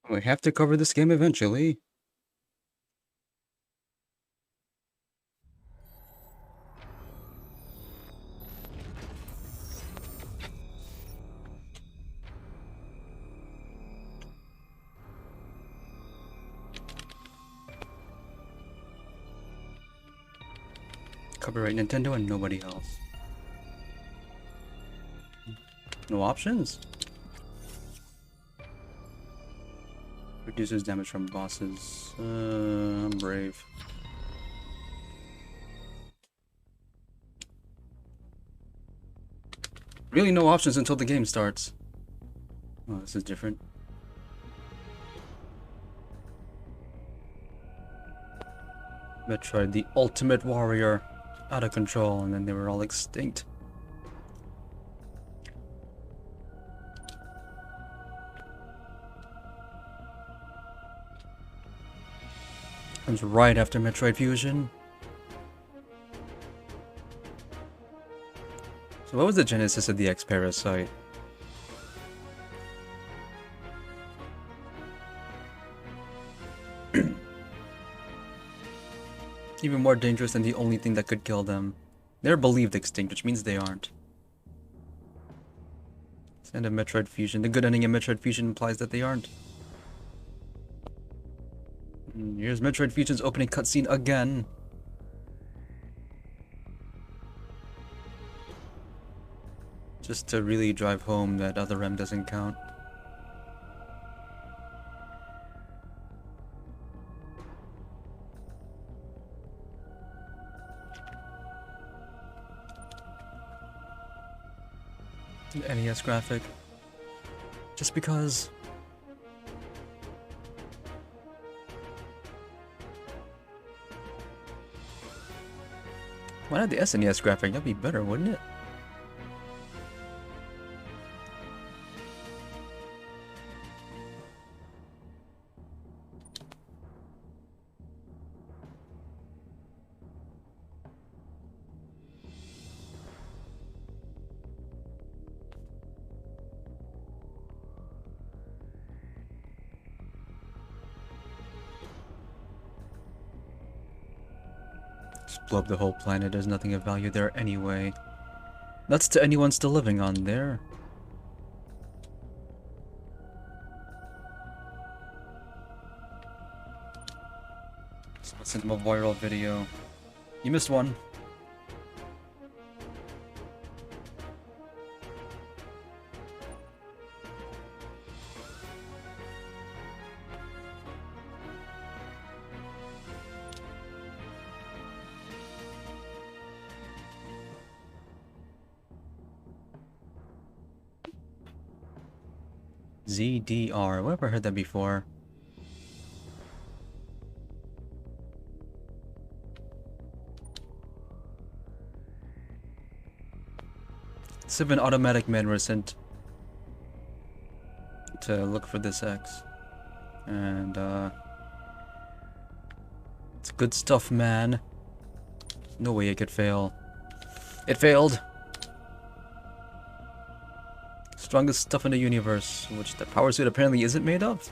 We have to cover this game eventually. Copyright Nintendo and nobody else. No options? Reduces damage from bosses. I'm brave. Really no options until the game starts. Oh, this is different. Metroid, the ultimate warrior. Out of control, and then they were all extinct. Comes right after Metroid Fusion. So what was the genesis of the X-Parasite? Even more dangerous than the only thing that could kill them. They're believed extinct, which means they aren't. It's the end of Metroid Fusion. The good ending of Metroid Fusion implies that they aren't. And here's Metroid Fusion's opening cutscene again. Just to really drive home that other rem doesn't count. An NES graphic. Just because. Why not the SNES graphic? That'd be better, wouldn't it? Just blow up the whole planet. There's nothing of value there anyway. That's to anyone still living on there. So let's send them a viral video. You missed one. ZDR. Where have I heard that before? Seven automatic men were sent to look for this X. And, it's good stuff, man. No way it could fail. It failed! Strongest stuff in the universe, which the power suit apparently isn't made of.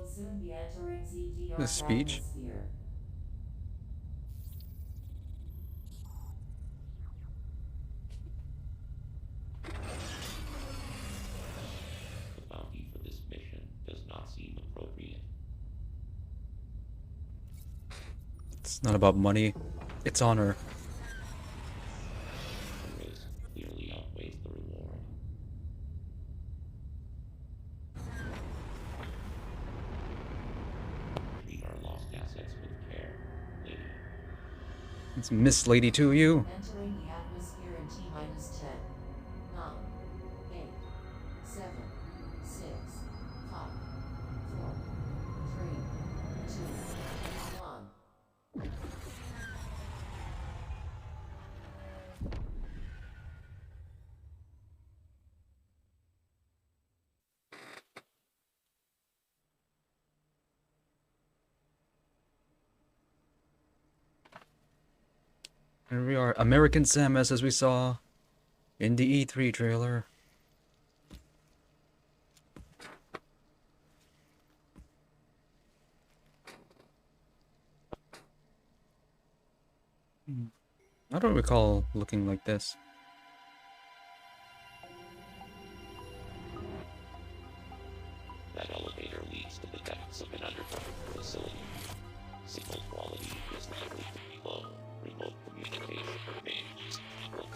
Soon be entering ZDR The speech. atmosphere. The bounty for this mission does not seem appropriate. It's not about money, it's honor. The risk clearly outweighs the reward. It's Miss Lady to you. Entering the atmosphere in T-minus 10, 9, 8, 7, 6, 5, 4, 3, 2, 1. Here we are, American Samus, as we saw in the E3 trailer. I don't recall looking like this. That elevator leads to the depths of an underground facility. Signal quality is likely to be low. Remote communication remains difficult.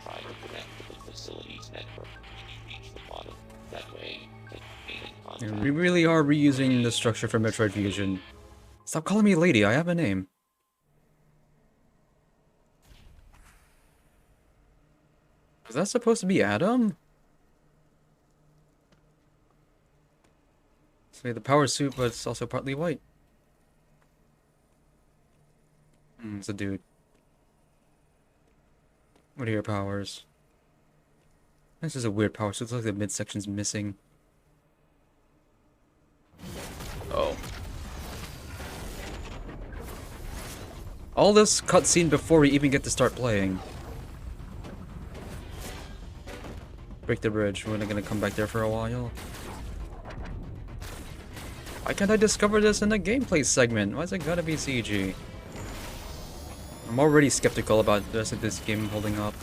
Try to connect to the facility's network when you reach the bottom. That way, you can gain contact. We really are reusing the structure for Metroid Fusion. Stop calling me lady, I have a name. Is that supposed to be Adam? Say the power suit, but it's also partly white. It's a dude. What are your powers? This is a weird power suit. Looks like the midsection's missing. Oh. All this cutscene before we even get to start playing. Break the bridge. We're not gonna come back there for a while. Why can't I discover this in the gameplay segment? Why's it gotta be CG? I'm already skeptical about the rest of this game holding up.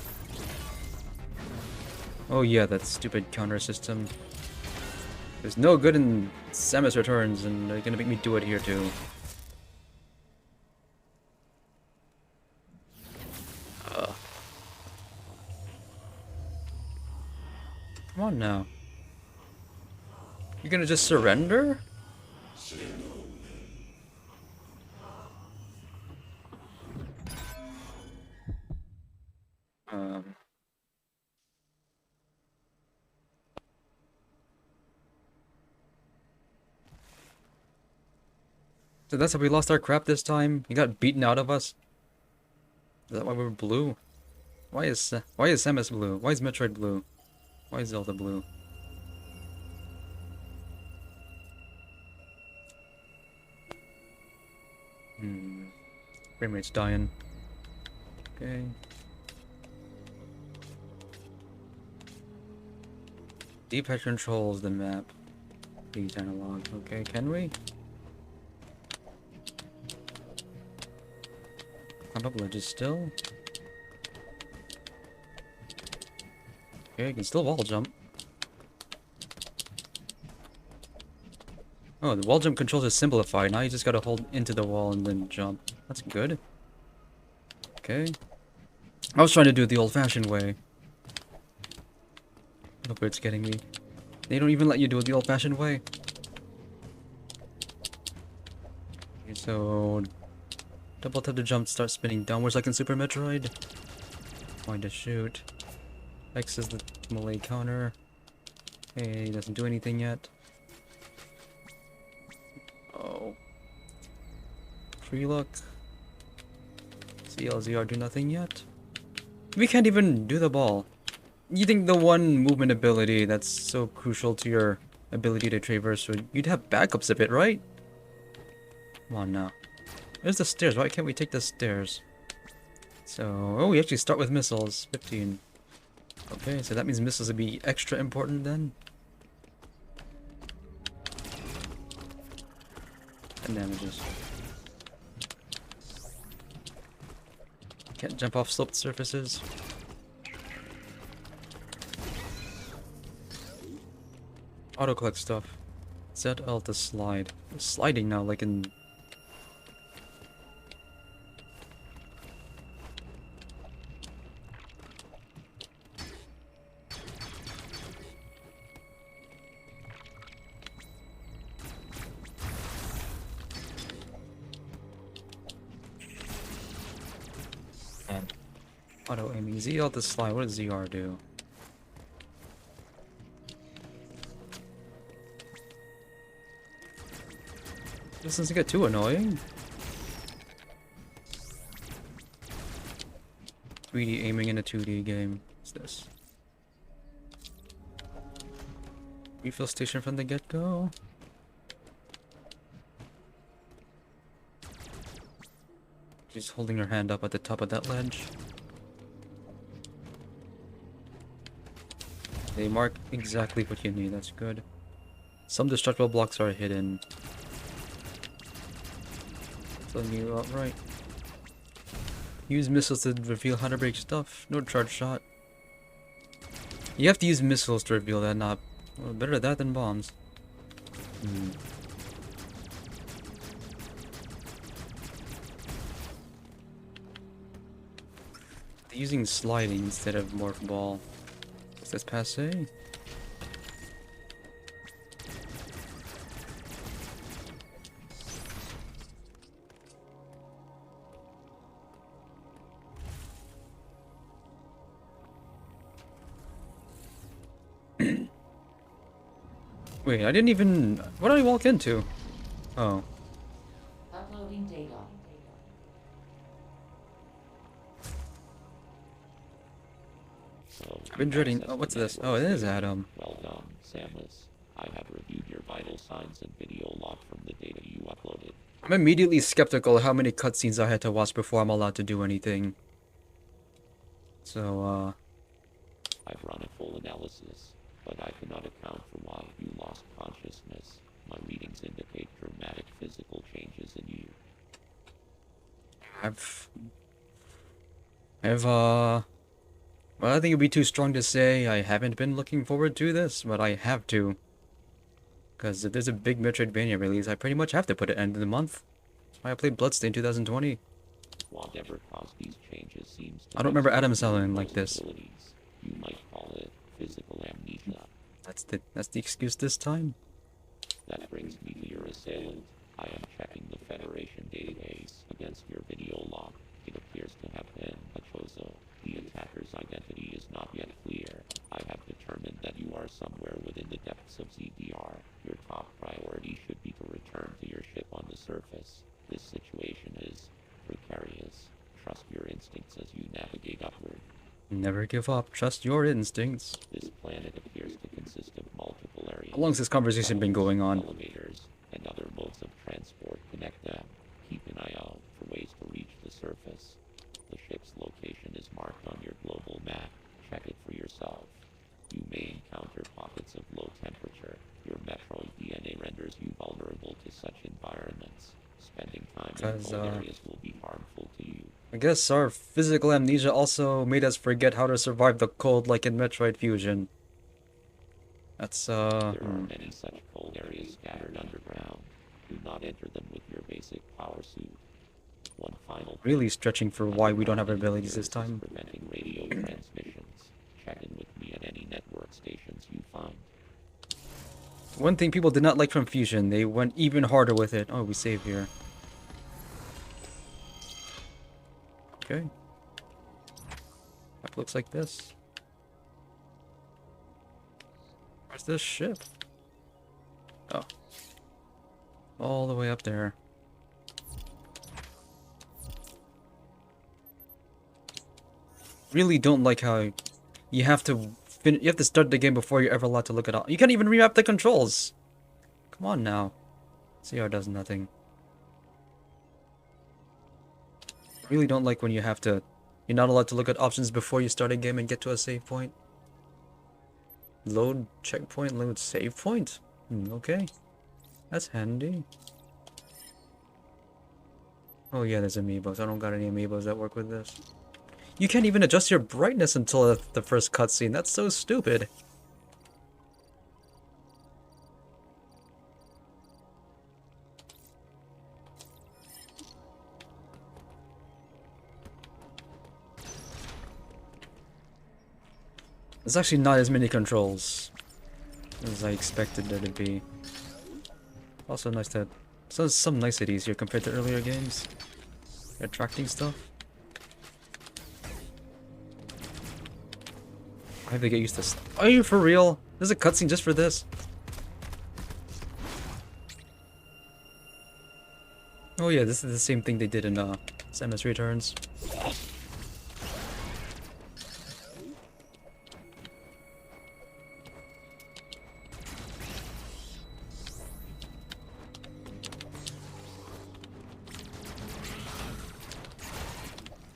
Oh yeah, that stupid counter system. There's no good in Samus Returns, and they're gonna make me do it here too. Come on now. You're gonna just surrender? So that's how we lost our crap this time? You got beaten out of us? Is that why we were blue? Why is Samus blue? Why is Metroid blue? Why is Zelda blue? Frame rate's dying. Okay. D-pad controls the map. These analog. Okay, can we? Climb up ledges still. Okay, you can still wall jump. Oh, the wall jump controls are simplified. Now you just gotta hold into the wall and then jump. That's good. Okay. I was trying to do it the old-fashioned way. Look where it's getting me. They don't even let you do it the old-fashioned way. Okay, so... double tap to jump, start spinning downwards like in Super Metroid. Y to shoot. X is the melee counter. Hey, doesn't do anything yet. Oh. Free look. CLZR do nothing yet. We can't even do the ball. You think the one movement ability that's so crucial to your ability to traverse, you'd have backups of it, right? Come on now. There's the stairs. Why can't we take the stairs? So, oh, we actually start with missiles. 15. Okay, so that means missiles would be extra important then. And damages. Can't jump off sloped surfaces. Auto collect stuff. Set L to slide. It's sliding now, like in... Auto aiming. Z out the slide. What does ZR do? This doesn't get too annoying. 3D aiming in a 2D game. What's this? Refill station from the get-go. She's holding her hand up at the top of that ledge. They mark exactly what you need, that's good. Some destructible blocks are hidden. Telling you outright. Use missiles to reveal how to break stuff. No charge shot. You have to use missiles to reveal that, not... Well, better that than bombs. Using sliding instead of morph ball. Is this passe? Wait, I didn't even... What did I walk into? Oh. Uploading data. So, I've been dreading... Oh, what's this? Oh, it is Adam. well done, Samus. I have reviewed your vital signs and video log from the data you uploaded. I'm immediately skeptical how many cutscenes I had to watch before I'm allowed to do anything. So, I've run a full analysis, but I cannot account for why you lost consciousness. My readings indicate dramatic physical changes in you. Well, I think it'd be too strong to say I haven't been looking forward to this, but I have to. Because if there's a big Metroidvania release, I pretty much have to put it end of the month. That's why I played Bloodstained 2020. Whatever caused these changes seems to I don't remember have Adam some sounding like this. possibilities. You might call it physical amnesia. That's the excuse this time. That brings me to your assailant. I am checking the Federation database against your video log. It appears to have been a Chozo. The attacker's identity is not yet clear. I have determined that you are somewhere within the depths of ZDR. Your top priority should be to return to your ship on the surface. This situation is precarious. Trust your instincts as you navigate upward. Never give up. Trust your instincts. This planet appears to consist of multiple areas. How long has this conversation been going on? Elevators and other modes of transport connect them. Keep an eye out for ways to reach the surface. The ship's location is marked on your global map. Check it for yourself. You may encounter pockets of low temperature. Your Metroid DNA renders you vulnerable to such environments. Spending time in cold areas will be harmful to you. I guess our physical amnesia also made us forget how to survive the cold like in Metroid Fusion. That's, There are many such cold areas scattered underground. Do not enter them with your basic power suit. One final really stretching for why we don't have abilities this time. preventing radio transmissions. Check in with me at any network stations you find. One thing people did not like from Fusion, they went even harder with it. Oh, we save here. Okay. That looks like this. Where's this ship? Oh. All the way up there. Really don't like how you have to start the game before you're ever allowed to look at all. You can't even remap the controls. Come on now. CR does nothing. Really don't like when you're not allowed to look at options before you start a game and get to a save point. Load checkpoint, load save point? Okay. That's handy. Oh yeah, there's amiibos. I don't got any amiibos that work with this. You can't even adjust your brightness until the first cutscene. That's so stupid. There's actually not as many controls as I expected there to be. Also nice that... So some niceties here compared to earlier games. Attracting stuff. I have to get used to this. Are you for real? There's a cutscene just for this. Oh yeah, this is the same thing they did in Samus Returns.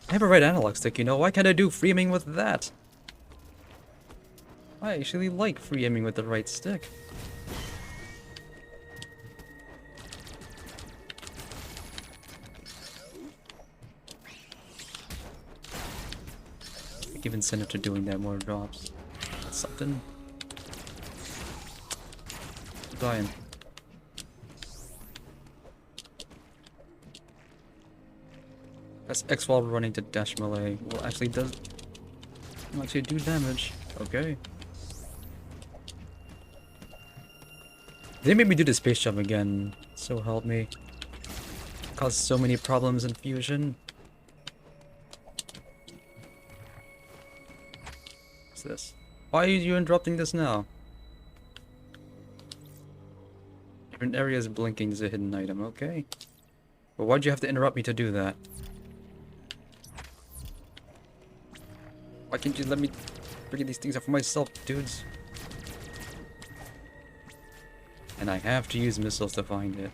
I have a right analog stick, you know. Why can't I do free aiming with that? I actually like free aiming with the right stick. Give incentive to doing that more drops. That's something. I'm dying. Press X while running to dash melee. Will actually do damage. Okay. They made me do the space jump again. So help me. Caused so many problems in Fusion. What's this? Why are you interrupting this now? Different areas blinking is a hidden item, okay. But why'd you have to interrupt me to do that? Why can't you let me figure these things out for myself, dudes? And I have to use missiles to find it.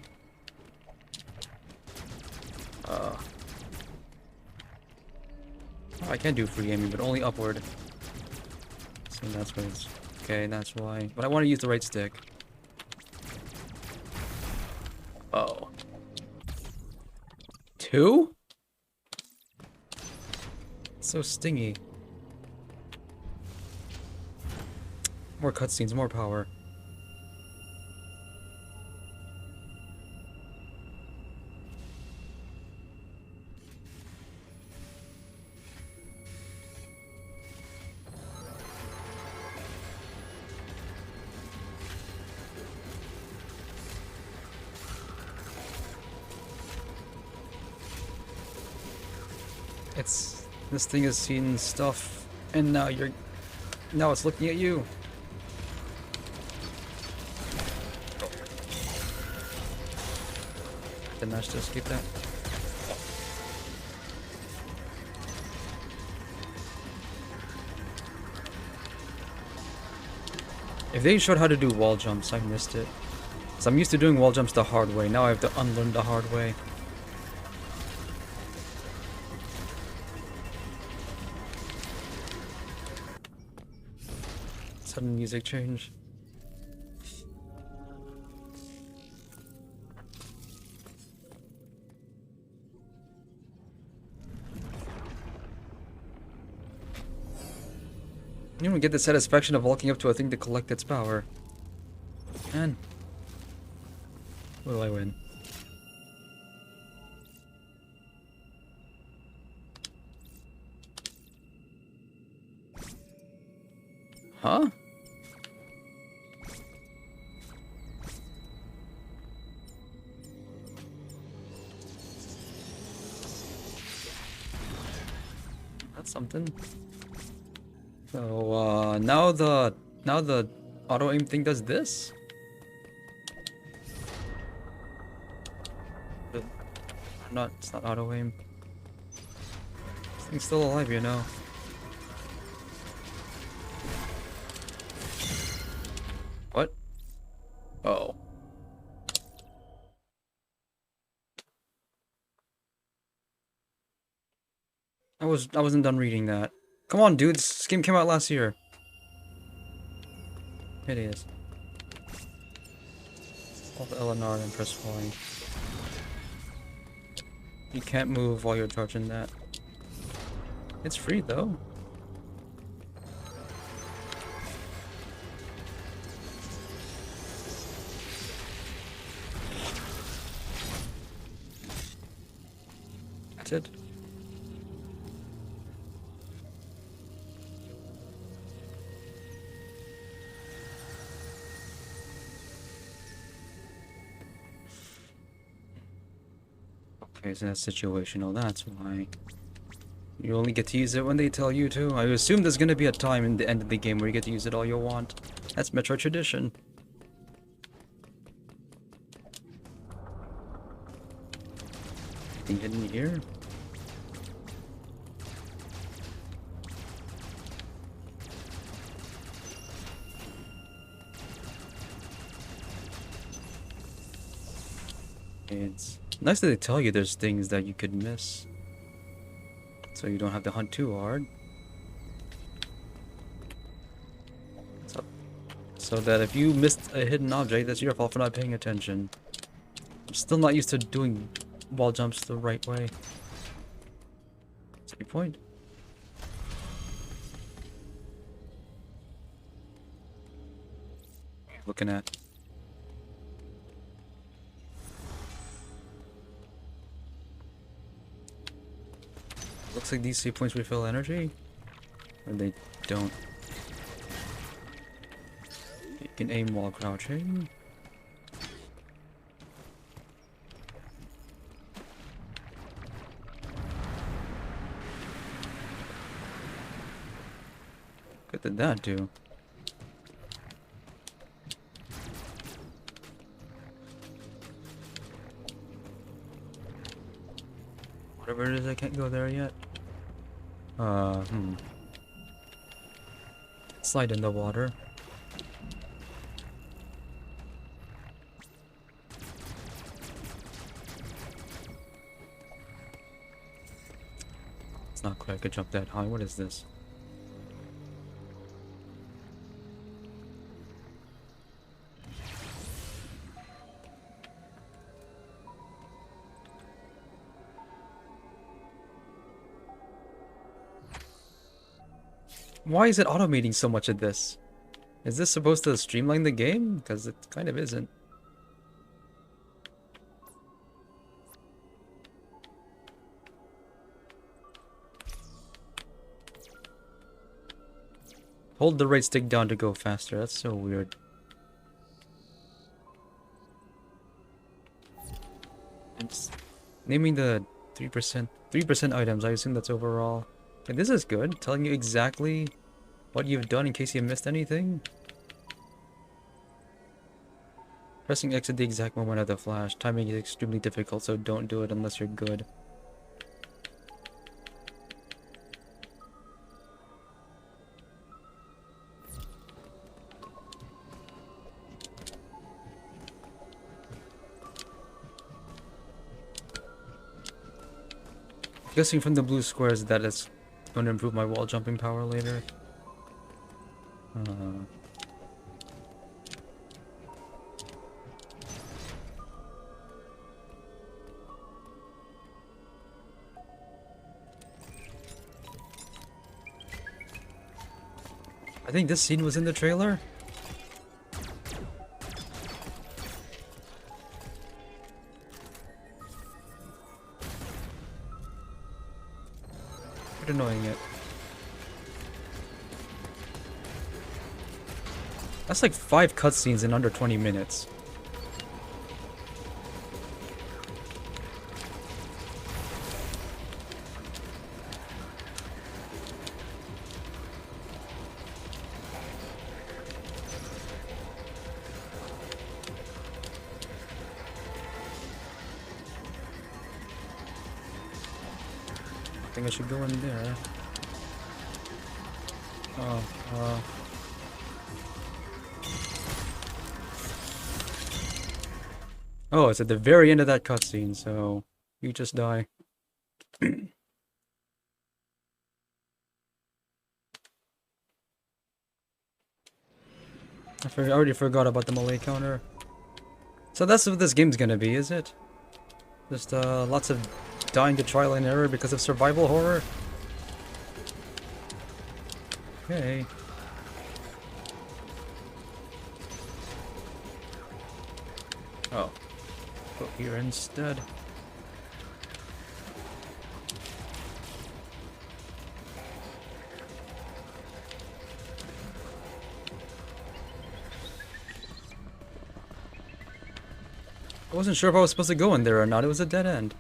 Oh, I can do free aiming, but only upward. So that's why it's... Okay, that's why. But I want to use the right stick. Oh. 2? So stingy. More cutscenes, more power. This thing has seen stuff, and now it's looking at you. Didn't manage to escape that. If they showed how to do wall jumps, I missed it. So I'm used to doing wall jumps the hard way. Now I have to unlearn the hard way. Sudden music change. You don't get the satisfaction of walking up to a thing to collect its power. Man. Will I win? Huh? That's something. So now the auto aim thing does this? It's not auto aim. This thing's still alive, you know. What? Oh. I wasn't done reading that. Come on, dudes. This game came out last year. It is. Hold LNR and press Y. You can't move while you're charging that. It's free though. That's it. Okay, so that's situational, that's why. You only get to use it when they tell you to. I assume there's gonna be a time in the end of the game where you get to use it all you want. That's Metroid tradition. Anything hidden here? It's nice that they tell you there's things that you could miss, so you don't have to hunt too hard. So that if you missed a hidden object, that's your fault for not paying attention. I'm still not used to doing wall jumps the right way. That's your point. What are you looking at? Looks like these 2 points refill energy. Or they don't. You can aim while crouching. What did that do? Whatever it is, I can't go there yet. Slide in the water. It's not clear I could jump that high. What is this? Why is it automating so much of this? Is this supposed to streamline the game? Because it kind of isn't. Hold the right stick down to go faster. That's so weird. It's naming the 3% items. I assume that's overall. And this is good, telling you exactly what you've done in case you missed anything. Pressing X at the exact moment of the flash. Timing is extremely difficult, so don't do it unless you're good. Guessing from the blue squares that it's going to improve my wall jumping power later. I think this scene was in the trailer. Quite annoying it. That's like 5 cutscenes in under 20 minutes. I think I should go in there. Oh, it's at the very end of that cutscene, so you just die. I already forgot about the melee counter. So that's what this game's gonna be, is it? Just lots of dying to trial and error because of survival horror? Okay. Oh. Go here instead. I wasn't sure if I was supposed to go in there or not. It was a dead end.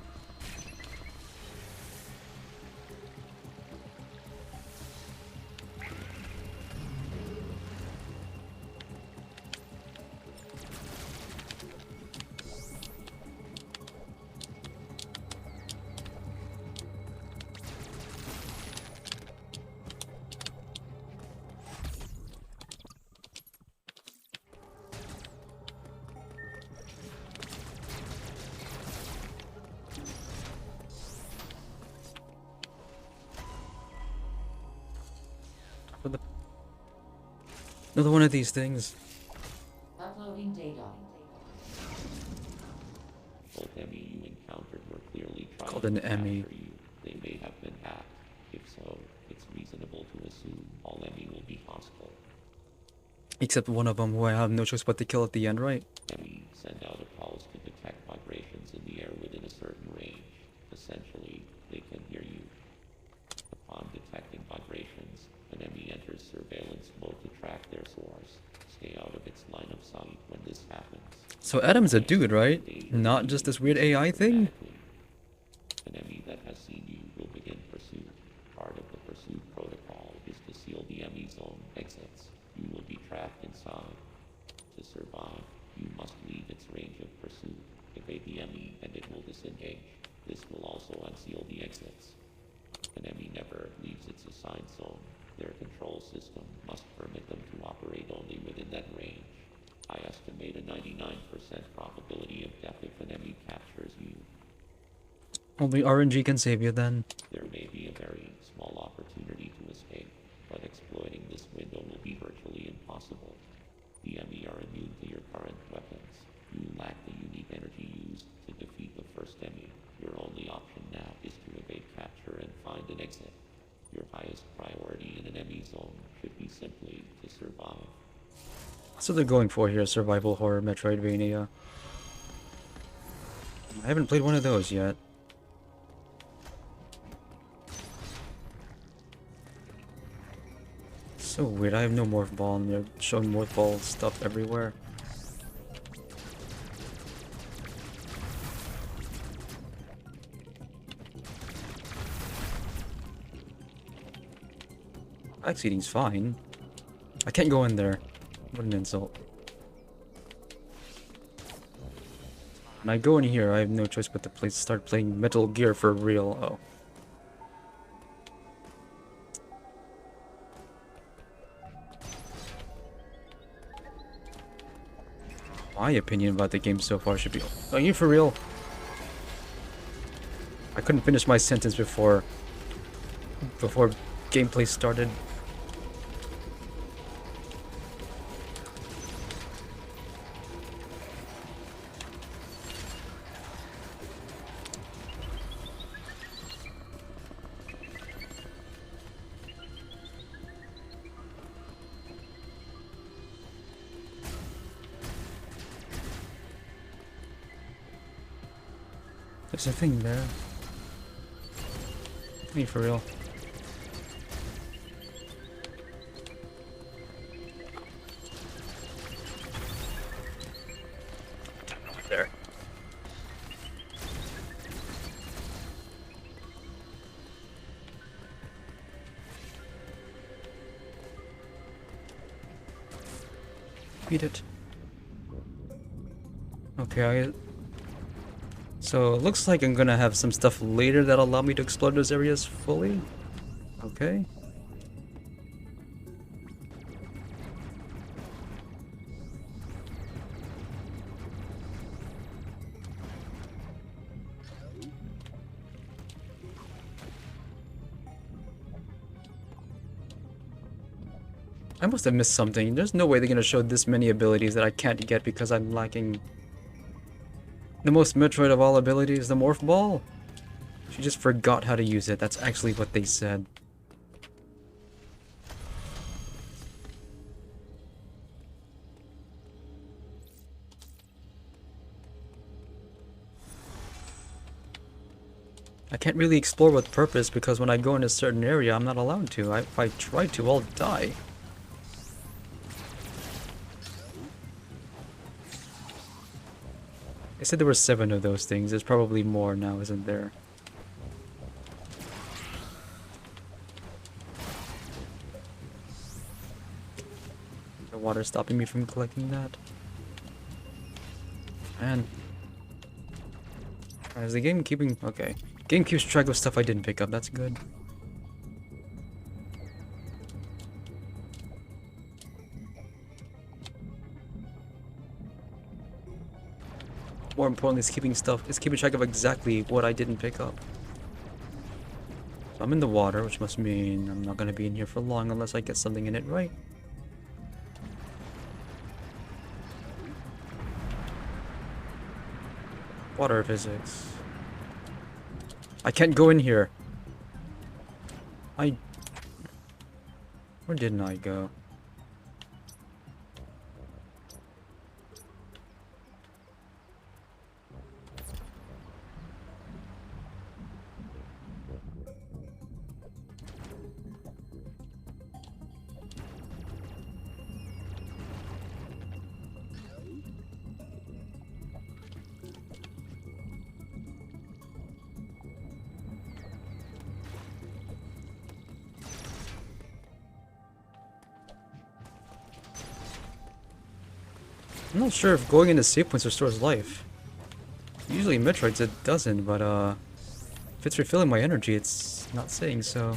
Another one of these things. Uploading data. Both Emmy you encountered were clearly trying Called an to Emmy. capture you. They may have been hacked. If so, it's reasonable to assume all Emmy will be hostile. Except one of them who I have no choice but to kill at the end, right? Emmy send out a pulse to detect vibrations in the air within a certain range. Essentially, they can hear you. Upon detecting vibrations, an Emmy enters surveillance mode to track their source. Stay out of its line of sight when this happens. So Adam's a dude, right? Not just this weird AI thing? An Emmy that has seen you will begin pursuit. Part of the pursuit protocol is to seal the Emmy zone exits. You will be trapped inside. To survive, you must leave its range of pursuit. Evade the Emmy and it will disengage. This will also unseal the exits. An Emmy never leaves its assigned zone. Their control system must permit them to operate only within that range. I estimate a 99% probability of death if an Emmy captures you. Only RNG can save you then. There may be a very small opportunity to escape, but exploiting this window will be virtually impossible. The Emmy are immune to your current weapons. You lack the unique energy used to defeat the first Emmy. Your only option now is to evade capture and find an exit. Your highest priority in an Emmy zone should be simply to survive. So they're going for here, survival horror Metroidvania. I haven't played one of those yet. So weird, I have no morph ball and they're showing morph ball stuff everywhere. Axe eating's fine. I can't go in there. What an insult. When I go in here, I have no choice but to start playing Metal Gear for real. Oh. My opinion about the game so far should be... Are you for real? I couldn't finish my sentence before gameplay started. There's a thing there. Me for real. There. Beat it. Okay, so it looks like I'm gonna have some stuff later that'll allow me to explore those areas fully. Okay. I must have missed something. There's no way they're gonna show this many abilities that I can't get because I'm lacking the most Metroid of all abilities, the Morph Ball. She just forgot how to use it. That's actually what they said. I can't really explore with purpose because when I go in a certain area, I'm not allowed to. If I try to, I'll die. They said there were 7 of those things. There's probably more now, isn't there? The water's stopping me from collecting that. Man. Is the game keeping... Okay. Game keeps track of stuff I didn't pick up. That's good. More importantly, it's keeping track of exactly what I didn't pick up. So I'm in the water, which must mean I'm not going to be in here for long unless I get something in it right. Water physics. I can't go in here. Where didn't I go? I'm not sure if going into save points restores life. Usually in Metroids it doesn't, but if it's refilling my energy, it's not saying so.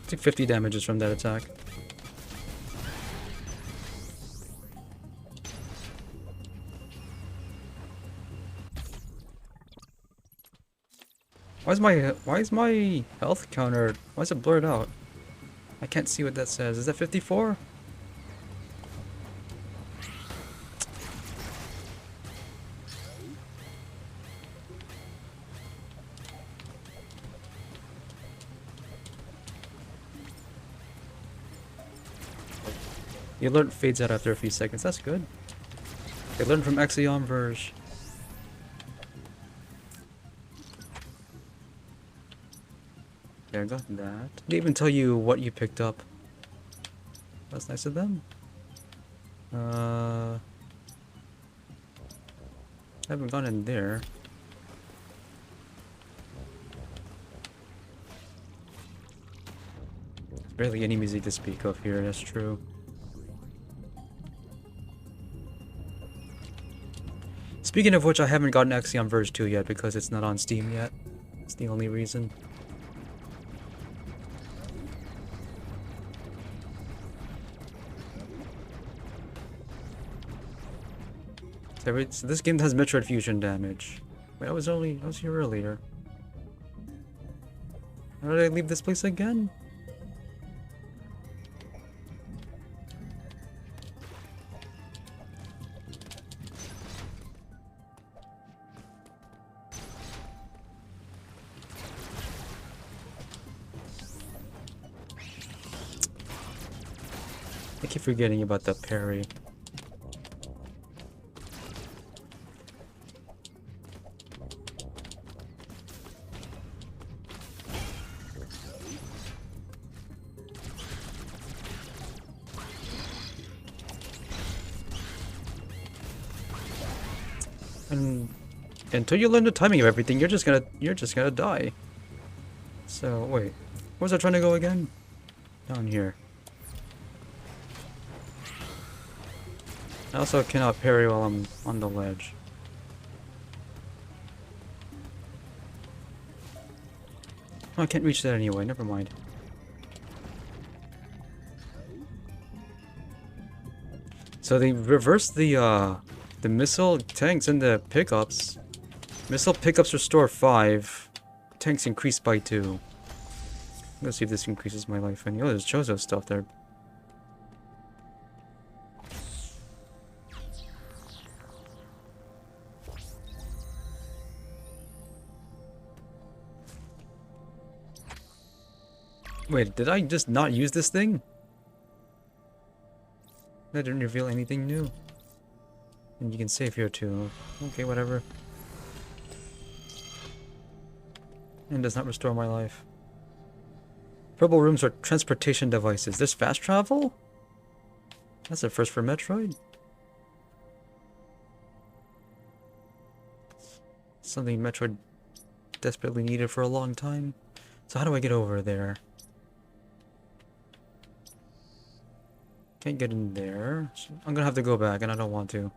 Took 50 damages from that attack. Why is my health counter, why is it blurred out? I can't see what that says. Is that 54? The alert fades out after a few seconds. That's good. They learned from Axiom Verge. There, I got that. They even tell you what you picked up. That's nice of them. I haven't gone in there. There's barely any music to speak of here, that's true. Speaking of which, I haven't gotten Axiom Verge 2 yet because it's not on Steam yet. That's the only reason. So this game has Metroid fusion damage. Wait, I was here earlier. How did I leave this place again? I keep forgetting about the parry. And until you learn the timing of everything, you're just gonna die. So wait, where's I trying to go again? Down here. I also cannot parry while I'm on the ledge. Oh, I can't reach that anyway, never mind. So they reversed the missile tanks and the pickups. Missile pickups restore 5. Tanks increase by 2. Let's see if this increases my life any. Oh, there's Chozo stuff there. Wait, did I just not use this thing? That didn't reveal anything new. And you can save here too. Okay, whatever. And does not restore my life. Purple rooms are transportation devices. There's fast travel? That's a first for Metroid. Something Metroid desperately needed for a long time. So how do I get over there? Can't get in there. So I'm gonna have to go back, and I don't want to.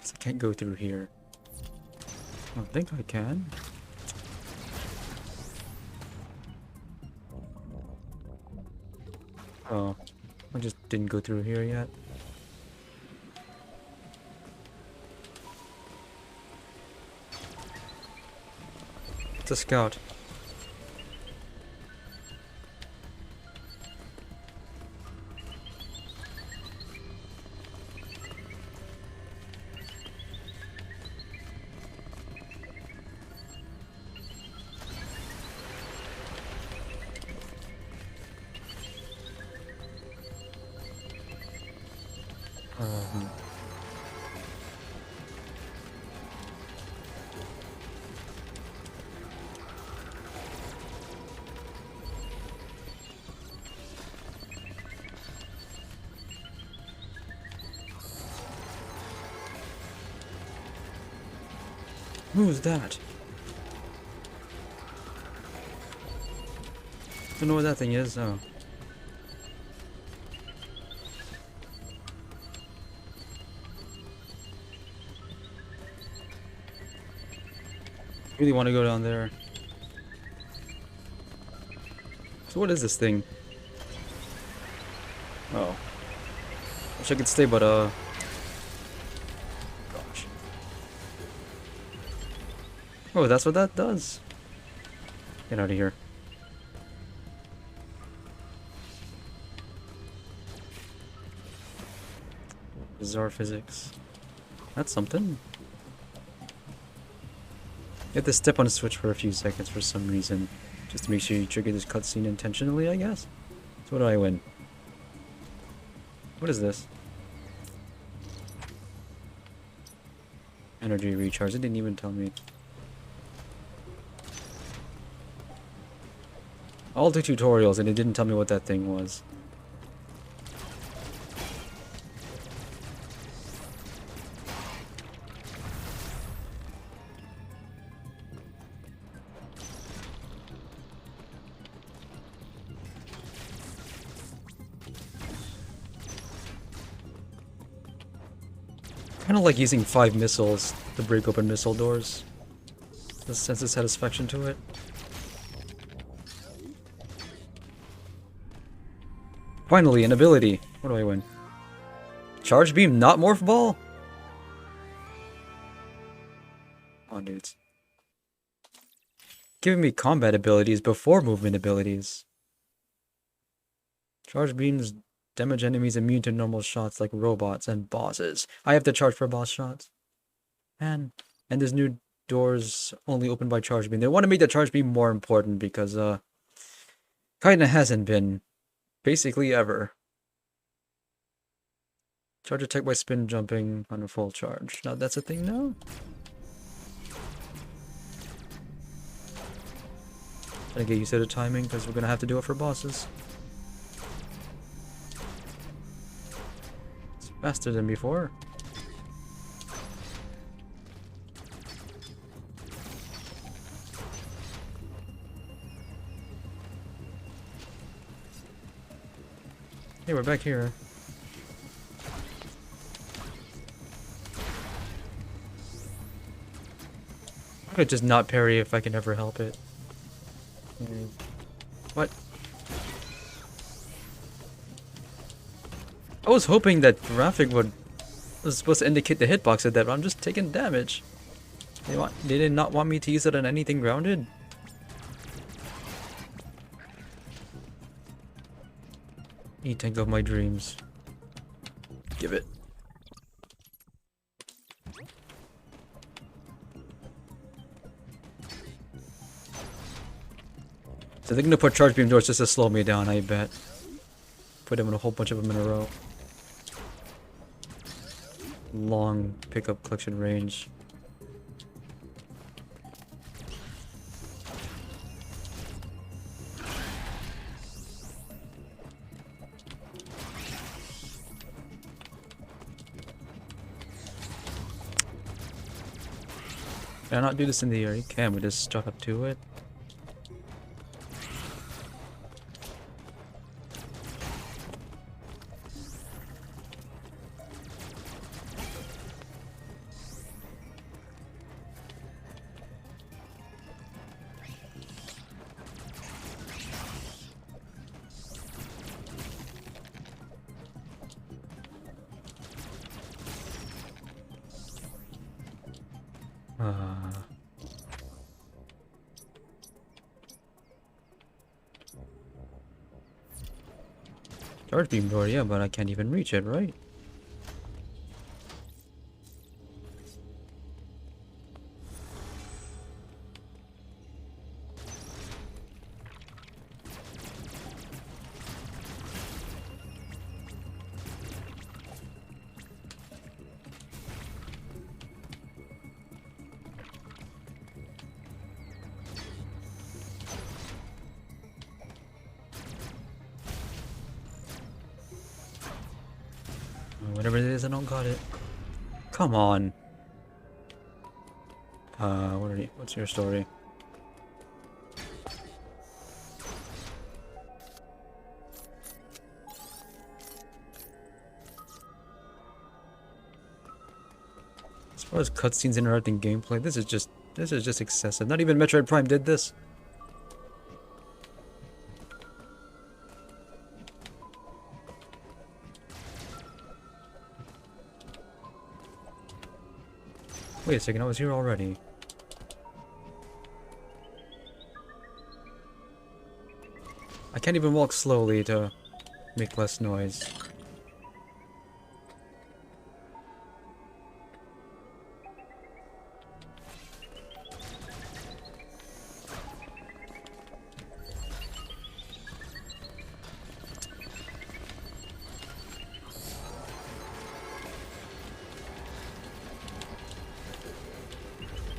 I can't go through here. I think I can. Oh, I just didn't go through here yet. It's a scout. Um, Who's that? Don't know what that thing is. Oh. Really want to go down there. So what is this thing? Oh. Wish I could stay, but gosh. Oh, that's what that does. Get out of here. Bizarre physics. That's something. You have to step on a switch for a few seconds for some reason. Just to make sure you trigger this cutscene intentionally, I guess. So what do I win? What is this? Energy recharge. It didn't even tell me. All the tutorials and it didn't tell me what that thing was. Kind of like using 5 missiles to break open missile doors. There's a sense of satisfaction to it. Finally, an ability. What do I win? Charge beam, not morph ball? Come on, dudes. Giving me combat abilities before movement abilities. Charge beams damage enemies immune to normal shots like robots and bosses. I have to charge for boss shots. And there's new doors only opened by charge beam. They want to make the charge beam more important because kinda hasn't been basically ever. Charge attack by spin jumping on a full charge. Now that's a thing now? Trying to get used to the timing because we're gonna have to do it for bosses. It's faster than before. Hey, we're back here. I could just not parry if I can ever help it. What? I was hoping that graphic was supposed to indicate the hitbox of that, but I'm just taking damage. They did not want me to use it on anything grounded? E-tank of my dreams. Give it. So they're gonna put charge beam doors just to slow me down, I bet. Put them in a whole bunch of them in a row. Long pickup collection range. Can I not do this in the air? You can, we just stuck up to it. Uh, Charge beam door, yeah, but I can't even reach it, right? Whatever it is, I don't got it. Come on. What's your story? As far as cutscenes interrupting gameplay, this is just excessive. Not even Metroid Prime did this. Wait a second, I was here already. I can't even walk slowly to make less noise.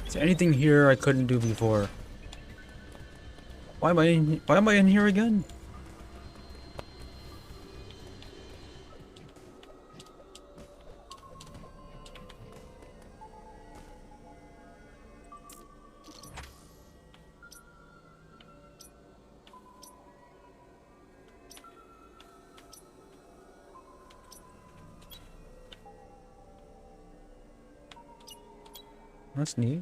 Is there anything here I couldn't do before? Why am I in here again? That's neat.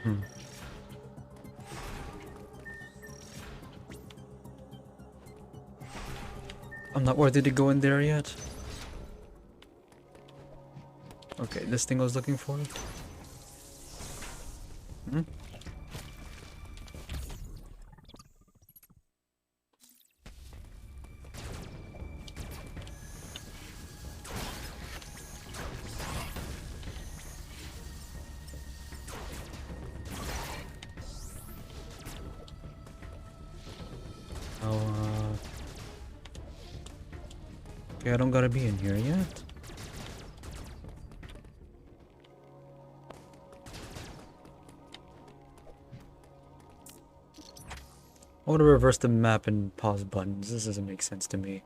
Hmm. I'm not worthy to go in there yet. Okay, this thing I was looking for. Hmm? Oh, okay, I don't gotta be in here yet. I want to reverse the map and pause buttons. This doesn't make sense to me.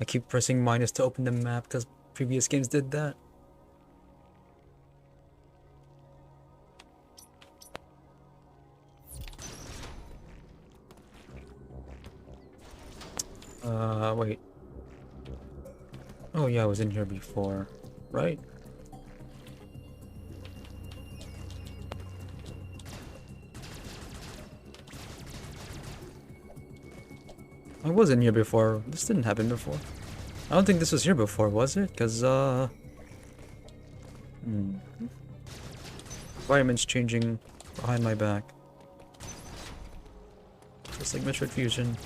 I keep pressing minus to open the map because previous games did that. Wait. Oh yeah, I was in here before, right? I was in here before. This didn't happen before. I don't think this was here before, was it? Because, environment's changing behind my back. Just like Metroid Fusion.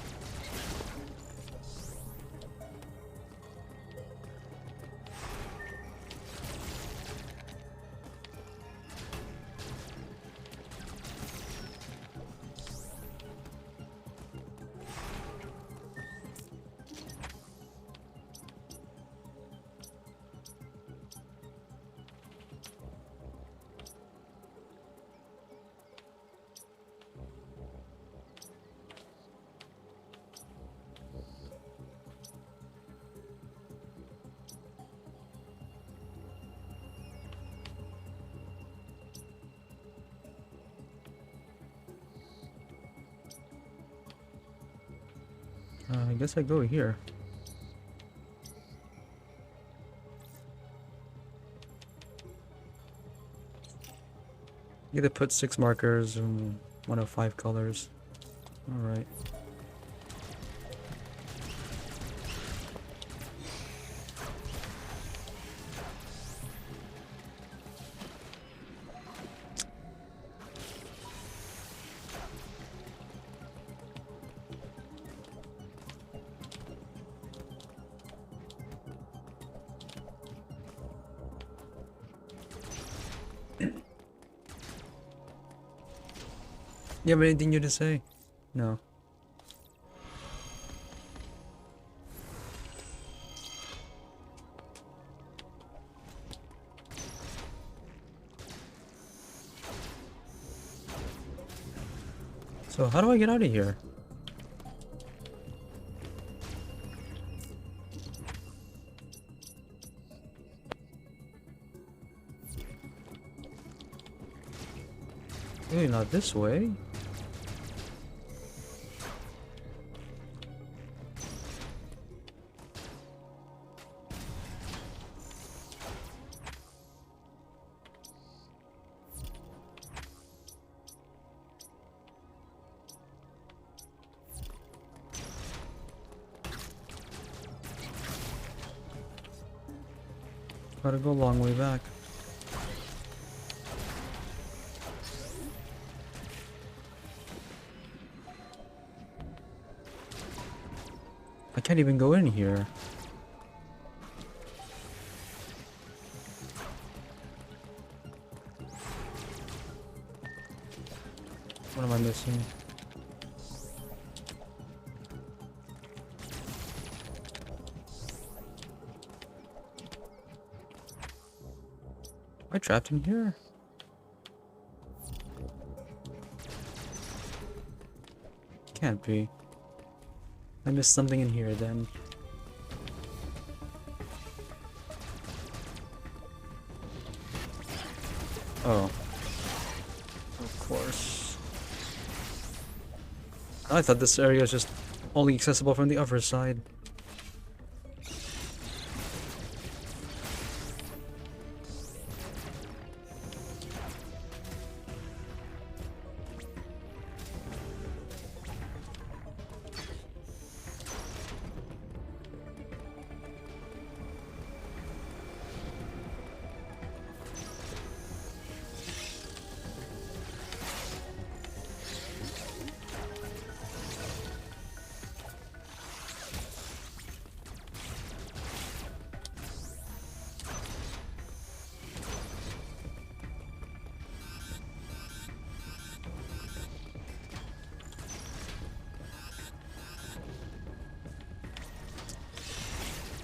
I guess I go here. You either put 6 markers in one of 5 colors. Alright. You have anything new to say? No. So how do I get out of here? Maybe not this way. Gotta go a long way back. I can't even go in here. What am I missing? Am I trapped in here? Can't be. I missed something in here then. Oh. Of course. I thought this area was just only accessible from the other side.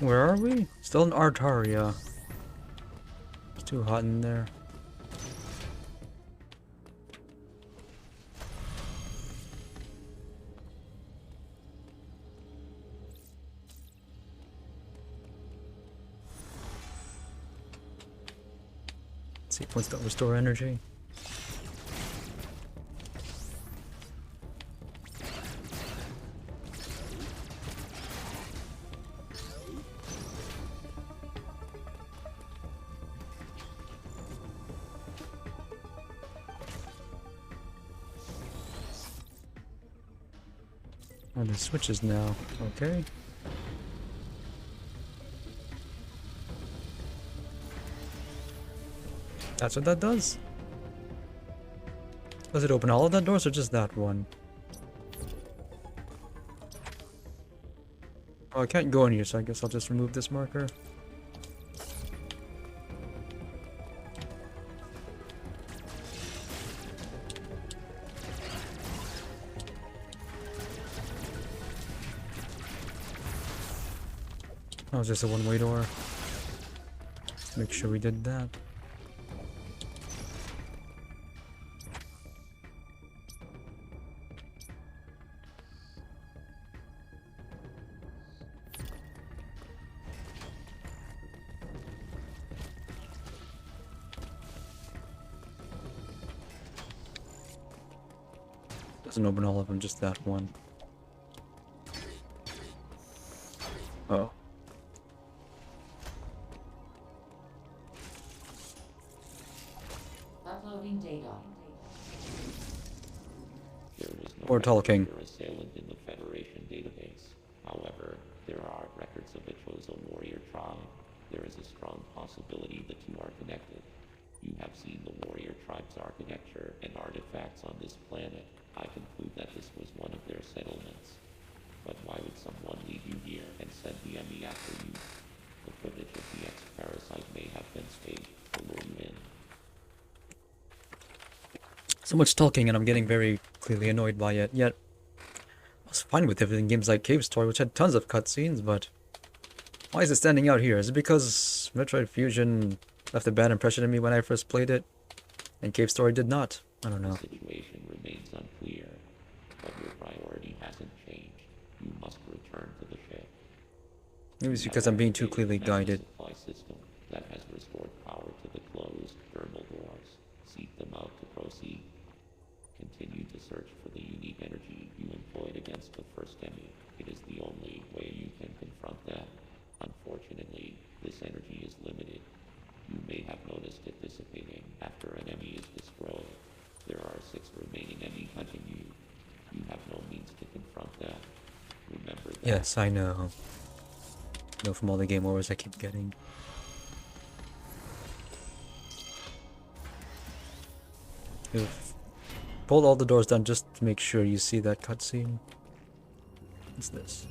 Where are we? Still in Artaria. It's too hot in there. See, points that restore energy. Oh, the switches now. Okay. That's what that does. Does it open all of the doors or just that one? Oh, I can't go in here, so I guess I'll just remove this marker. Oh, it's just a one-way door. Make sure we did that. Doesn't open all of them, just that one. Oh. Uploading data. no Or record of talking. your assailant in the Federation database. However, there are records of the Chozo warrior tribe. There is a strong possibility the two are connected. You have seen the warrior tribe's architecture and artifacts on this planet. I conclude that this was one of their settlements. But why would someone leave you here and send the enemy after you? The footage of the X-Parasite may have been staged to lure you in. So much talking and I'm getting very clearly annoyed by it, yet I was fine with it in games like Cave Story, which had tons of cutscenes, but why is it standing out here? Is it because Metroid Fusion left a bad impression on me when I first played it, and Cave Story did not? I don't know. The situation remains unclear, but your priority hasn't changed. You must return to the ship. Maybe it's because I'm being too clearly guided. Supply system that has restored power to the closed thermal doors. Seek them out to proceed. Continue to search for the unique energy you employed against the first enemy. It is the only way you can confront them. Unfortunately, this energy is limited. You may have noticed it dissipating after an enemy is destroyed. There are 6 remaining enemies hunting you. You have no means to confront them. Remember that. Yes, I know. I know from all the game overs I keep getting. You've pulled all the doors down just to make sure you see that cutscene. What's this?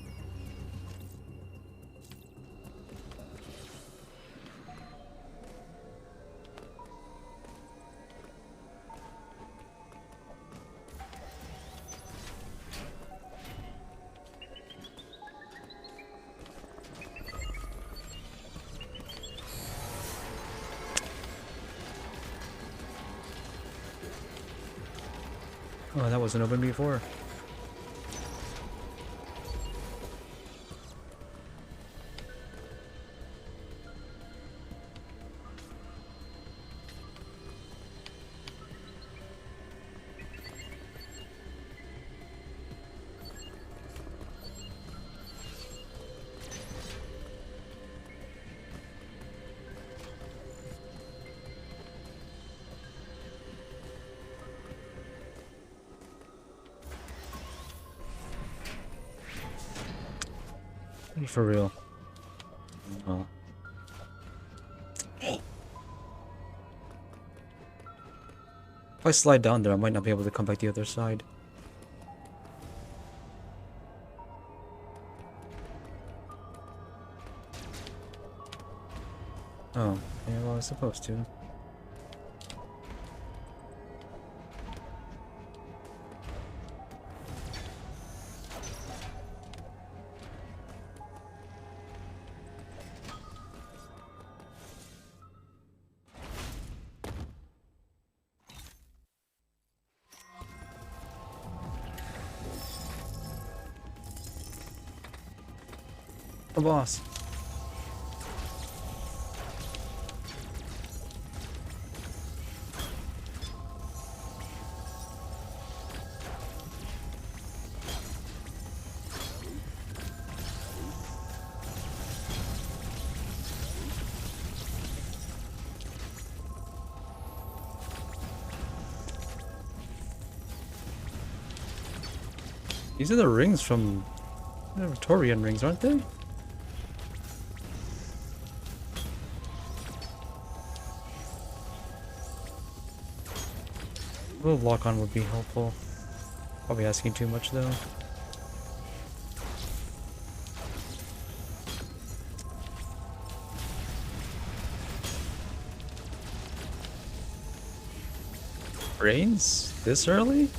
Oh, that wasn't open before. For real. Oh. If I slide down there, I might not be able to come back the other side. Oh, yeah, well, I was supposed to. The boss. These are the rings from the Victorian rings, aren't they? A little lock-on would be helpful. Probably asking too much though. Brains? This early?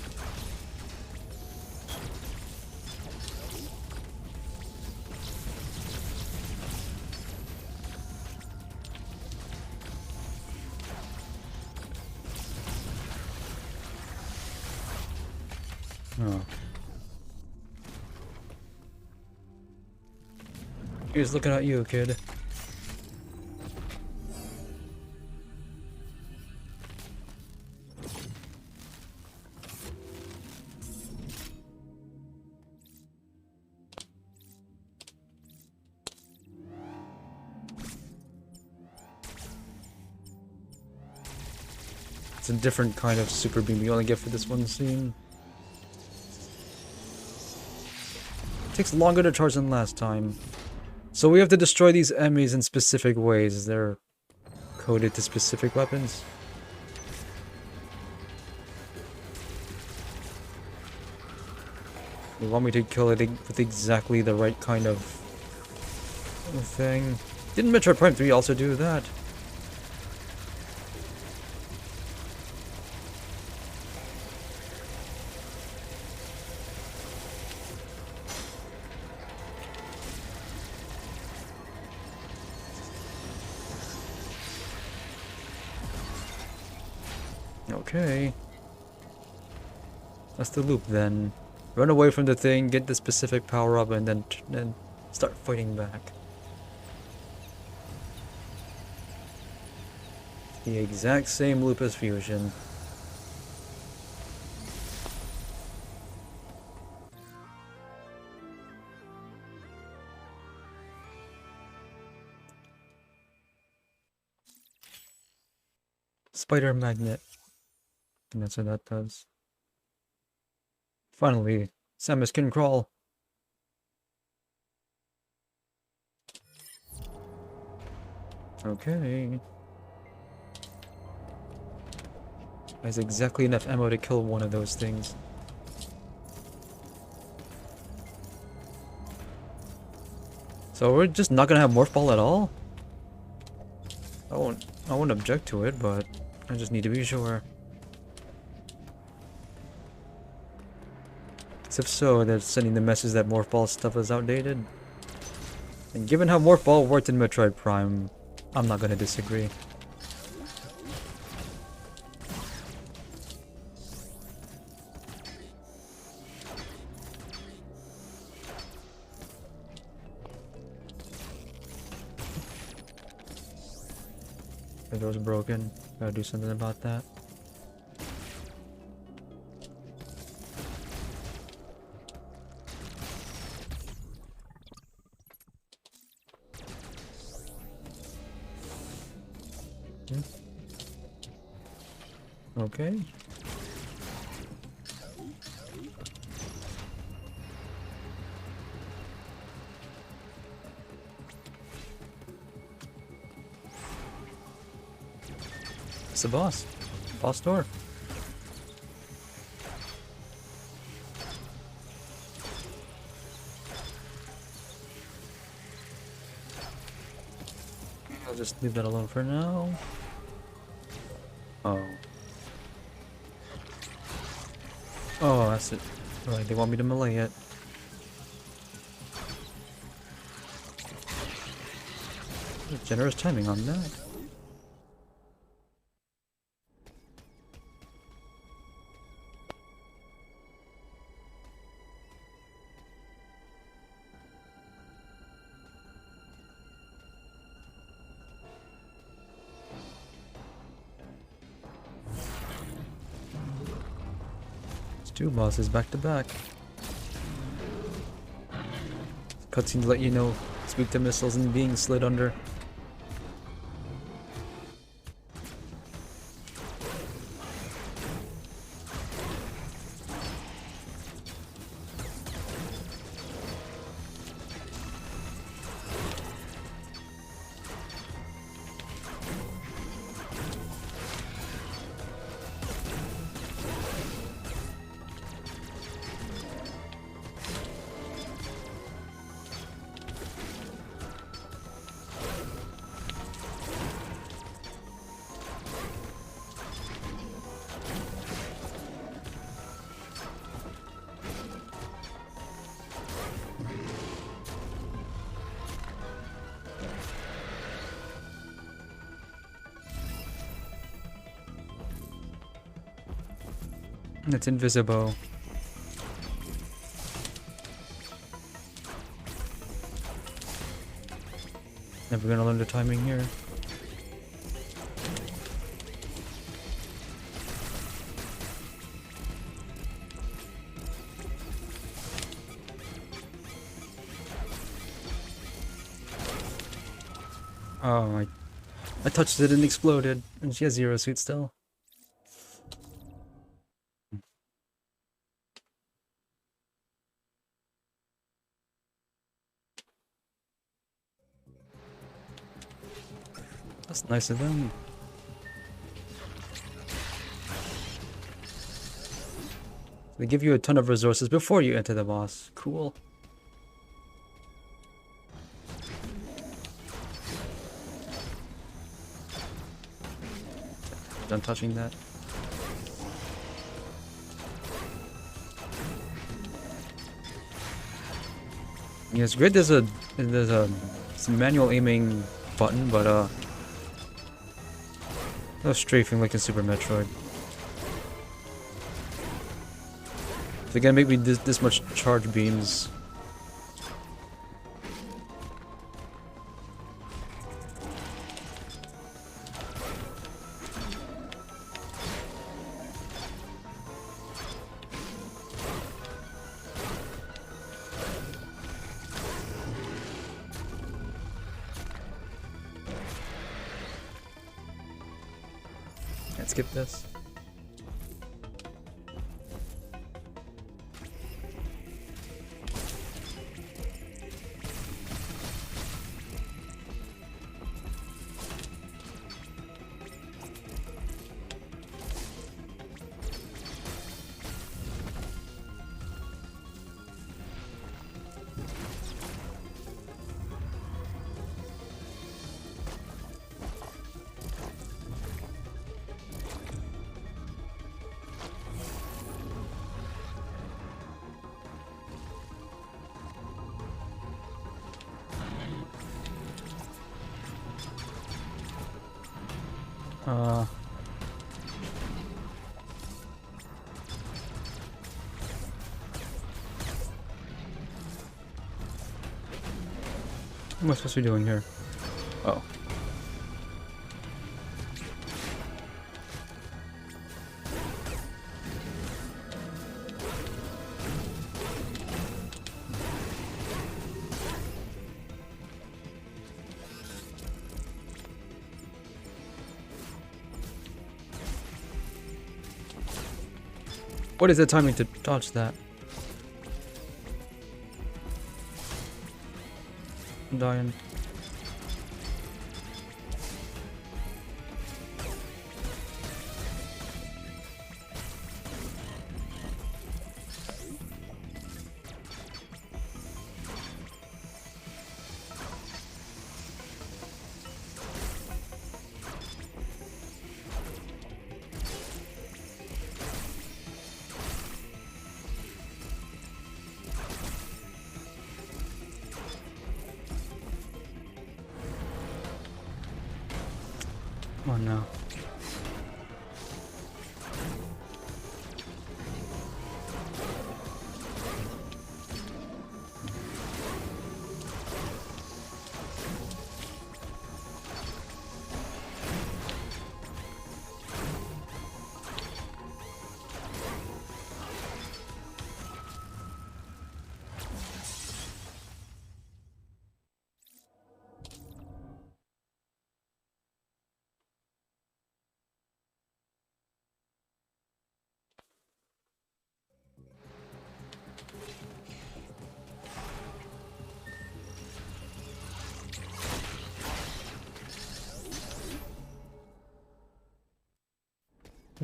Oh. He's looking at you, kid. It's a different kind of super beam you only get for this one scene. takes longer to charge than last time. So we have to destroy these enemies in specific ways. They're coded to specific weapons. You want me to kill it with exactly the right kind of thing? Didn't Metroid Prime 3 also do that? Okay. That's the loop then. Run away from the thing, get the specific power up, and then start fighting back. The exact same loop as Fusion. Spider magnet. And that's what that does. Finally, Samus can crawl. Okay. Has exactly enough ammo to kill one of those things. So we're just not gonna have Morph Ball at all? I won't object to it, but I just need to be sure. 'Cause if so, they're sending the message that Morph Ball stuff is outdated. And given how Morph Ball worked in Metroid Prime, I'm not gonna disagree. The door's broken. Gotta do something about that. Okay. It's the boss. Boss door. I'll just leave that alone for now. Oh. Oh, that's it. Right, they want me to melee it. Generous timing on that. Two bosses back to back. Cutscenes let you know speak to missiles and being slid under. It's invisible. Never gonna learn the timing here. Oh, I touched it and exploded, and she has zero suit still. That's nice of them. They give you a ton of resources before you enter the boss. Cool. Done touching that. Yeah, it's great. There's a some manual aiming button, but no strafing like in Super Metroid. If they're gonna make me this much charge beams. Can't skip this. What am I supposed to be doing here? Oh. What is the timing to dodge that? I'm dying. Come on now.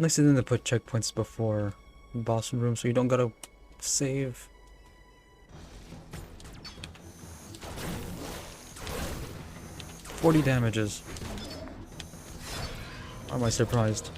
Nice of them to put checkpoints before boss room so you don't gotta save. $40 damages. Am I surprised?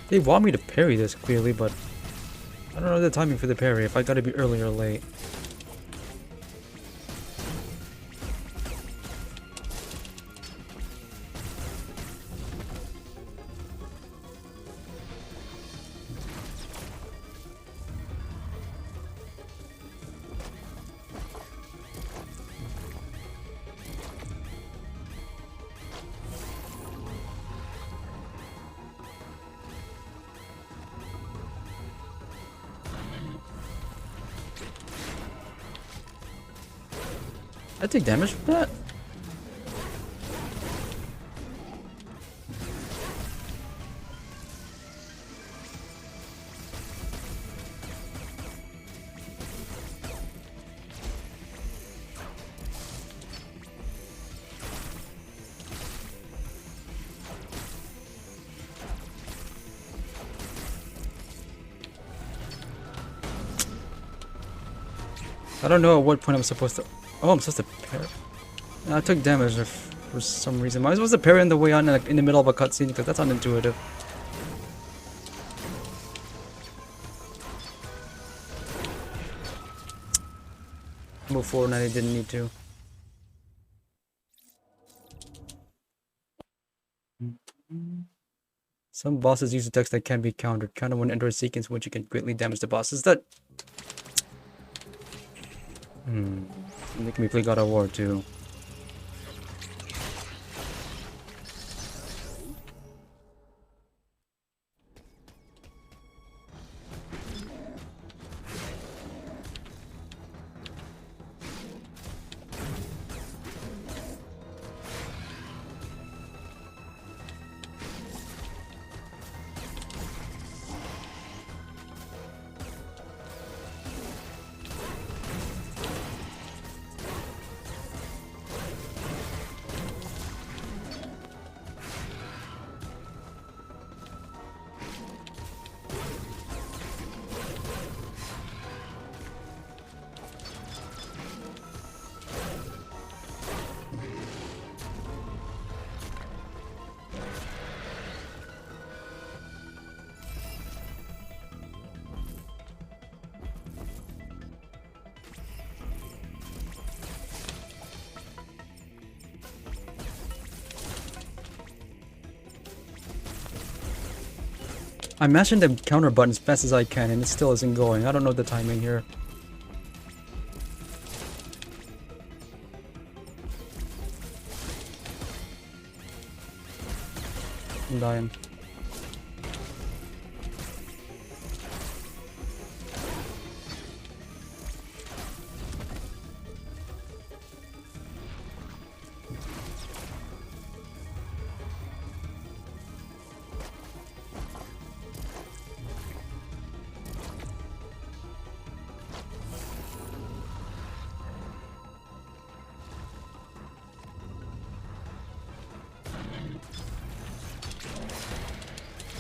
They want me to parry this clearly, but I don't know the timing for the parry, if I gotta be early or late. I take damage from that? I don't know at what point I'm supposed to... Oh, I'm supposed to parry. I took damage for some reason. Am I supposed to parry on the way on, like, in the middle of a cutscene? Because that's unintuitive. Move forward and I didn't need to. Some bosses use attacks that can be countered. Counter when enter a sequence which you can greatly damage the boss. Is that... Make me play God of War too. I'm mashing the counter button as fast as I can and it still isn't going. I don't know the timing here. I'm dying.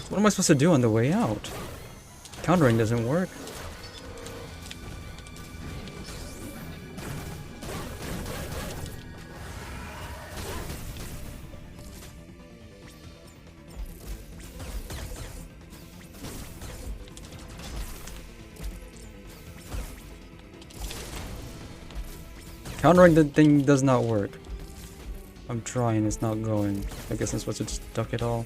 What am I supposed to do on the way out? Countering doesn't work. Countering the thing does not work. I'm trying, it's not going. I guess I'm supposed to just duck it all.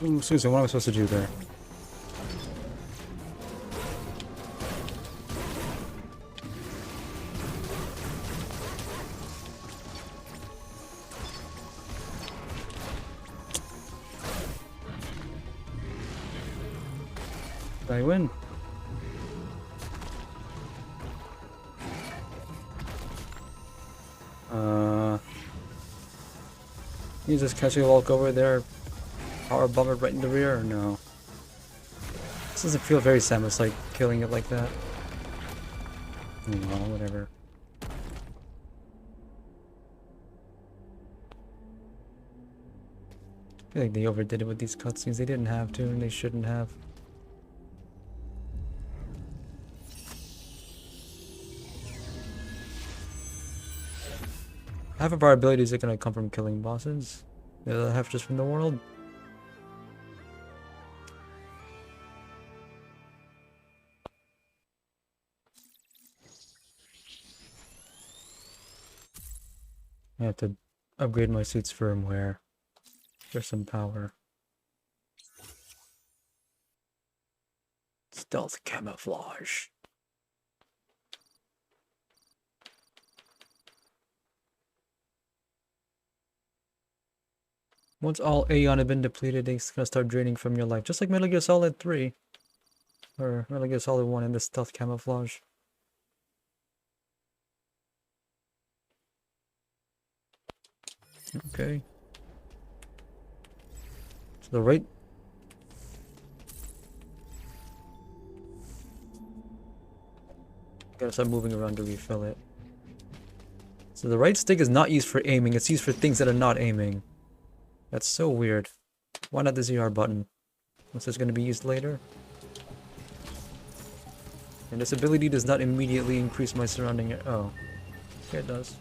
Ooh, Susan, what am I supposed to do there? Did I win? You just casually walk over there, power bomb it right in the rear, or no? This doesn't feel very Samus like killing it like that. Well, whatever. I feel like they overdid it with these cutscenes. They didn't have to, and they shouldn't have. Half of our abilities are gonna come from killing bosses. The other half just from the world. I have to upgrade my suit's firmware for some power. Stealth camouflage. Once all Aeon have been depleted, it's gonna start draining from your life. Just like Metal Gear Solid 3. Or Metal Gear Solid 1 in the stealth camouflage. Okay. To the right. Gotta start moving around to refill it. So the right stick is not used for aiming, it's used for things that are not aiming. That's so weird. Why not the ZR button? Unless it's gonna be used later. And this ability does not immediately increase my surrounding air. Oh. Yeah, it does.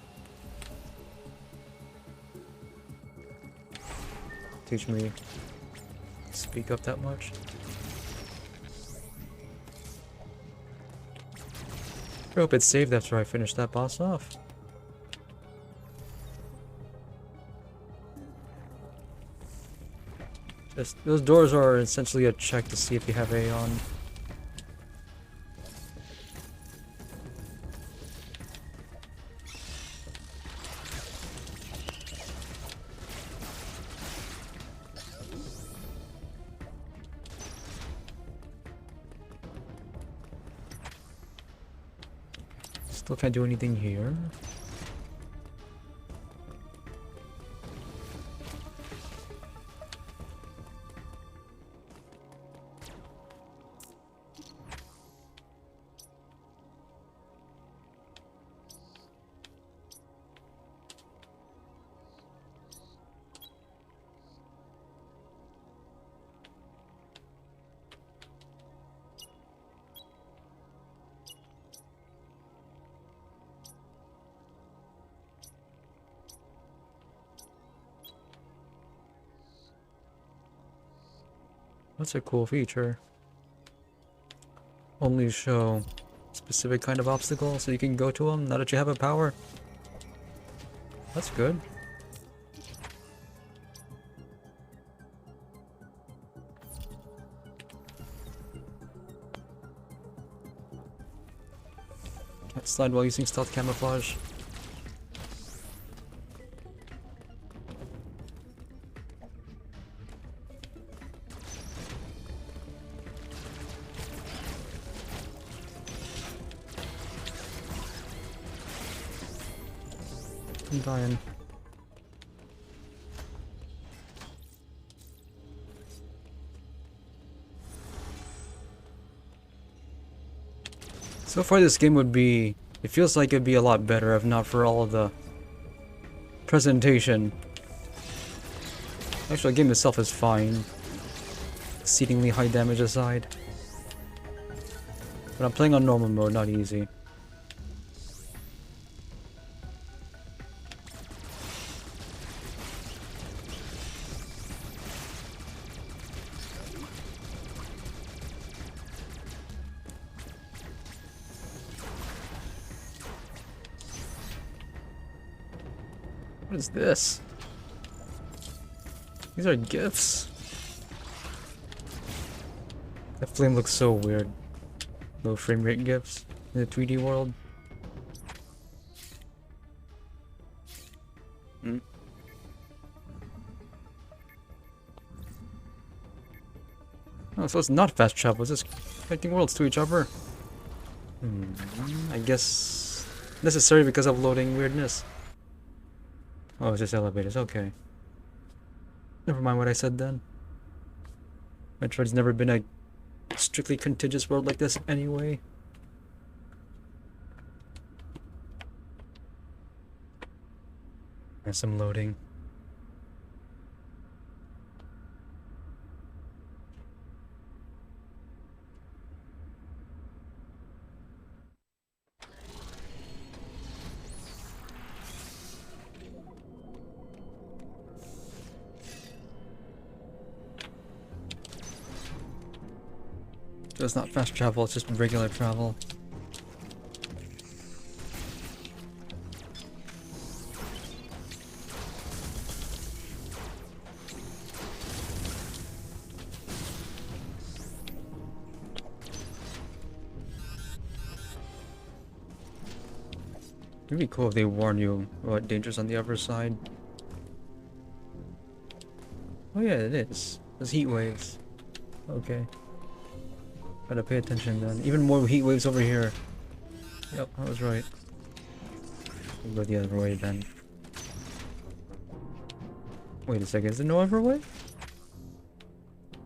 Teach me to speak up that much. I hope it's saved after I finish that boss off. Those doors are essentially a check to see if you have Aeon. Still can't do anything here. That's a cool feature. Only show specific kind of obstacle so you can go to them now that you have a power. That's good. Can't slide while using stealth camouflage. I'm dying. So far this game would be... It feels like it'd be a lot better if not for all of the presentation. Actually, the game itself is fine. Exceedingly high damage aside. But I'm playing on normal mode, not easy. What is this? These are gifts. That flame looks so weird. Low frame rate gifts in the 3D world. Hmm. Oh, so it's not fast travel, it's just connecting worlds to each other. I guess necessary because of loading weirdness. Oh, it's just elevators, okay. Never mind what I said then. Metroid's never been a strictly contiguous world like this anyway. There's some loading. So it's not fast travel, it's just regular travel. It'd be cool if they warn you about dangers on the other side. Oh yeah, it is. There's heat waves. Okay. Gotta pay attention then. Even more heat waves over here. Yep, I was right. We'll go the other way then. Wait a second, is there no other way?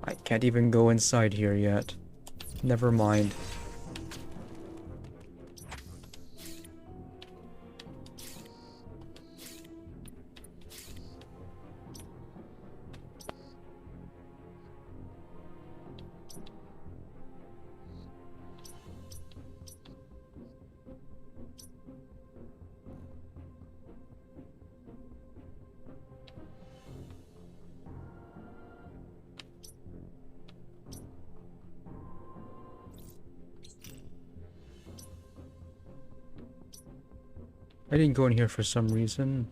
I can't even go inside here yet. Never mind. I didn't go in here for some reason.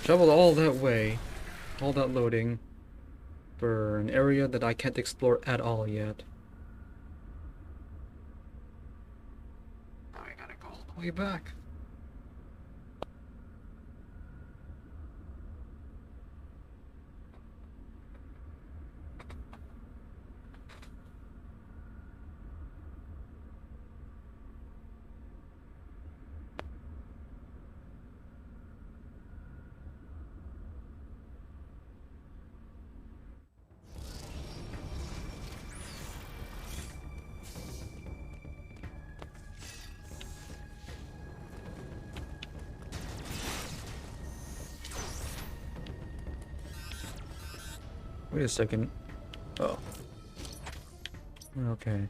Traveled all that way, all that loading, for an area that I can't explore at all yet. I gotta go all the way back. Wait a second. Oh. Okay.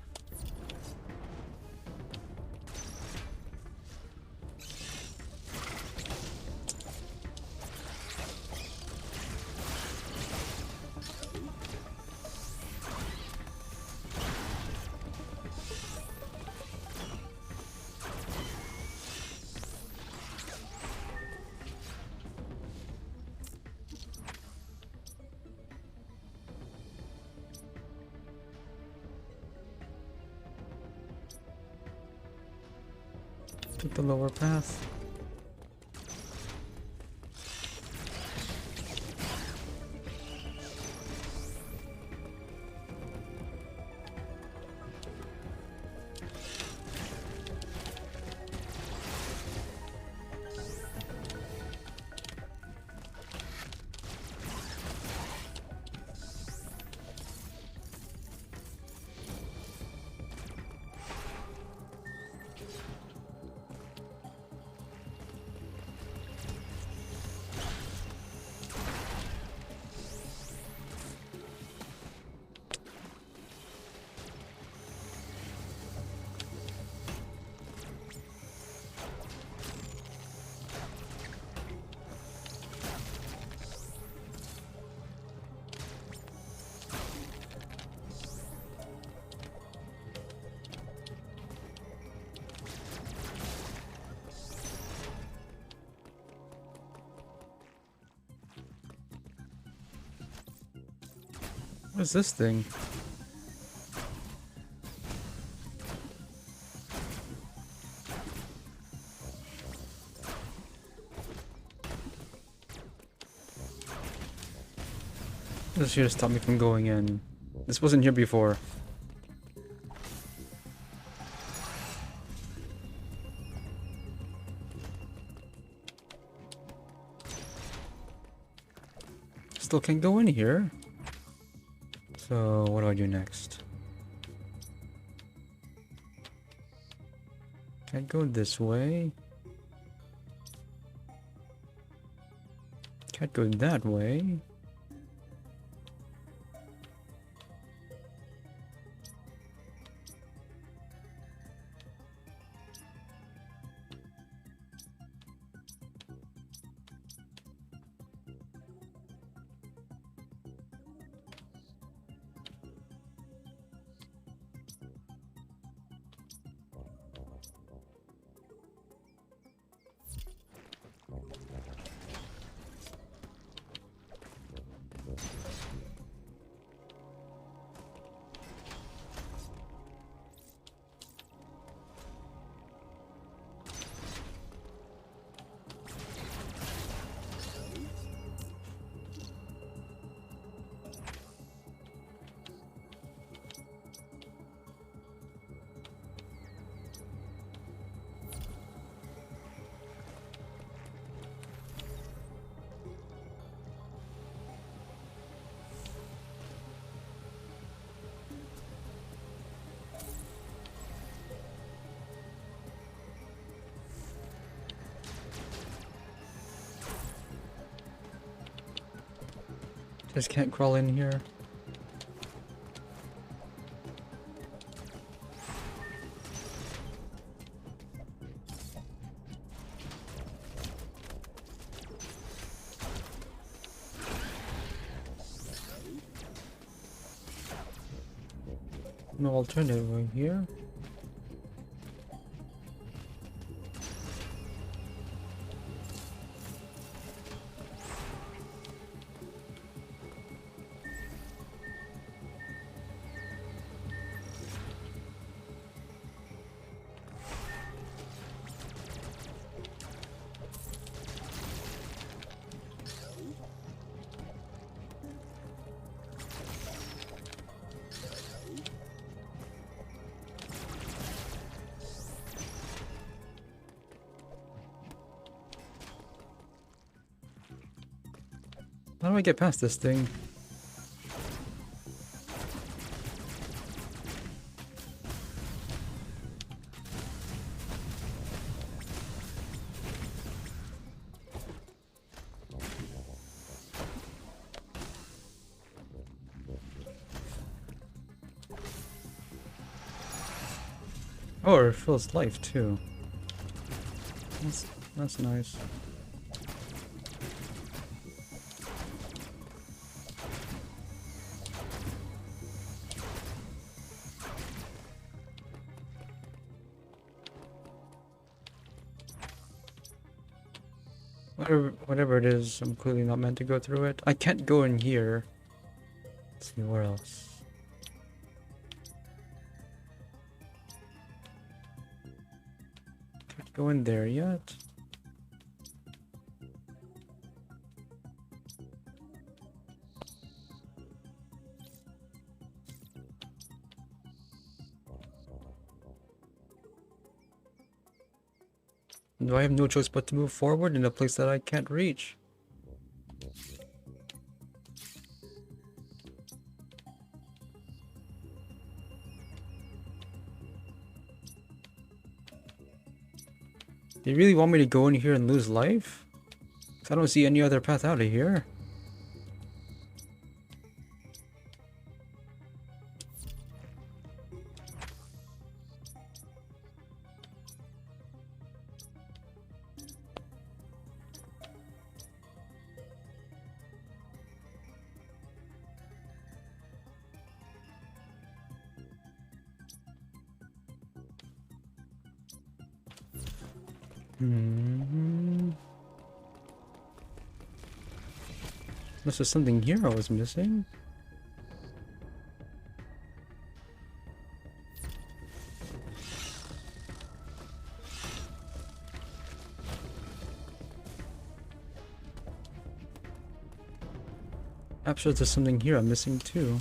Took the lower path. What is this thing? This here to stop me from going in. This wasn't here before. Still can't go in here. So what do I do next? Can't go this way. Can't go that way. Just can't crawl in here. No alternative way here. How do I get past this thing? Oh, it feels life too. That's nice. Whatever it is, I'm clearly not meant to go through it. I can't go in here. Let's see, where else? Can't go in there yet. Do I have no choice but to move forward in a place that I can't reach? Do you really want me to go in here and lose life? 'Cause I don't see any other path out of here. Unless there's something here I was missing. I'm sure there's something here I'm missing too.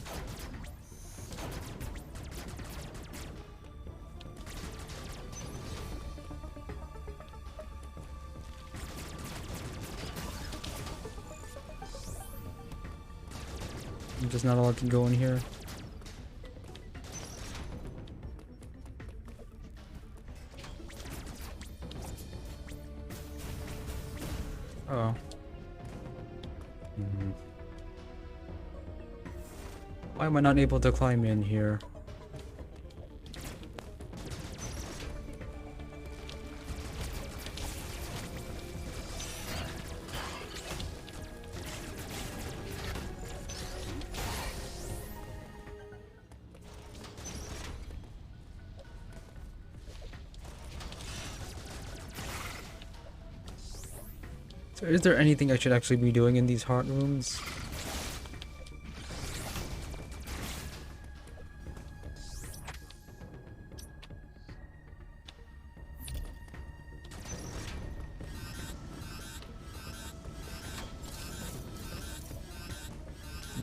I'm just not allowed to go in here. Oh. Why am I not able to climb in here? So is there anything I should actually be doing in these heart rooms?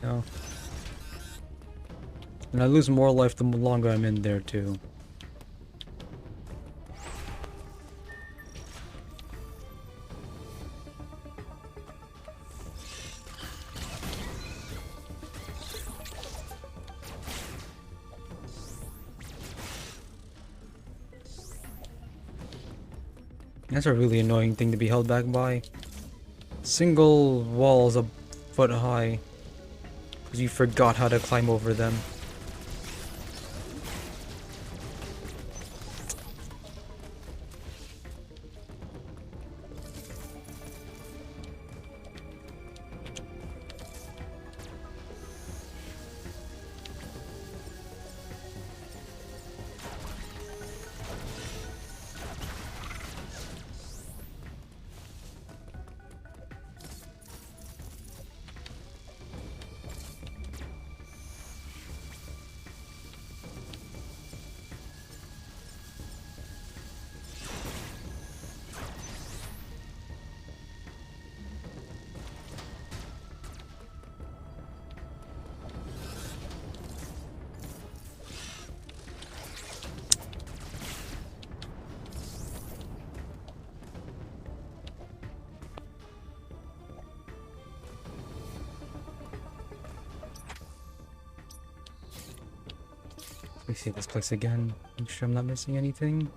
No. And I lose more life the longer I'm in there too. That's a really annoying thing to be held back by. Single walls a foot high. Because you forgot how to climb over them. Let me see this place again. Make sure I'm not missing anything.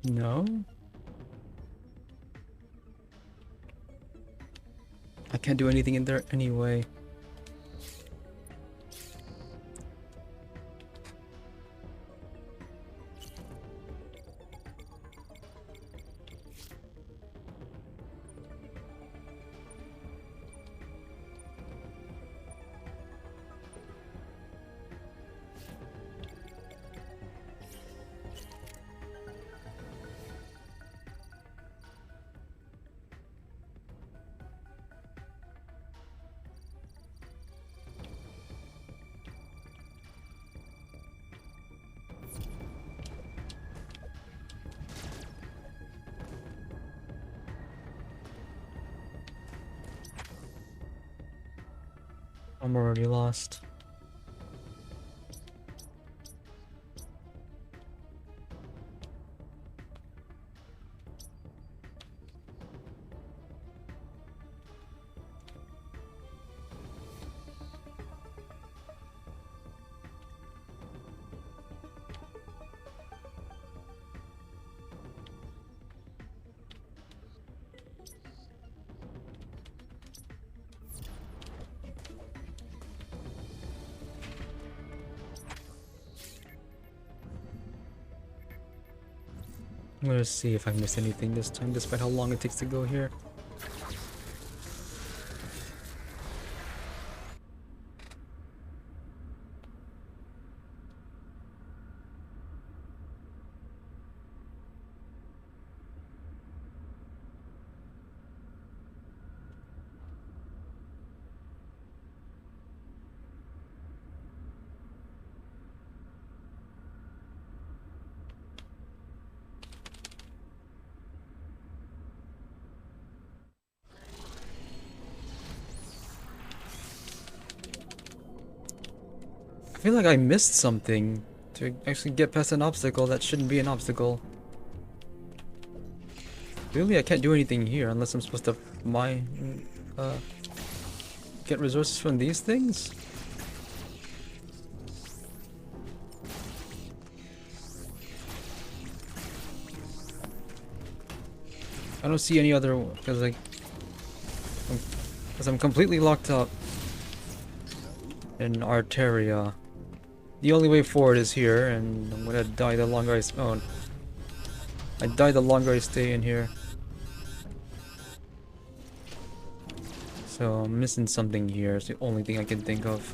No? I can't do anything in there anyway. I'm already lost. I'm gonna see if I missed anything this time, despite how long it takes to go here. feel like I missed something to actually get past an obstacle that shouldn't be an obstacle. Really, I can't do anything here unless I'm supposed to get resources from these things? I don't see any other, because I'm completely locked up in Arteria. The only way forward is here, and I'm gonna die the longer I die the longer I stay in here. So I'm missing something here. It's the only thing I can think of.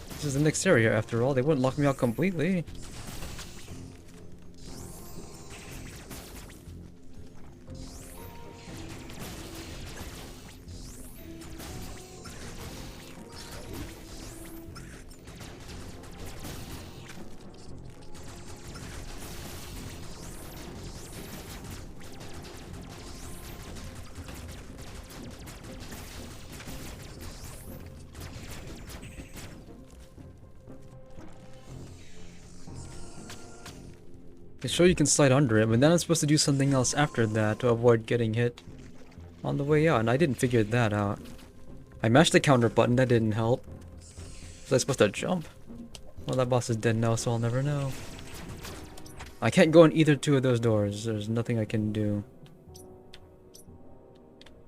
This is the next area after all. They wouldn't lock me out completely. They show you can slide under it, but then I'm supposed to do something else after that to avoid getting hit on the way out, and I didn't figure that out. I mashed the counter button, that didn't help. Was I supposed to jump? Well, that boss is dead now, so I'll never know. I can't go in either two of those doors. There's nothing I can do.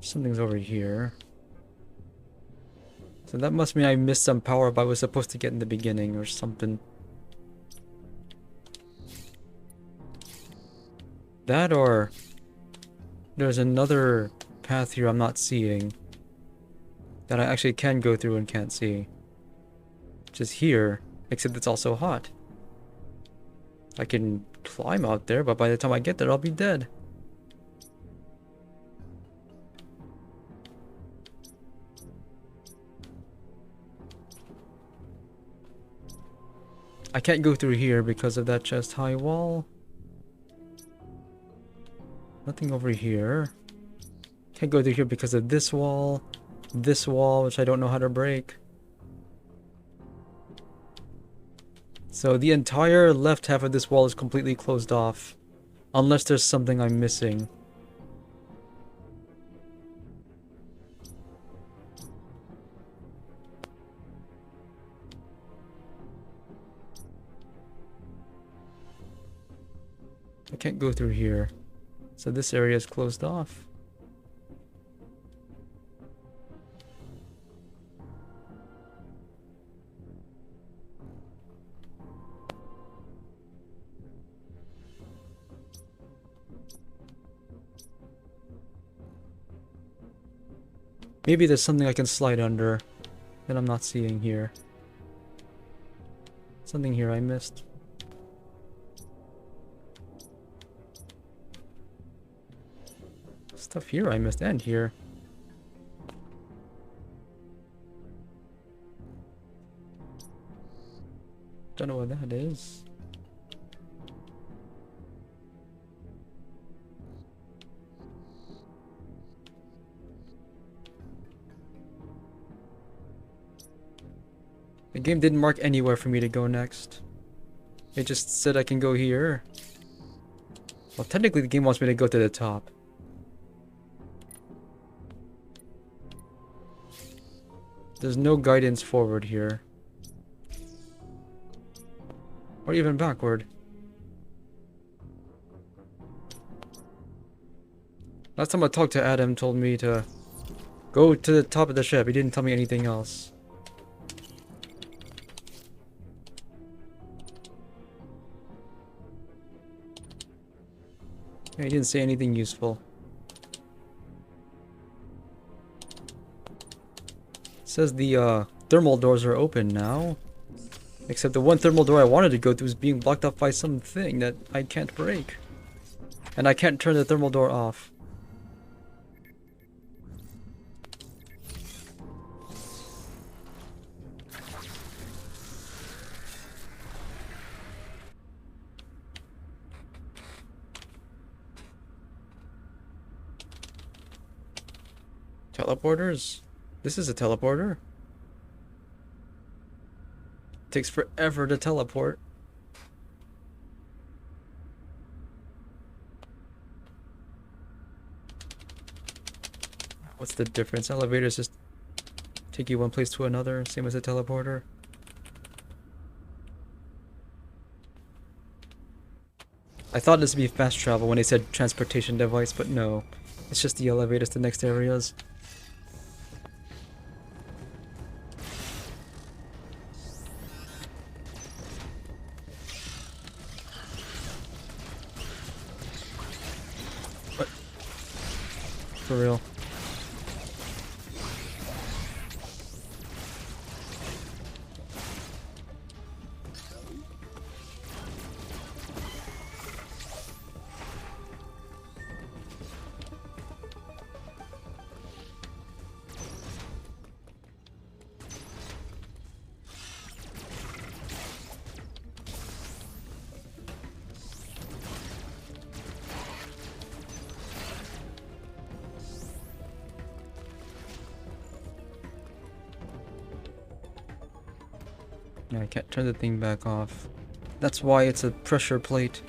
Something's over here. So that must mean I missed some power up I was supposed to get in the beginning or something. That or there's another path here I'm not seeing that I actually can go through and can't see. Which is here, except it's also hot. I can climb out there, but by the time I get there, I'll be dead. I can't go through here because of that chest high wall. Nothing over here. Can't go through here because of this wall, which I don't know how to break. So the entire left half of this wall is completely closed off. Unless there's something I'm missing. I can't go through here. So this area is closed off. Maybe there's something I can slide under that I'm not seeing here. Something here I missed. Stuff here I missed, and here. Don't know what that is. The game didn't mark anywhere for me to go next. It just said I can go here. Well, technically the game wants me to go to the top. There's no guidance forward here. Or even backward. Last time I talked to Adam told me to go to the top of the ship. He didn't tell me anything else. Yeah, he didn't say anything useful. Says the thermal doors are open now. Except the one thermal door I wanted to go through is being blocked off by something that I can't break. And I can't turn the thermal door off. Teleporters? This is a teleporter? Takes forever to teleport. What's the difference? Elevators just take you one place to another, same as a teleporter. I thought this would be fast travel when they said transportation device, but no. It's just the elevators to next areas. What? For real. Yeah, I can't turn the thing back off. That's why it's a pressure plate.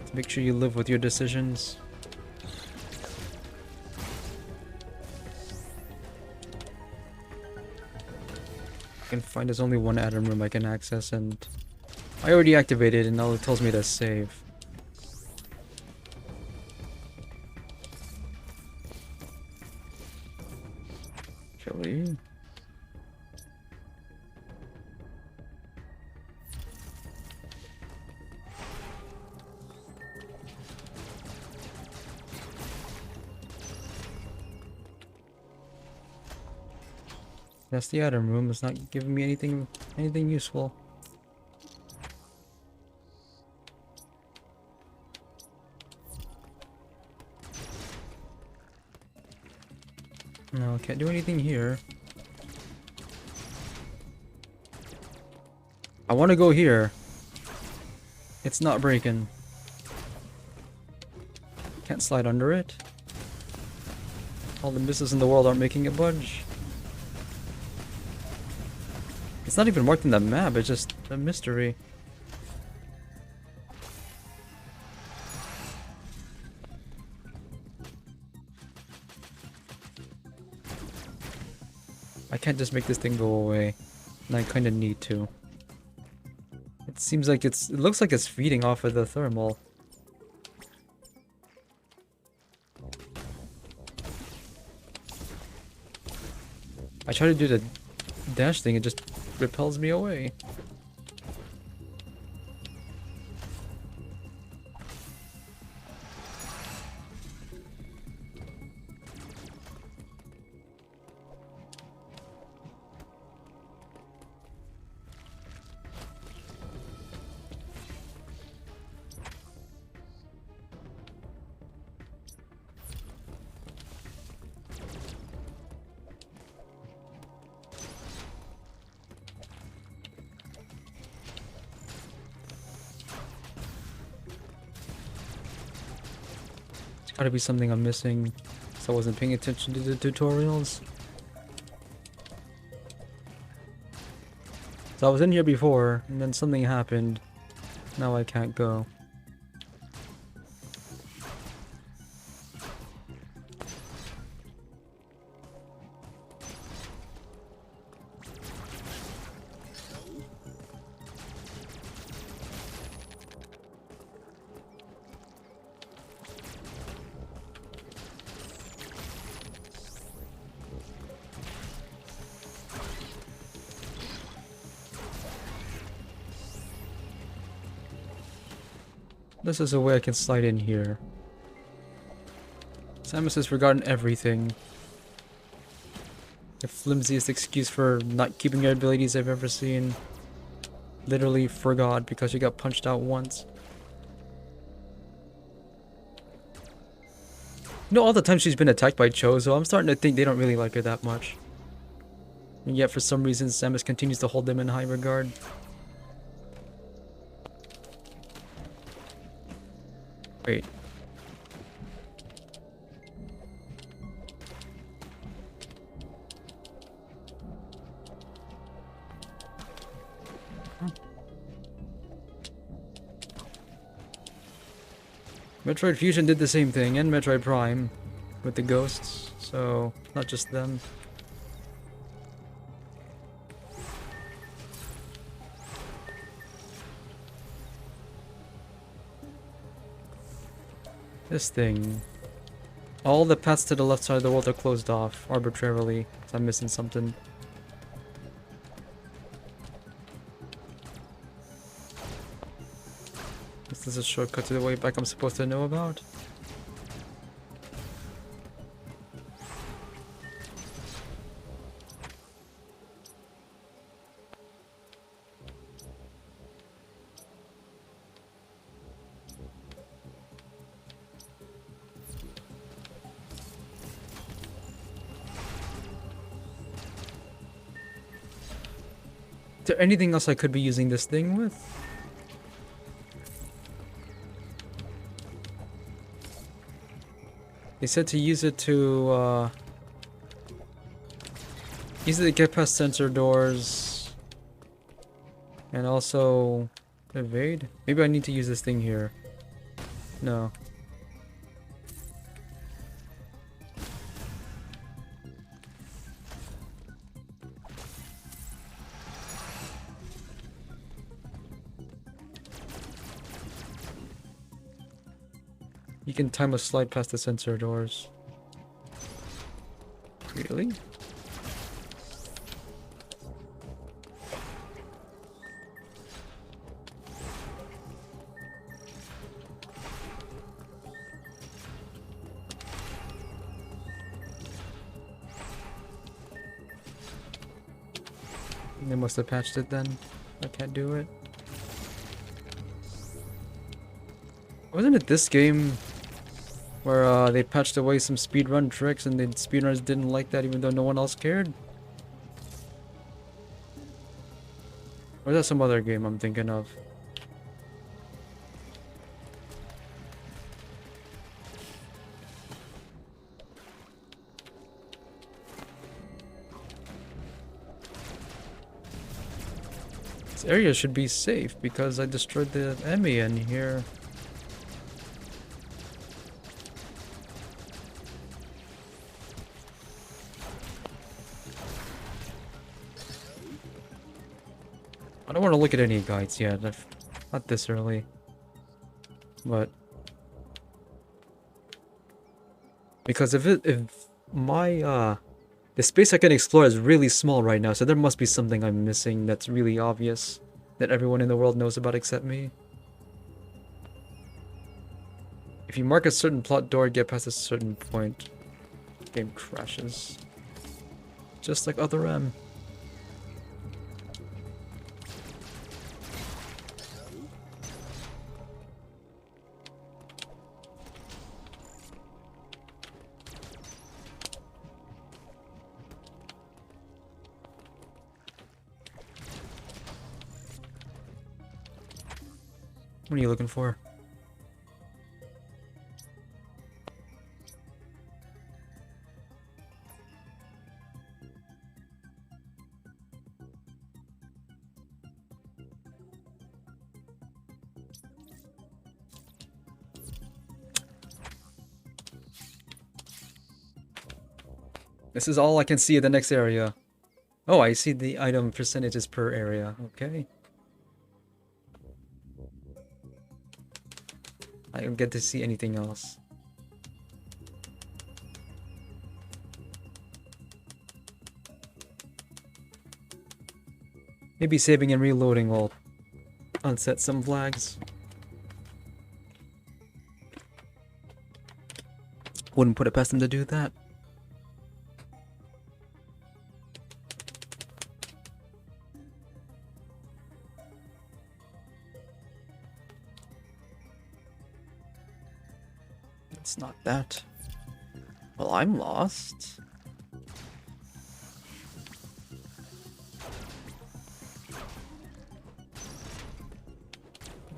To make sure you live with your decisions. I can find there's only one atom room I can access, and I already activated and now it tells me to save. Actually, that's the atom room. It's not giving me anything useful. No, can't do anything here. I want to go here. It's not breaking. Can't slide under it. All the missiles in the world aren't making it budge. It's not even marked in the map, it's just a mystery. I can't just make this thing go away, and I kinda need to. It seems like it looks like it's feeding off of the thermal. I try to do the dash thing, it just repels me away. Gotta be something I'm missing, so I wasn't paying attention to the tutorials. So I was in here before, and then something happened. Now I can't go. This is a way I can slide in here. Samus has forgotten everything. The flimsiest excuse for not keeping your abilities I've ever seen. Literally forgot because you got punched out once. You know, all the time she's been attacked by Chozo, I'm starting to think they don't really like her that much. And yet for some reason Samus continues to hold them in high regard. Wait. Metroid Fusion did the same thing, and Metroid Prime with the ghosts, so not just them. This thing. All the paths to the left side of the world are closed off arbitrarily. So I'm missing something. Is this a shortcut to the way back I'm supposed to know about? Is there anything else I could be using this thing with? They said to use it to get past sensor doors and also evade. Maybe I need to use this thing here. No. You can time a slide past the sensor doors. Really? They must have patched it then. I can't do it. Wasn't it this game where they patched away some speedrun tricks and the speedrunners didn't like that even though no one else cared? Or is that some other game I'm thinking of? This area should be safe because I destroyed the MVM here. I don't want to look at any guides yet. Not this early. But because if my the space I can explore is really small right now, so there must be something I'm missing that's really obvious that everyone in the world knows about except me. If you mark a certain plot door, get past a certain point, game crashes. Just like Other M. What are you looking for? This is all I can see in the next area. Oh, I see the item percentages per area. Okay. I don't get to see anything else. Maybe saving and reloading will unset some flags. Wouldn't put it past them to do that. It's not that. Well, I'm lost.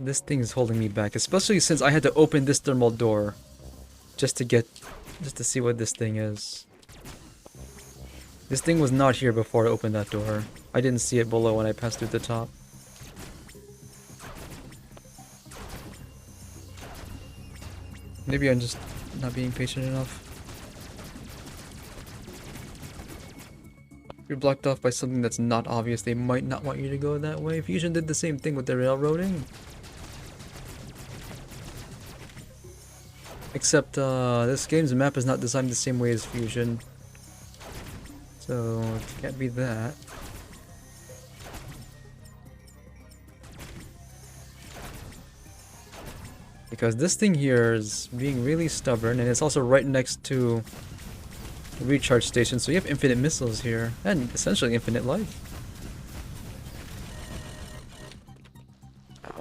This thing is holding me back, especially since I had to open this thermal door just to see what this thing is. This thing was not here before I opened that door. I didn't see it below when I passed through the top. Maybe I'm just not being patient enough. If you're blocked off by something that's not obvious, they might not want you to go that way. Fusion did the same thing with the railroading. Except, this game's map is not designed the same way as Fusion. So, it can't be that. Because this thing here is being really stubborn, and it's also right next to a recharge station, so you have infinite missiles here, and essentially infinite life.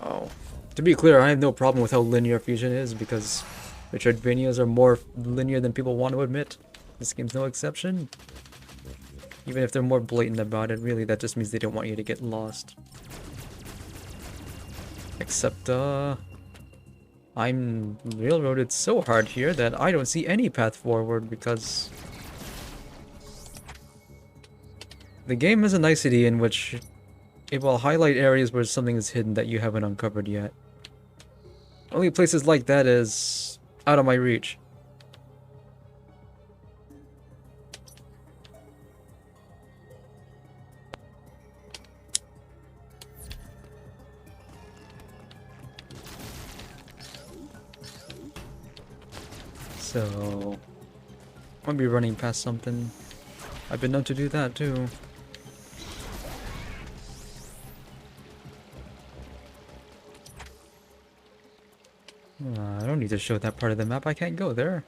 Oh. To be clear, I have no problem with how linear Fusion is, because Metroidvanias are more linear than people want to admit. This game's no exception. Even if they're more blatant about it, really, that just means they don't want you to get lost. Except, I'm railroaded so hard here that I don't see any path forward because the game has a nicety in which it will highlight areas where something is hidden that you haven't uncovered yet. Only places like that is out of my reach. So, I'll be running past something. I've been known to do that too. I don't need to show that part of the map. I can't go there.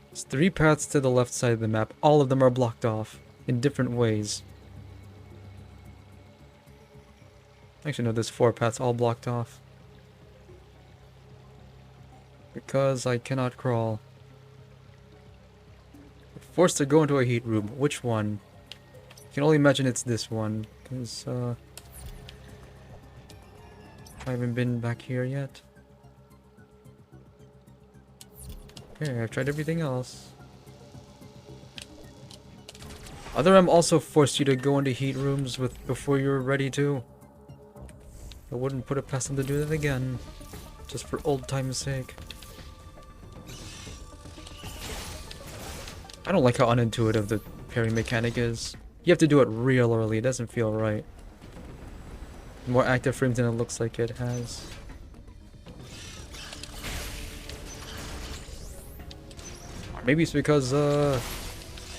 There's 3 paths to the left side of the map. All of them are blocked off in different ways. Actually, no, there's 4 paths all blocked off. Because I cannot crawl. Forced to go into a heat room. Which one? I can only imagine it's this one. Because, I haven't been back here yet. Okay, I've tried everything else. Other M also forced you to go into heat rooms before you were ready to. I wouldn't put it past them to do that again. Just for old time's sake. I don't like how unintuitive the parry mechanic is. You have to do it real early, it doesn't feel right. More active frames than it looks like it has. Or maybe it's because,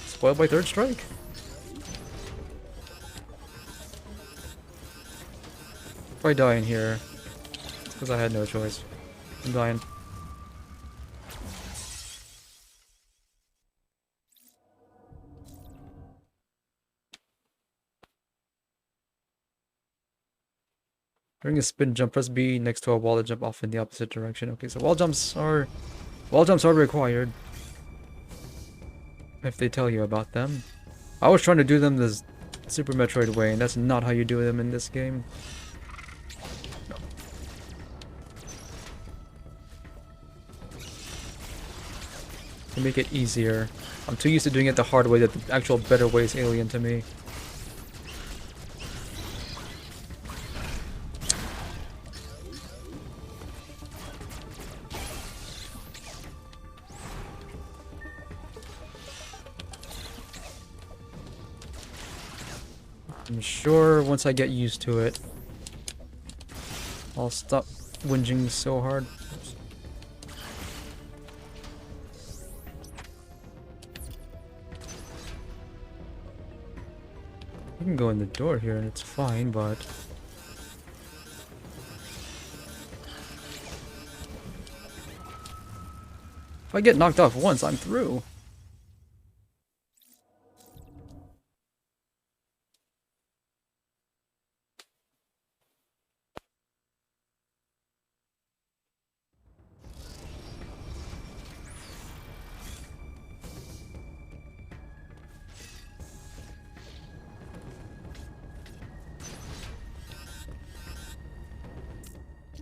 spoiled by Third Strike? If I die in here, it's because I had no choice. I'm dying. During a spin jump, press B next to a wall to jump off in the opposite direction. Okay, so wall jumps are required. If they tell you about them. I was trying to do them the Super Metroid way, and that's not how you do them in this game. No. To make it easier. I'm too used to doing it the hard way that the actual better way is alien to me. I'm sure once I get used to it, I'll stop whinging so hard. You can go in the door here and it's fine, but... if I get knocked off once, I'm through.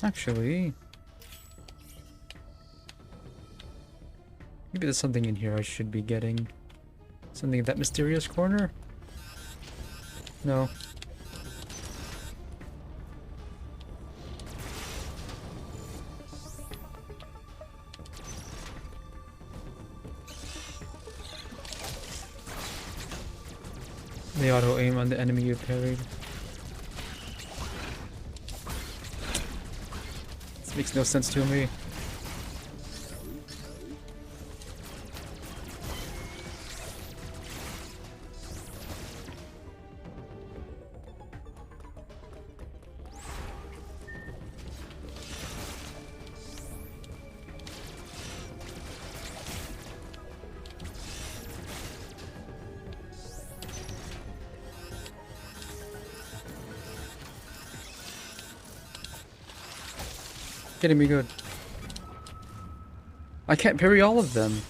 Actually... Maybe there's something in here I should be getting. Something in that mysterious corner? No. They auto aim on the enemy you parried. This makes no sense to me. Getting me good. I can't parry all of them.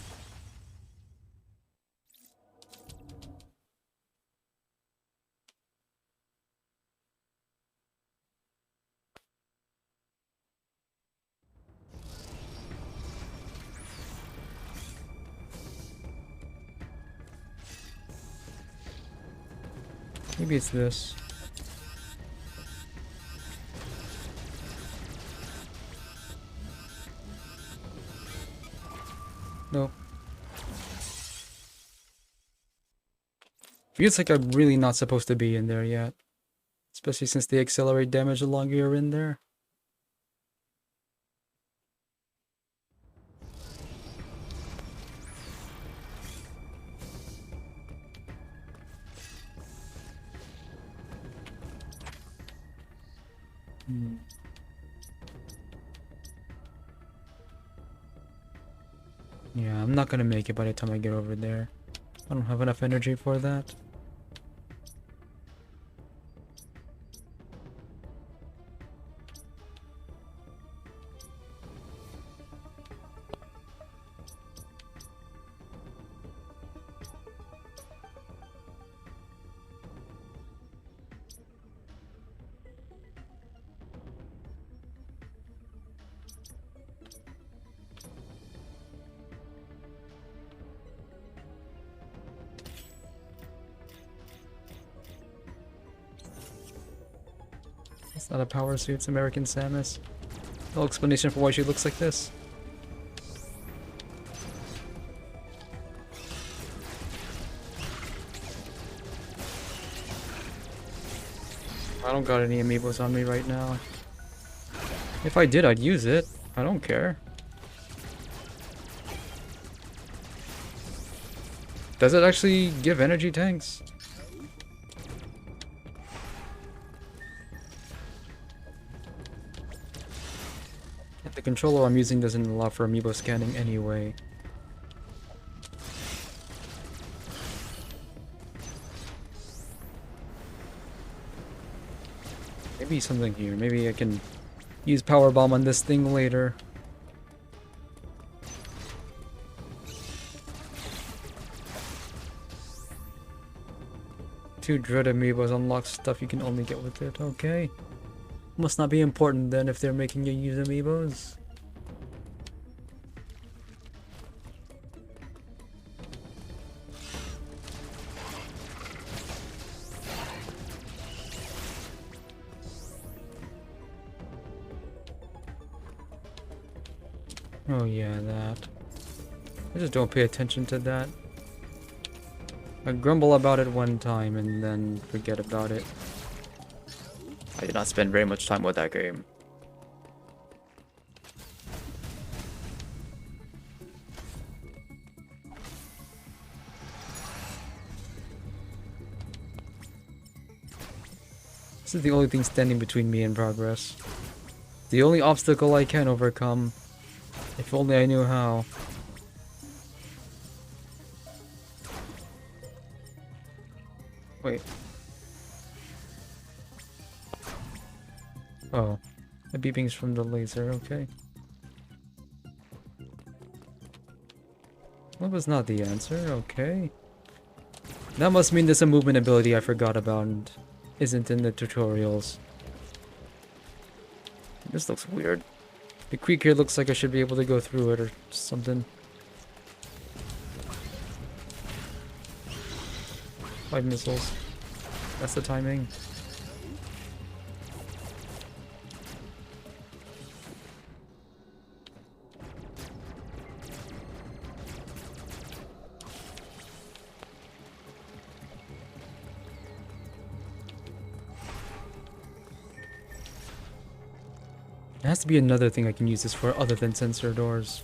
Maybe it's this. No. Feels like I'm really not supposed to be in there yet. Especially since they accelerate damage the longer you're in there. Yeah, I'm not gonna make it by the time I get over there. I don't have enough energy for that. It's not a power suit, it's American Samus. No explanation for why she looks like this. I don't got any amiibos on me right now. If I did, I'd use it. I don't care. Does it actually give energy tanks? The controller I'm using doesn't allow for amiibo scanning anyway. Maybe something here. Maybe I can use Power Bomb on this thing later. Two Dread amiibos unlock stuff you can only get with it. Okay. Must not be important then if they're making you use amiibos. Oh yeah, that. I just don't pay attention to that. I grumble about it one time and then forget about it. I did not spend very much time with that game. This is the only thing standing between me and progress. The only obstacle I can overcome. If only I knew how. Wait. Oh. The beeping's from the laser, okay. That was not the answer, okay. That must mean there's a movement ability I forgot about and isn't in the tutorials. This looks weird. The creek here looks like I should be able to go through it or something. 5 missiles. That's the timing. There has to be another thing I can use this for other than sensor doors.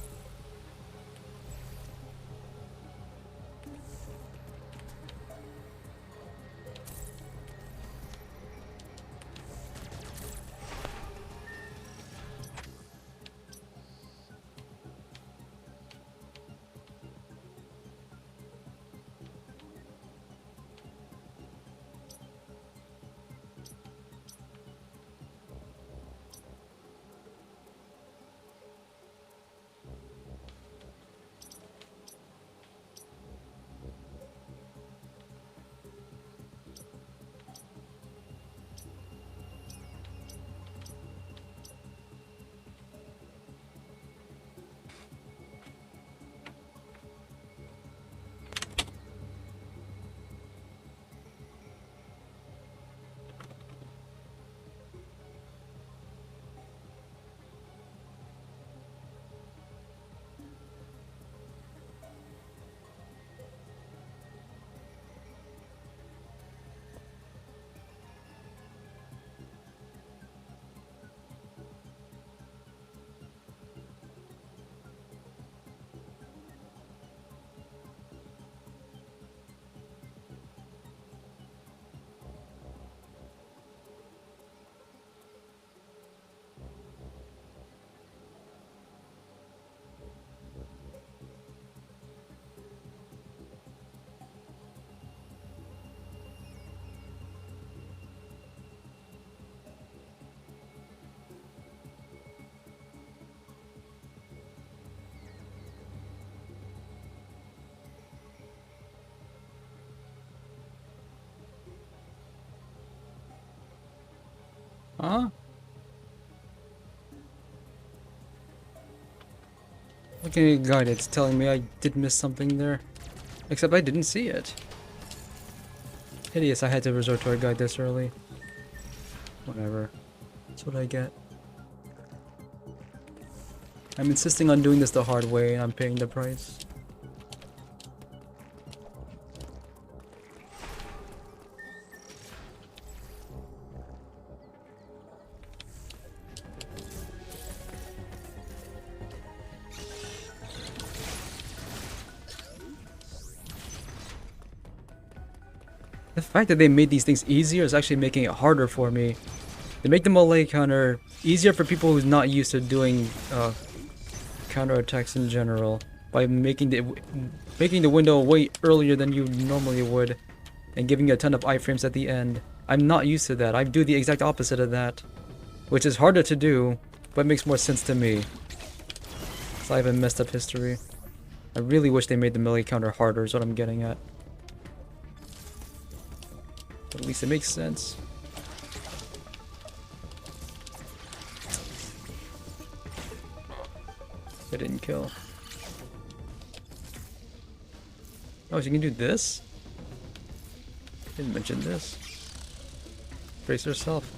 Huh? Looking at a guide, it's telling me I did miss something there. Except I didn't see it. Hideous, I had to resort to a guide this early. Whatever. That's what I get. I'm insisting on doing this the hard way and I'm paying the price. The fact that they made these things easier is actually making it harder for me. They make the melee counter easier for people who's not used to doing counterattacks in general by making the window way earlier than you normally would and giving you a ton of iframes at the end. I'm not used to that. I do the exact opposite of that, which is harder to do, but makes more sense to me. So I have a messed up history. I really wish they made the melee counter harder is what I'm getting at. But at least it makes sense. I didn't kill. Oh, so you can do this? Didn't mention this. Brace yourself.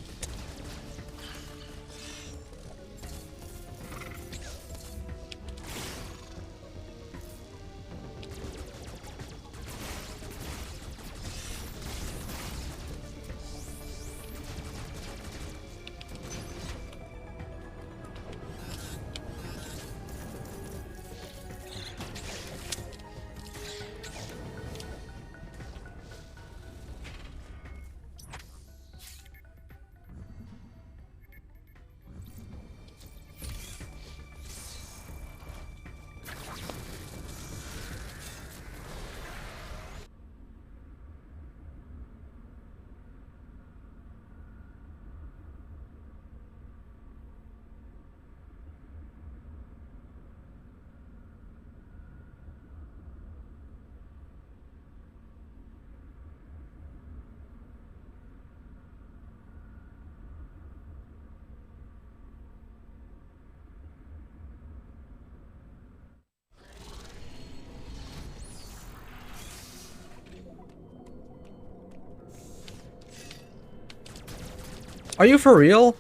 Are you for real?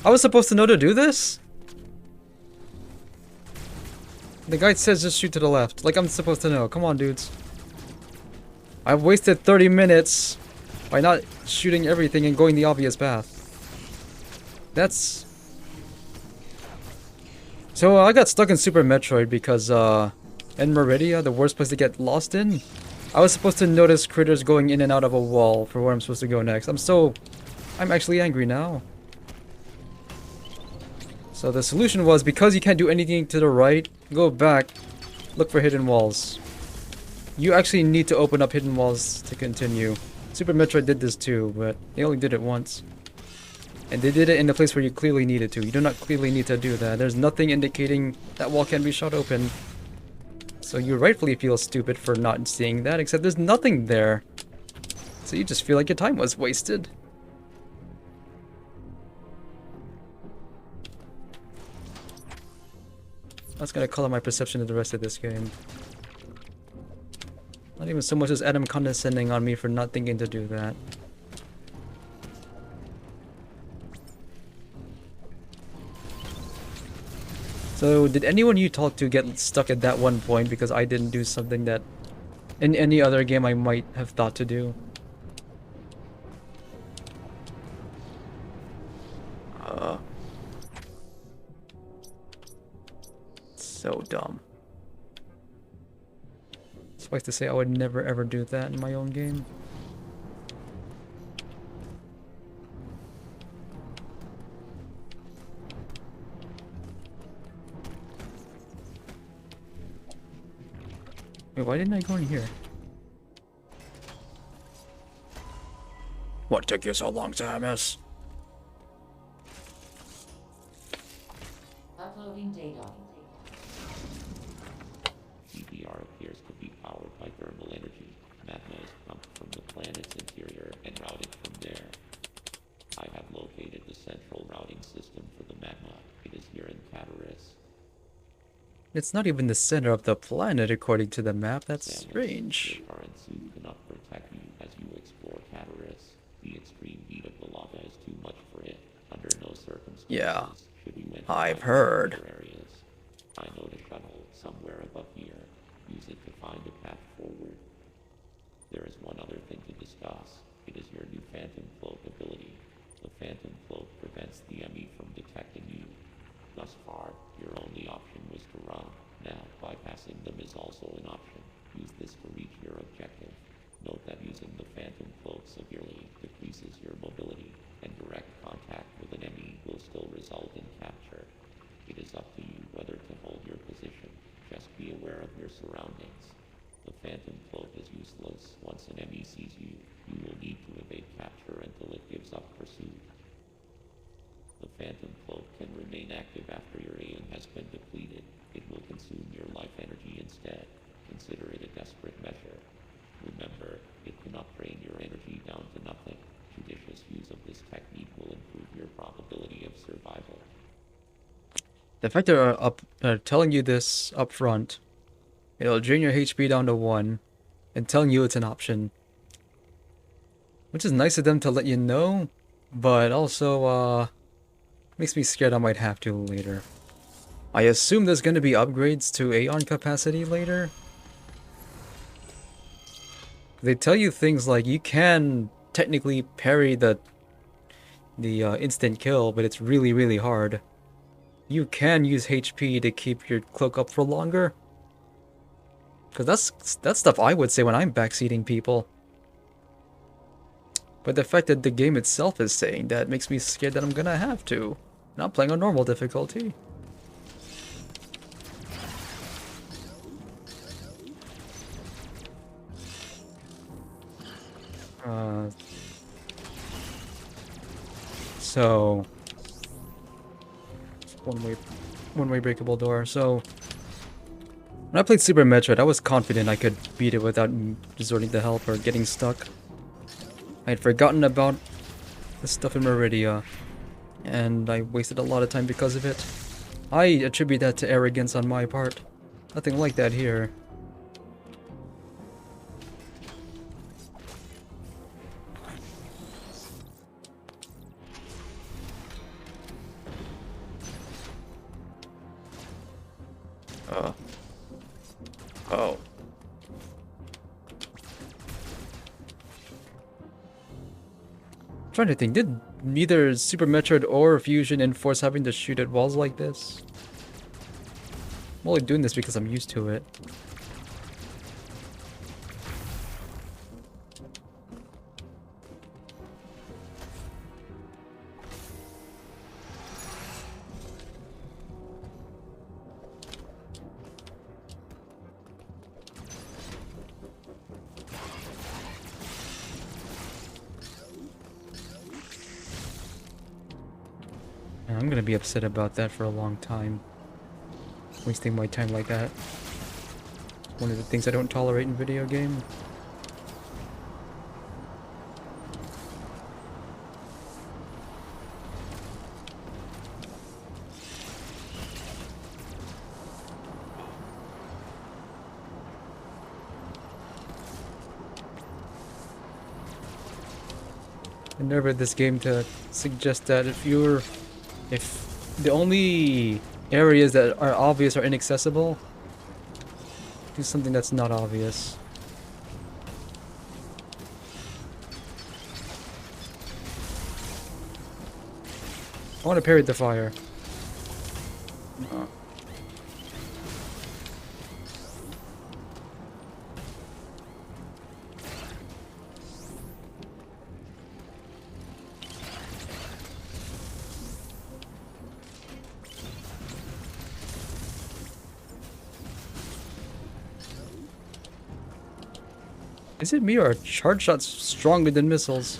I was supposed to know to do this? The guide says just shoot to the left. Like I'm supposed to know. Come on, dudes. I've wasted 30 minutes by not shooting everything and going the obvious path. That's... So I got stuck in Super Metroid because in Meridia, the worst place to get lost in, I was supposed to notice critters going in and out of a wall for where I'm supposed to go next. I'm actually angry now. So the solution was, because you can't do anything to the right, go back, look for hidden walls. You actually need to open up hidden walls to continue. Super Metroid did this too, but they only did it once. And they did it in the place where you clearly needed to. You do not clearly need to do that. There's nothing indicating that wall can be shot open. So you rightfully feel stupid for not seeing that, except there's nothing there. So you just feel like your time was wasted. That's gonna color my perception of the rest of this game. Not even so much as Adam condescending on me for not thinking to do that. So, did anyone you talked to get stuck at that one point because I didn't do something that in any other game I might have thought to do? So dumb. Suffice to say, I would never ever do that in my own game. Wait, why didn't I go in here? What took you so long, Samus? Uploading data. CPR appears to be powered by thermal energy. Magma is pumped from the planet's interior and routed from there. I have located the central routing system for the magma. It is here in Cataris. It's not even the center of the planet according to the map. That's Samus, strange. your current suit cannot protect you as you explore Cataris. The extreme heat of the lava is too much for it. Under no circumstances Yeah, should you enter I've other heard. areas. I know the shuttle somewhere above here. Use it to find a path forward. There is one other thing to discuss. It is your new Phantom Cloak ability. The Phantom Cloak prevents the enemy from detecting you. Thus far, your only option was to run. Now, bypassing them is also an option. Use this to reach your objective. Note that using the Phantom Cloak severely decreases your mobility, and direct contact with an enemy will still result in capture. It is up to you whether to hold your position. Just be aware of your surroundings. The Phantom Cloak is useless. Once an enemy sees you, you will need to evade capture until it gives up pursuit. The Phantom Cloak can remain active after your aim has been depleted. It will consume your life energy instead. Consider it a desperate measure. Remember, it cannot drain your energy down to nothing. Judicious use of this technique will improve your probability of survival. The fact they're telling you this up front, it'll drain your HP down to 1, and telling you it's an option. Which is nice of them to let you know, but also, makes me scared I might have to later. I assume there's gonna be upgrades to Aeon capacity later. They tell you things like you can technically parry the instant kill, but it's really, really hard. You can use HP to keep your cloak up for longer. Because that's stuff I would say when I'm backseating people. But the fact that the game itself is saying that makes me scared that I'm gonna have to. And I'm playing on normal difficulty. So one-way breakable door. So when I played Super Metroid, I was confident I could beat it without resorting to help or getting stuck. I had forgotten about the stuff in Meridia, and I wasted a lot of time because of it. I attribute that to arrogance on my part. Nothing like that here. Oh. Trying to think, did neither Super Metroid or Fusion enforce having to shoot at walls like this? I'm only doing this because I'm used to it. I'm gonna be upset about that for a long time. Wasting my time like that. One of the things I don't tolerate in video game. I never this game to suggest that if the only areas that are obvious are inaccessible, do something that's not obvious. I want to parry the fire. Is it me or are charge shots stronger than missiles?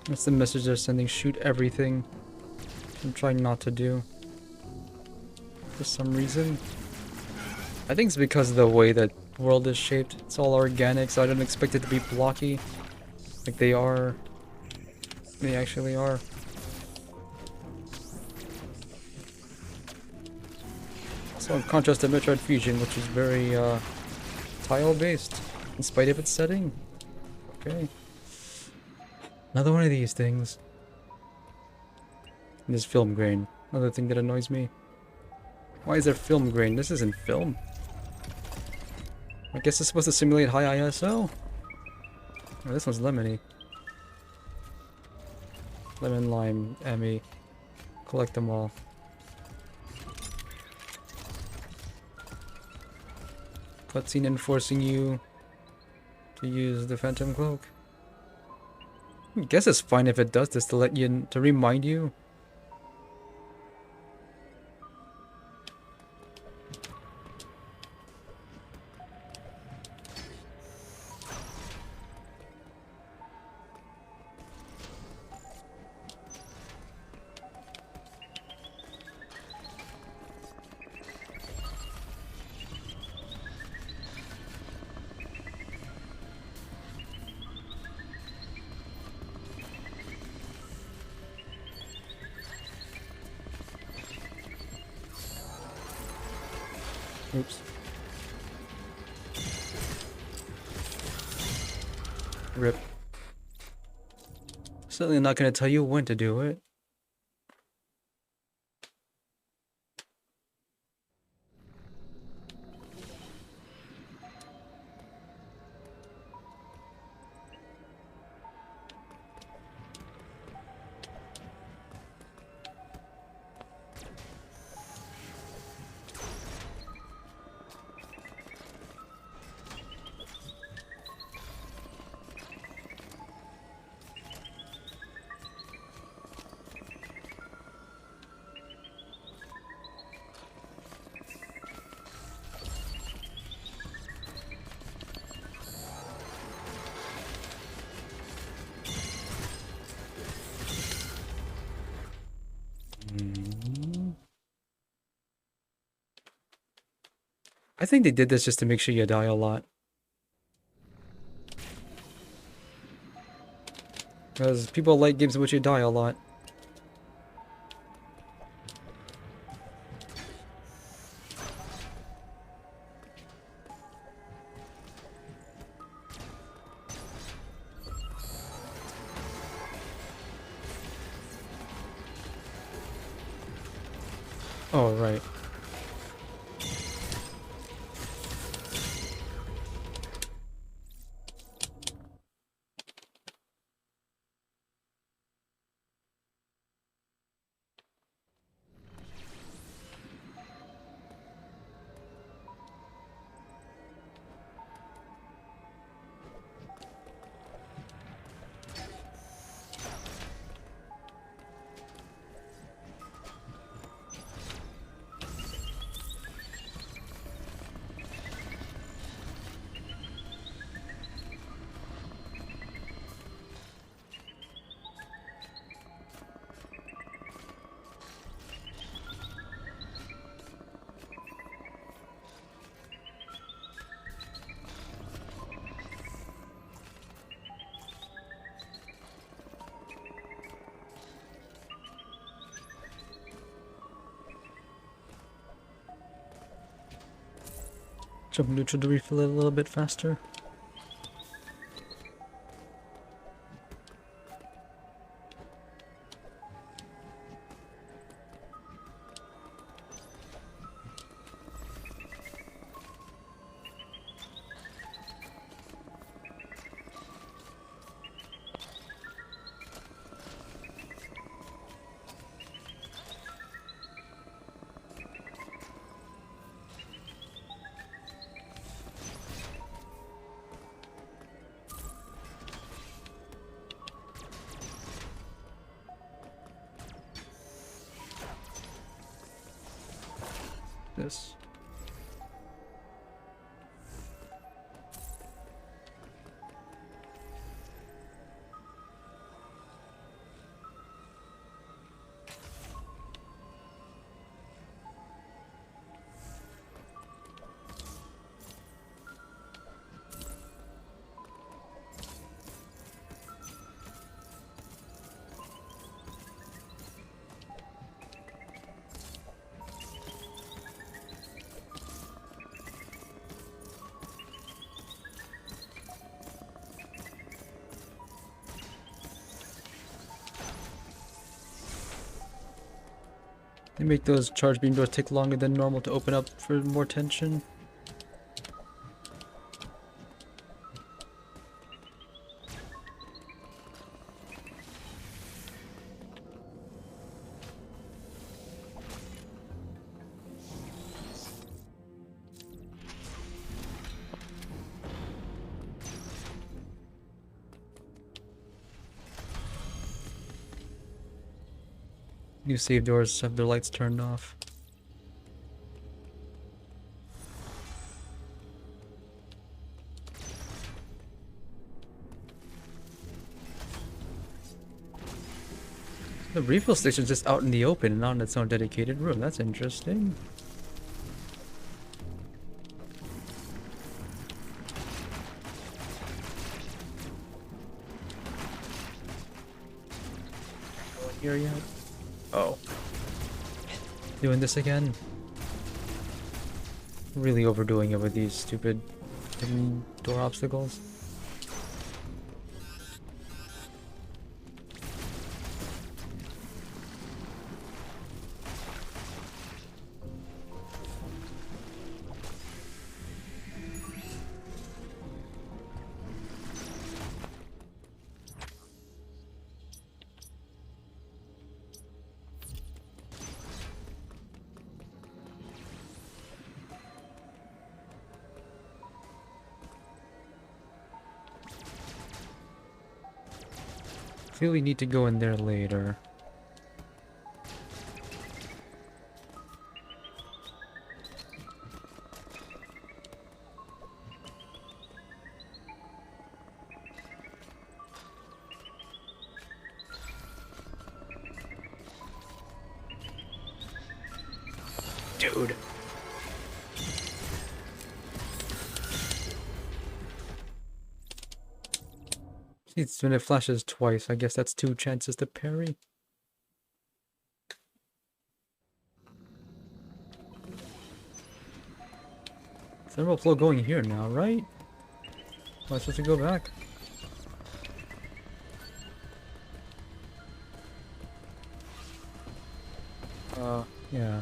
That's the message they're sending. Shoot everything. I'm trying not to do. For some reason. I think it's because of the way that world is shaped. It's all organic, so I don't expect it to be blocky. Like they are. They actually are. So in contrast to Metroid Fusion, which is very tile-based, in spite of its setting. Okay. Another one of these things. And this film grain. Another thing that annoys me. Why is there film grain? This isn't film. I guess it's supposed to simulate high ISO? Oh, this one's lemony. Lemon, lime, Emmy. Collect them all. Cutscene enforcing you to use the Phantom Cloak. I guess it's fine if it does this to let you, to remind you. Oops. Rip. Certainly not going to tell you when to do it. I think they did this just to make sure you die a lot. Because people like games in which you die a lot. Oh, right. Jump neutral to refill it a little bit faster. This. They make those charge beam doors take longer than normal to open up for more tension. New save doors have their lights turned off. The refill station's just out in the open and not in its own dedicated room. That's interesting. Going here yet? Oh. Doing this again? Really overdoing it with these stupid hidden door obstacles. I feel we need to go in there later. Dude. It's when it flashes twice. I guess that's 2 chances to parry. Thermal flow going here now, right? Am I supposed to go back? Yeah.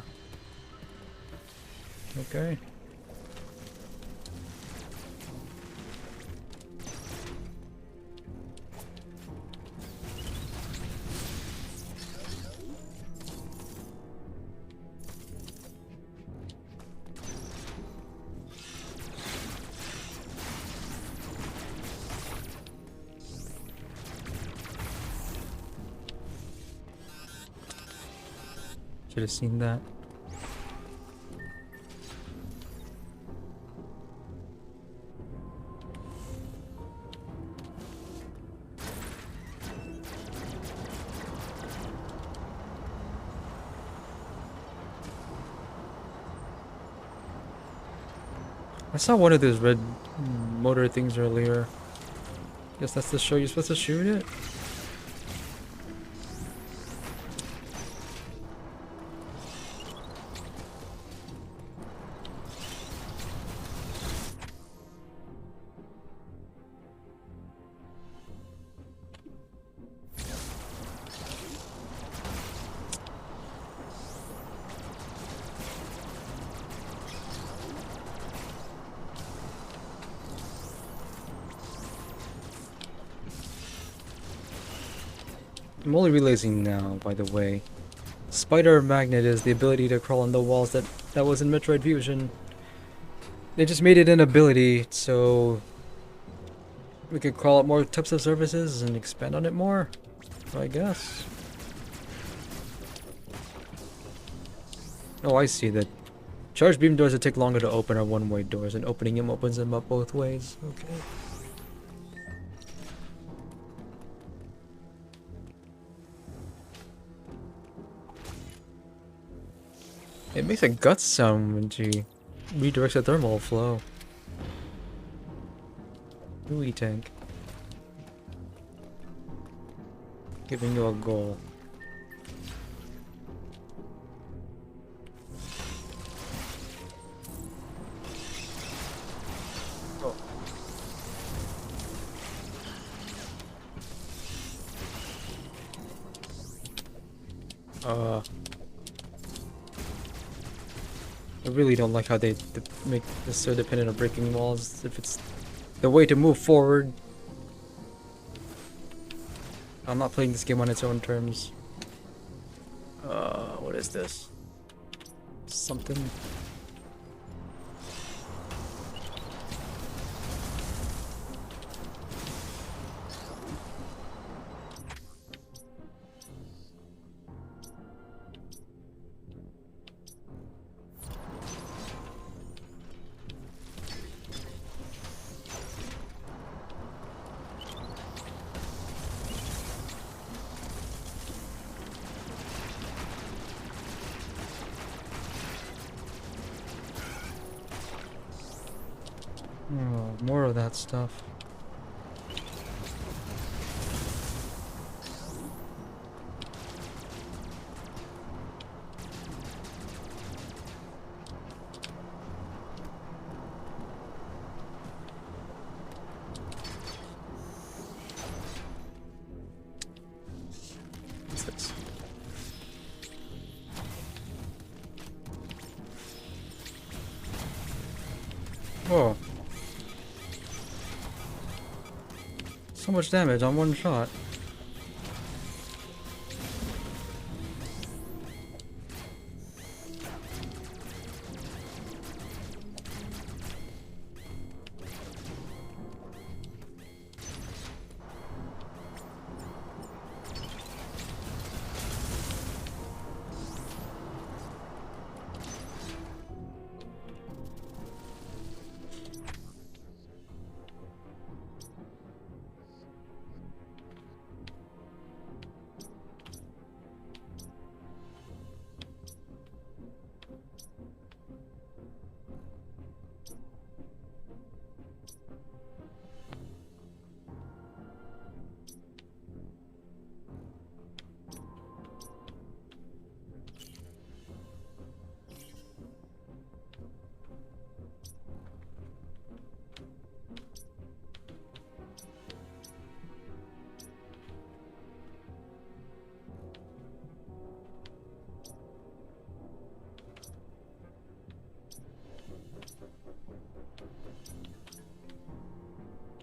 Okay. Should have seen that. I saw one of those red motor things earlier. Guess that's the show you're supposed to shoot it? I'm only realizing now, by the way. Spider Magnet is the ability to crawl on the walls that was in Metroid Fusion. They just made it an ability, so we could crawl up more types of surfaces and expand on it more, I guess. Oh, I see that. Charge beam doors that take longer to open are one-way doors, and opening them opens them up both ways. Okay. It makes a guts sound when she redirects the thermal flow. Ooey tank. Giving you a goal. I really don't like how they make this so dependent on breaking walls. If it's the way to move forward, I'm not playing this game on its own terms. What is this? Something. Oh, more of that stuff. What's this? Whoa. So much damage on one shot.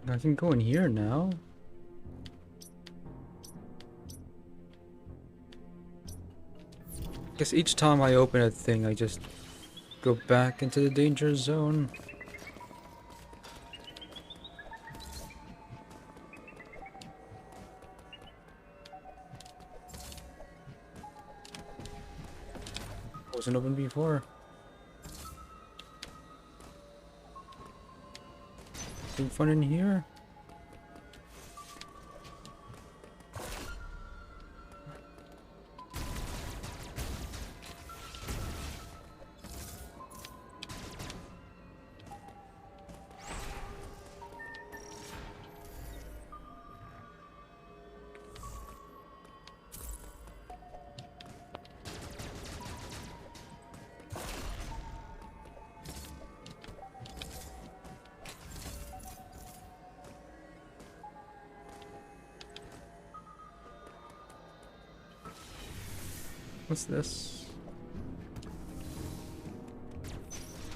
I can go in here now. Guess each time I open a thing, I just go back into the danger zone. Wasn't open before. Some fun in here. What's this?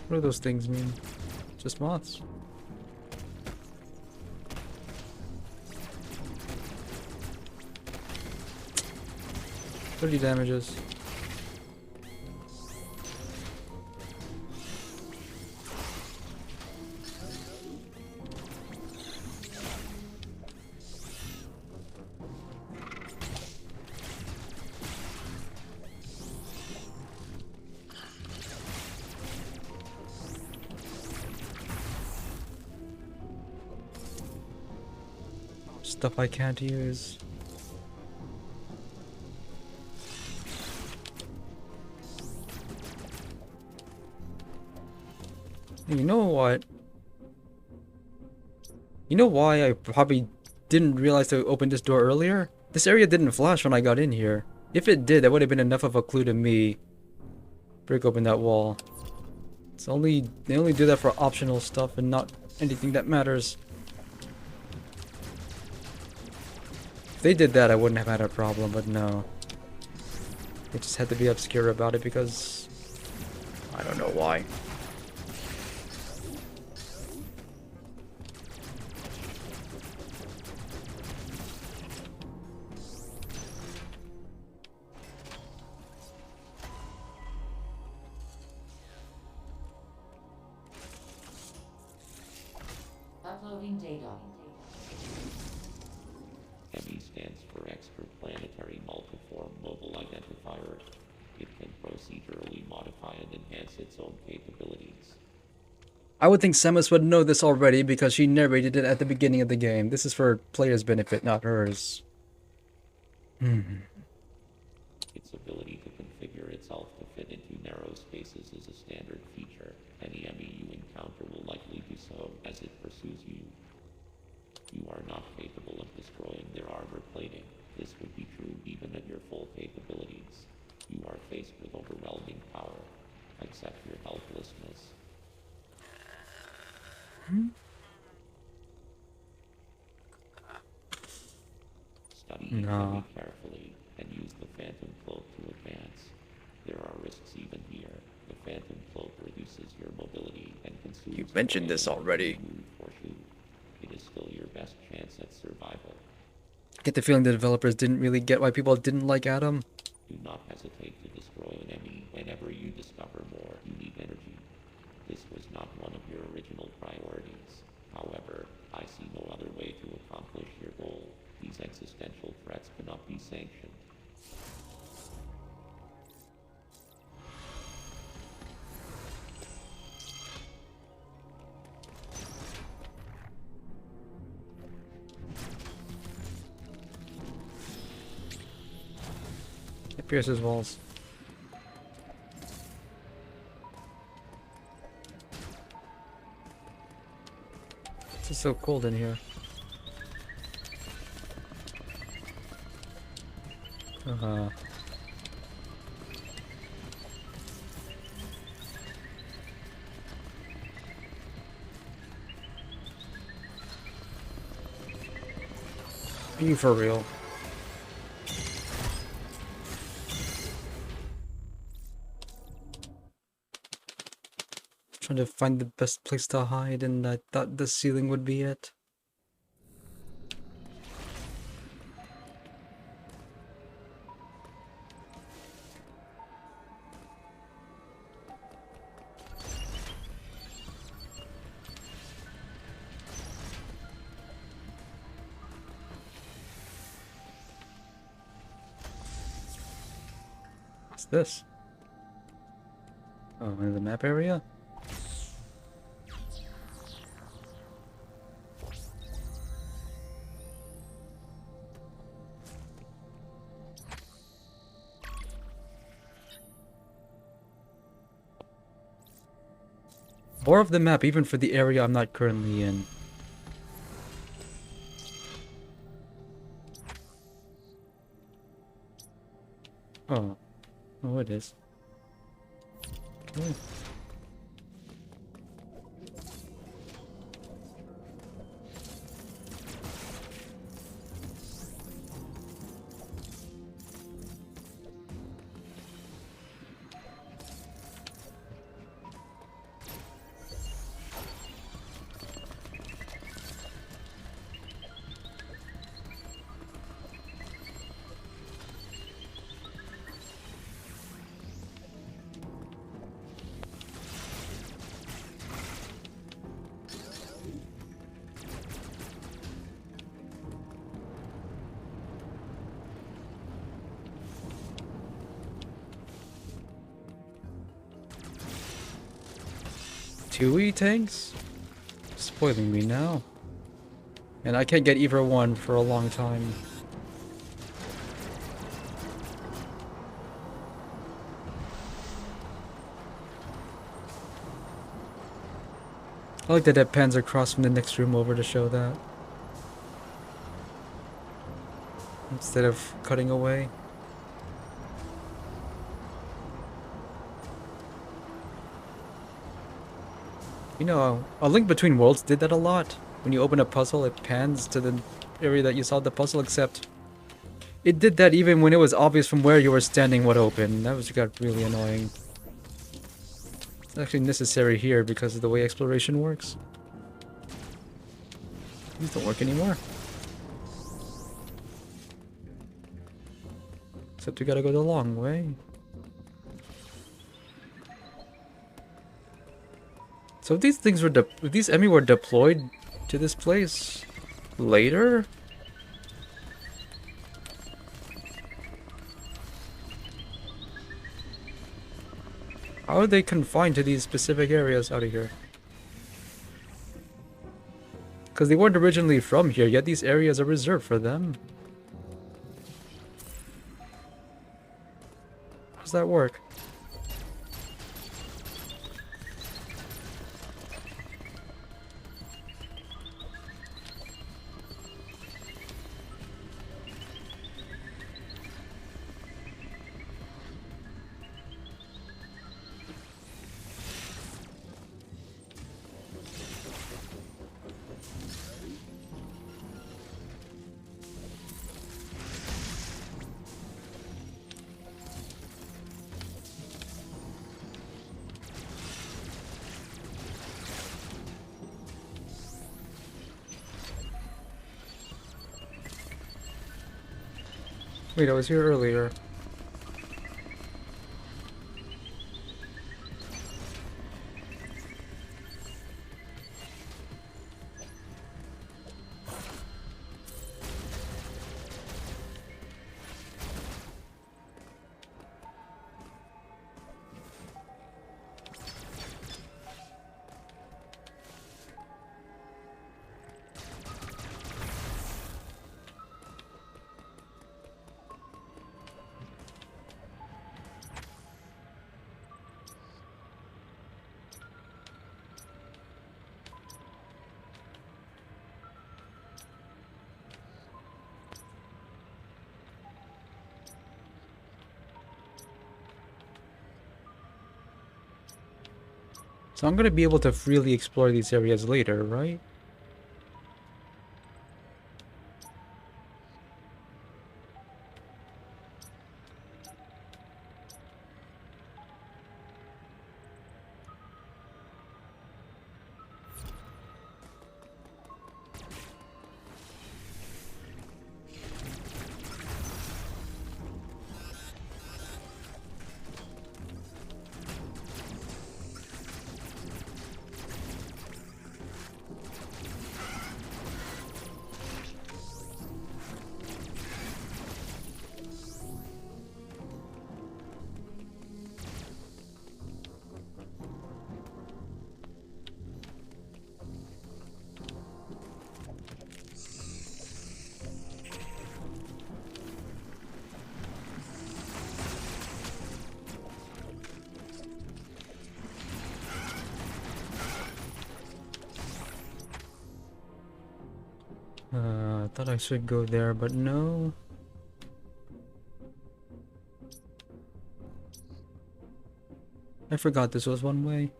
What do those things mean? Just moths. 30 damages. Stuff I can't use. You know what? You know why I probably didn't realize to open this door earlier? This area didn't flash when I got in here. If it did, that would have been enough of a clue to me. Break open that wall. They only do that for optional stuff and not anything that matters. If they did that, I wouldn't have had a problem, but no. They just had to be obscure about it because I don't know why. Uploading data. ME stands for Extraplanetary Multiform Mobile Identifier. It can procedurally modify and enhance its own capabilities. I would think Samus would know this already because she narrated it at the beginning of the game. This is for players' benefit, not hers. Its ability to configure itself to fit into narrow spaces is a standard feature. Any ME you encounter will likely do so as it pursues you. You are not capable of destroying their armor plating. This would be true even at your full capabilities. You are faced with overwhelming power. Accept your helplessness. Study each enemy carefully and use the Phantom Cloak to advance. There are risks even here. The Phantom Cloak reduces your mobility and consumes. You mentioned this already. It is still your best chance at survival. Get the feeling the developers didn't really get why people didn't like Adam. Do not hesitate to destroy an enemy whenever you discover more unique energy. This was not one of your original priorities. However, I see no other way to accomplish your goal. These existential threats cannot be sanctioned. It pierces walls. It's so cold in here. Are you for real? Trying to find the best place to hide, and I thought the ceiling would be it. What's this? Oh, in the map area? More of the map, even for the area I'm not currently in. Oh. Oh, it is. Okay. Two E-tanks? Spoiling me now. And I can't get either one for a long time. I like that it pans across from the next room over to show that. Instead of cutting away. You know, A Link Between Worlds did that a lot. When you open a puzzle, it pans to the area that you solved the puzzle, except it did that even when it was obvious from where you were standing what opened. That got really annoying. It's actually necessary here because of the way exploration works. These don't work anymore. Except we gotta go the long way. So if these things were if these Emmy were deployed to this place later? How are they confined to these specific areas out of here? Because they weren't originally from here, yet these areas are reserved for them. How does that work? Wait, I was here earlier. So I'm gonna be able to freely explore these areas later, right? thought I should go there, but no. I forgot this was one way.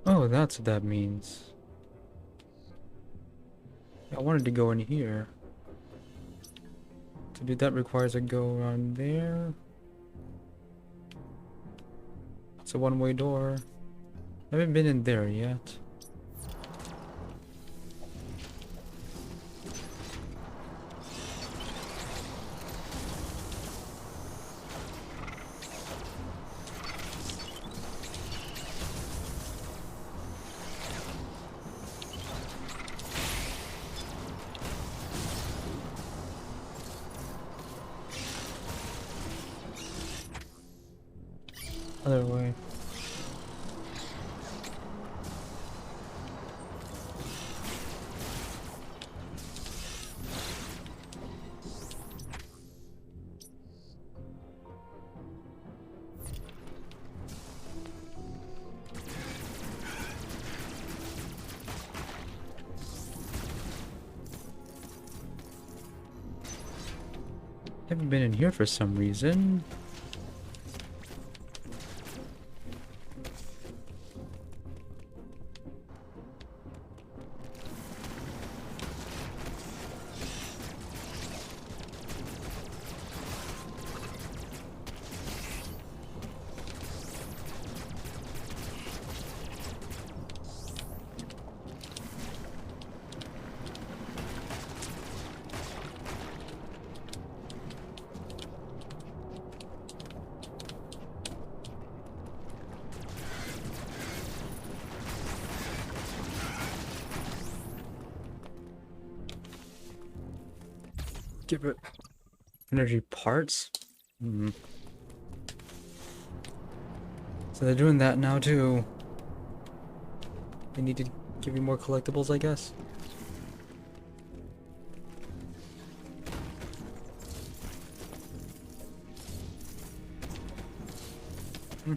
Oh, that's what that means. I wanted to go in here. To do that requires I go around there. It's a one-way door. I haven't been in there yet. Other way. Haven't been in here for some reason. Give it energy parts? Hmm. So they're doing that now too. They need to give you more collectibles, I guess. Hmm.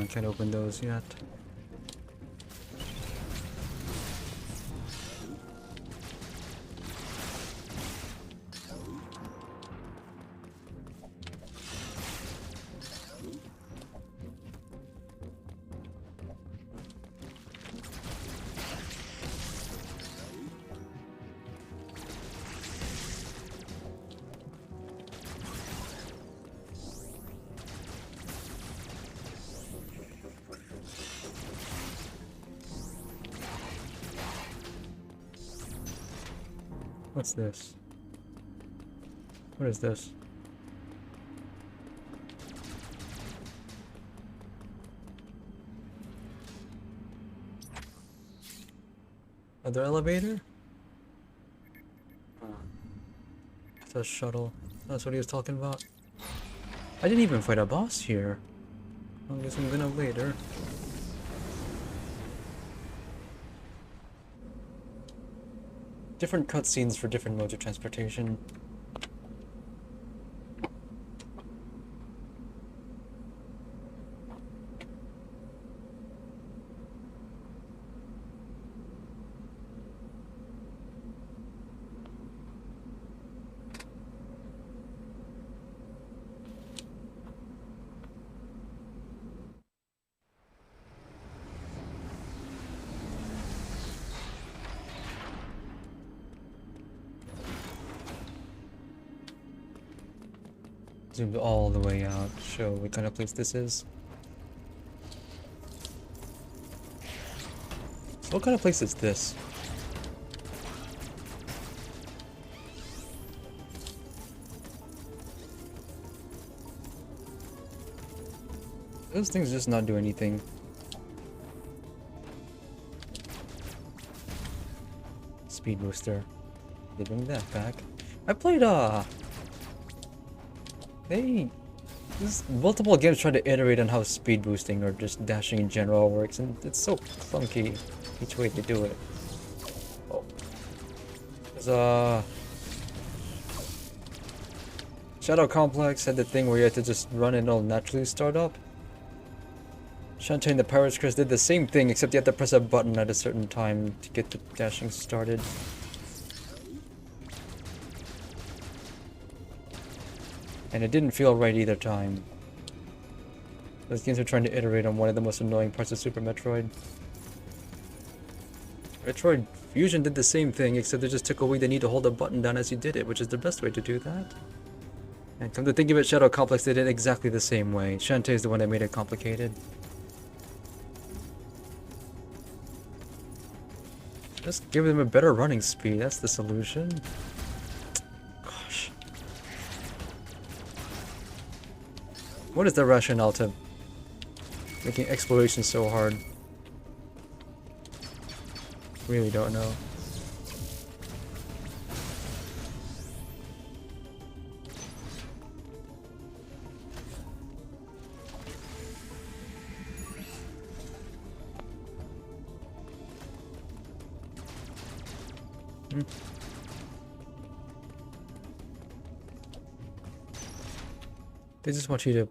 I can't open those yet. What's this? What is this? Another elevator? It's a shuttle. That's what he was talking about. I didn't even fight a boss here. I guess I'm gonna later. different cutscenes for different modes of transportation. Zoomed all the way out to show what kind of place this is. So what kind of place is this? Those things just not do anything. Speed booster. They bring that back. I played there's multiple games trying to iterate on how speed boosting or just dashing in general works, and it's so clunky each way they do it. Oh. There's Shadow Complex had the thing where you had to just run and it'll naturally start up. Shantae and the Pirates Crest did the same thing, except you have to press a button at a certain time to get the dashing started. And it didn't feel right either time. Those games are trying to iterate on one of the most annoying parts of Super Metroid. Metroid Fusion did the same thing, except they just took away the need to hold a button down as you did it, which is the best way to do that. And come to think of it, Shadow Complex did it exactly the same way. Shantae is the one that made it complicated. Just give them a better running speed, that's the solution. Gosh. What is the rationale to making exploration so hard? Really don't know. They just want you to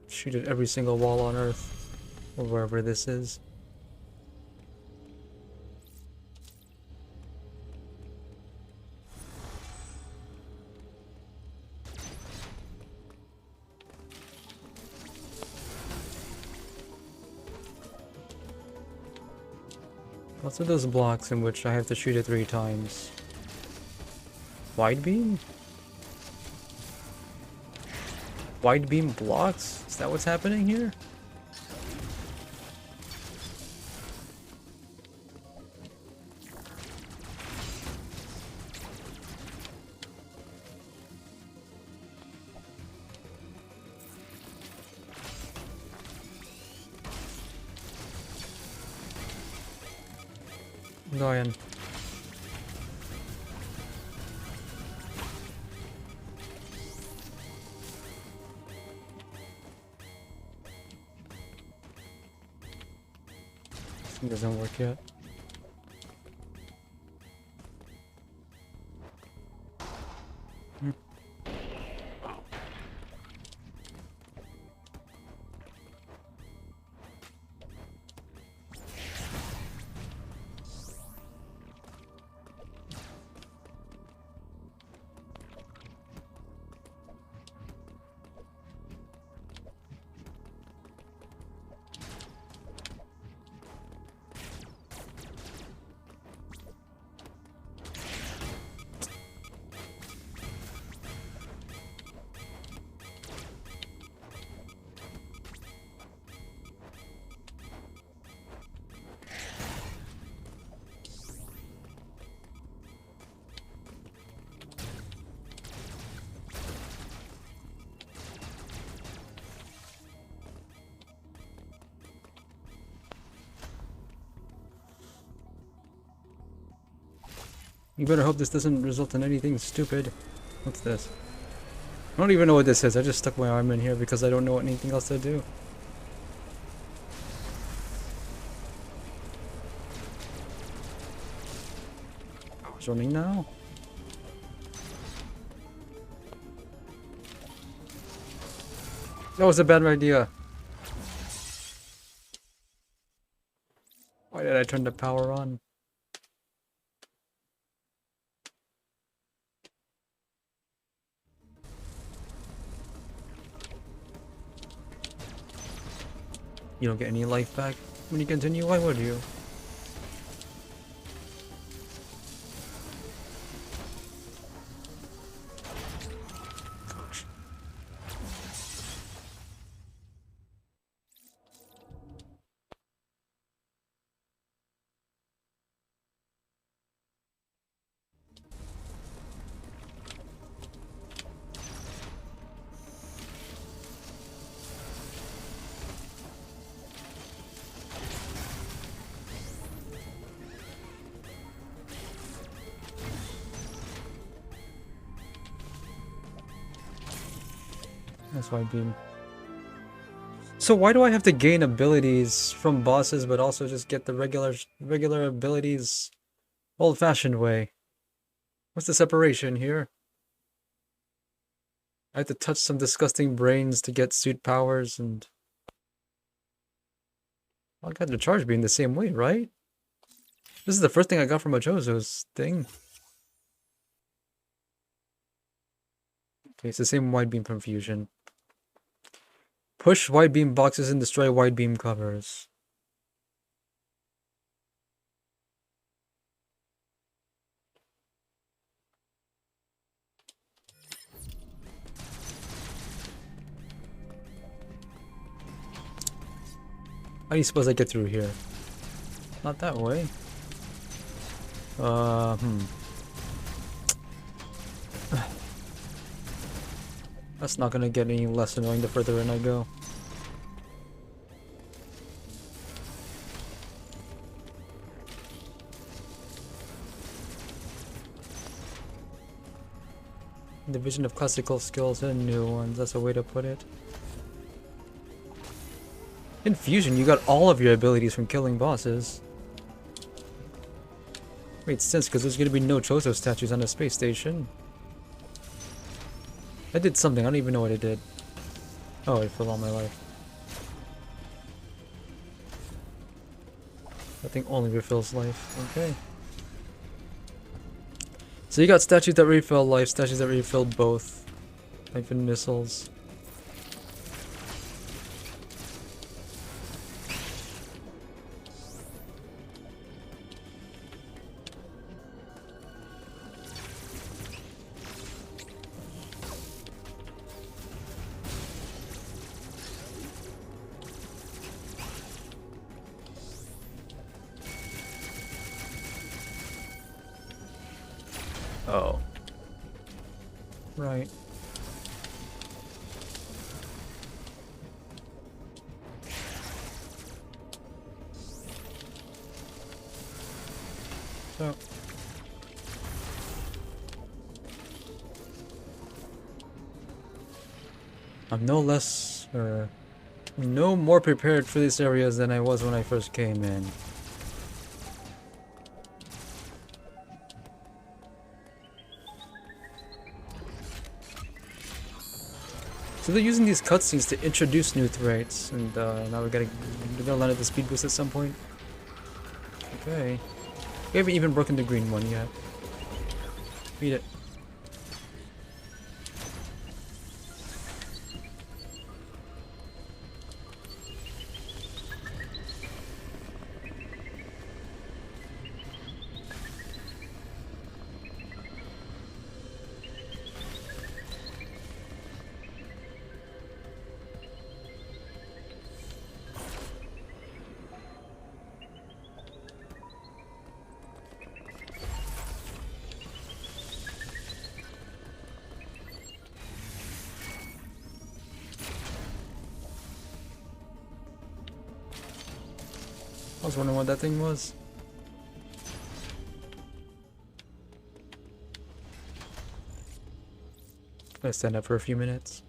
shoot at every single wall on Earth, or wherever this is. Lots of those blocks in which I have to shoot it 3 times. Wide beam? Wide beam blocks? Is that what's happening here? Dying. It doesn't work yet. You better hope this doesn't result in anything stupid. What's this? I don't even know what this is. I just stuck my arm in here because I don't know anything else to do. Oh Running now? That was a bad idea. Why did I turn the power on? You don't get any life back when you continue? Why would you? Gosh. That's why beam. So why do I have to gain abilities from bosses but also just get the regular abilities old-fashioned way? What's the separation here? I have to touch some disgusting brains to get suit powers and... I got the charge beam the same way, right? This is the first thing I got from a Jojo's thing. Okay, it's the same wide beam from Fusion. Push wide beam boxes and destroy wide beam covers. How do you suppose I get through here? Not that way. That's not gonna get any less annoying the further in I go. Division of classical skills and new ones, that's a way to put it. In Fusion, you got all of your abilities from killing bosses. Makes sense, because there's gonna be no Chozo statues on the space station. I did something, I don't even know what I did. Oh, I filled all my life. That thing only refills life, okay. So you got statues that refill life, statues that refill both. Life and missiles. Oh. Right. So. I'm no less, or no more prepared for these areas than I was when I first came in. So they're using these cutscenes to introduce new threats, and now we're gonna land at the speed boost at some point. Okay. We haven't even broken the green one yet. Beat it. I was wondering what that thing was. Gonna stand up for a few minutes.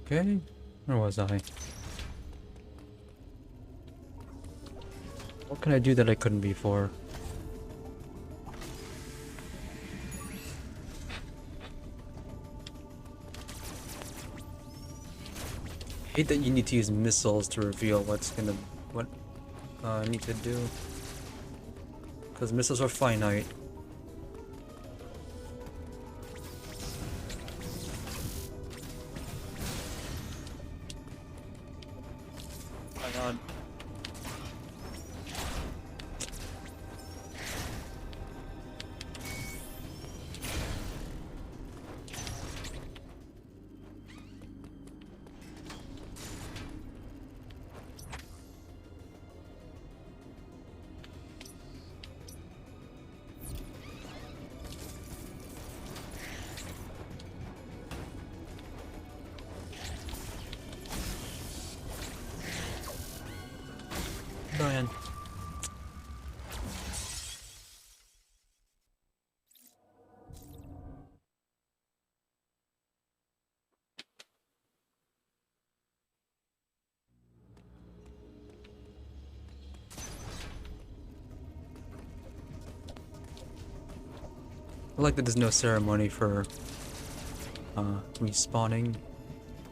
Okay, where was I? What can I do that I couldn't before? I hate that you need to use missiles to reveal what I need to do. Because missiles are finite. My god. Brian. I like that there's no ceremony for respawning.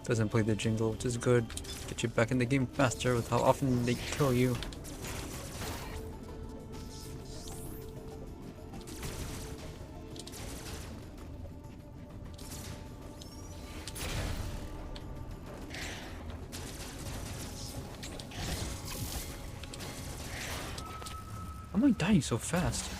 Doesn't play the jingle, which is good. Get you back in the game faster with how often they kill you. How am I dying so fast?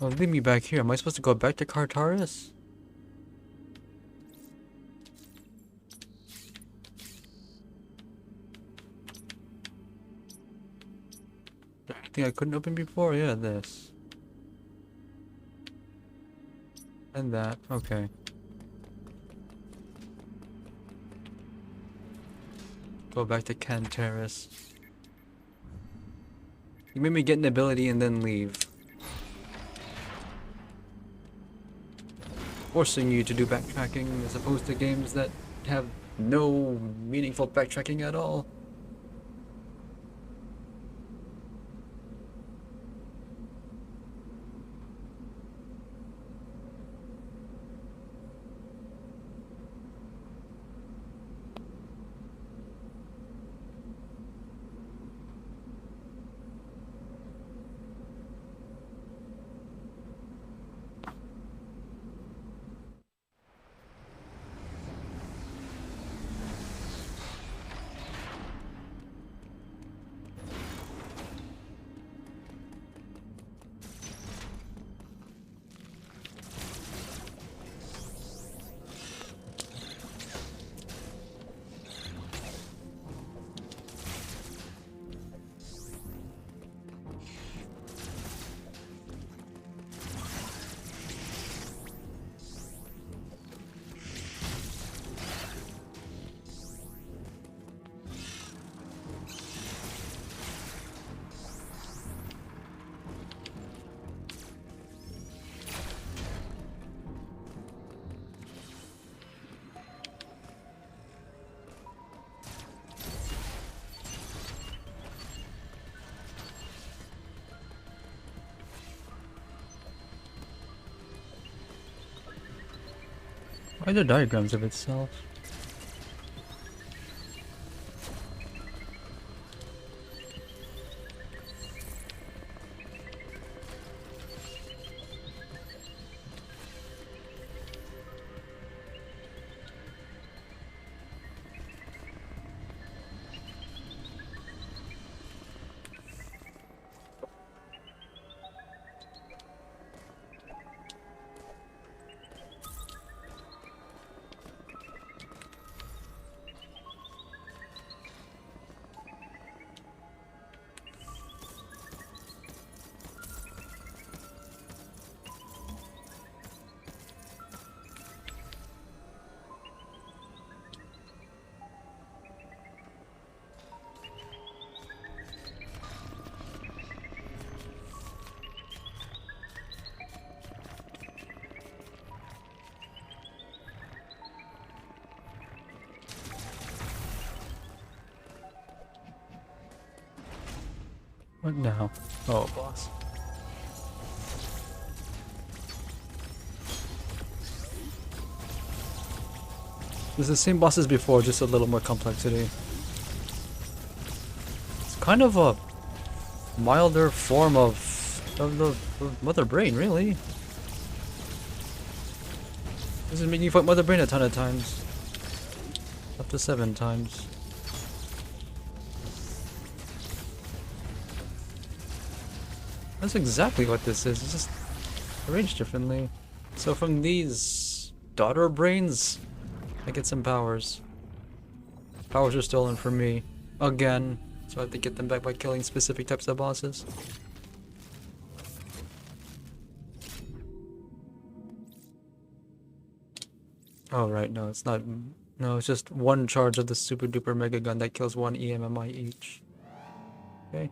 Oh, leave me back here. Am I supposed to go back to Cartaris? Anything I couldn't open before? Yeah, this. And that. Okay. Go back to Cantaris. You made me get an ability and then leave. Forcing you to do backtracking as opposed to games that have no meaningful backtracking at all. Why are there diagrams of itself? What now? Oh, boss. It's the same boss as before, just a little more complexity. It's kind of a milder form of the Mother Brain, really. This is making you fight Mother Brain a ton of times. Up to 7 times. That's exactly what this is. It's just arranged differently. So from these daughter brains, I get some powers. Powers are stolen from me. Again. So I have to get them back by killing specific types of bosses. Oh right, no, it's not. No, it's just one charge of the super duper mega gun that kills 1 EMMI each. Okay.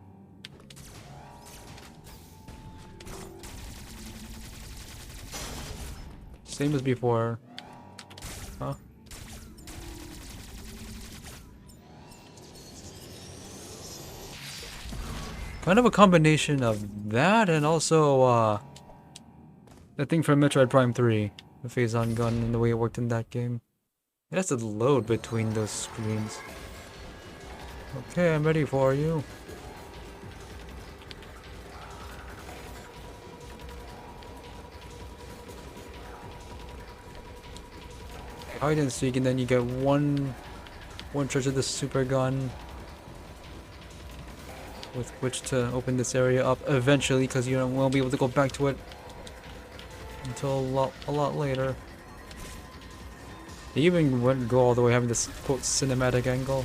Same as before. Huh? Kind of a combination of that and also the thing from Metroid Prime 3. The phase-on gun and the way it worked in that game. It has to load between those screens. Okay, I'm ready for you. Hide and seek, and then you get one charge of the super gun with which to open this area up eventually, because you won't be able to go back to it until a lot later. They even wouldn't go all the way having this quote cinematic angle.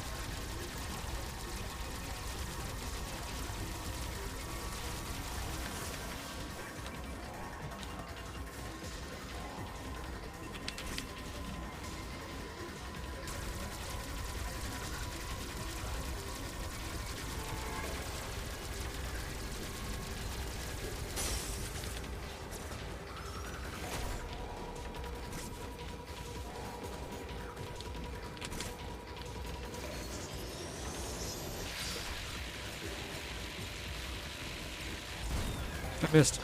I missed.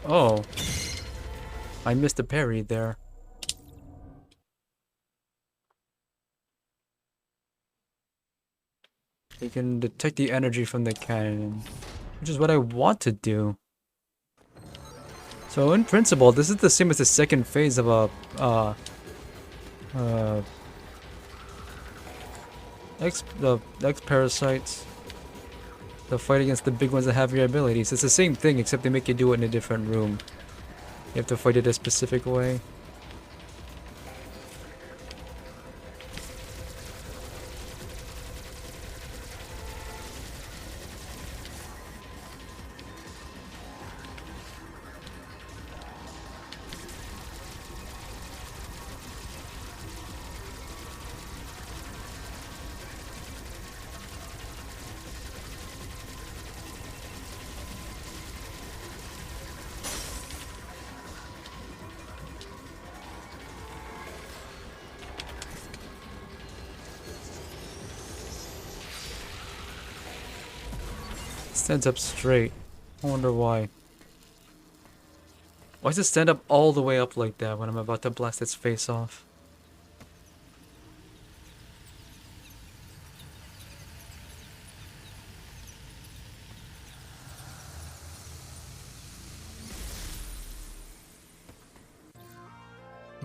Oh. I missed a parry there. You can detect the energy from the cannon, which is what I want to do. So in principle, this is the same as the second phase of a the X parasites. The fight against the big ones that have your abilities. It's the same thing, except they make you do it in a different room. You have to fight it a specific way. Stands up straight. I wonder why. Why does it stand up all the way up like that when I'm about to blast its face off?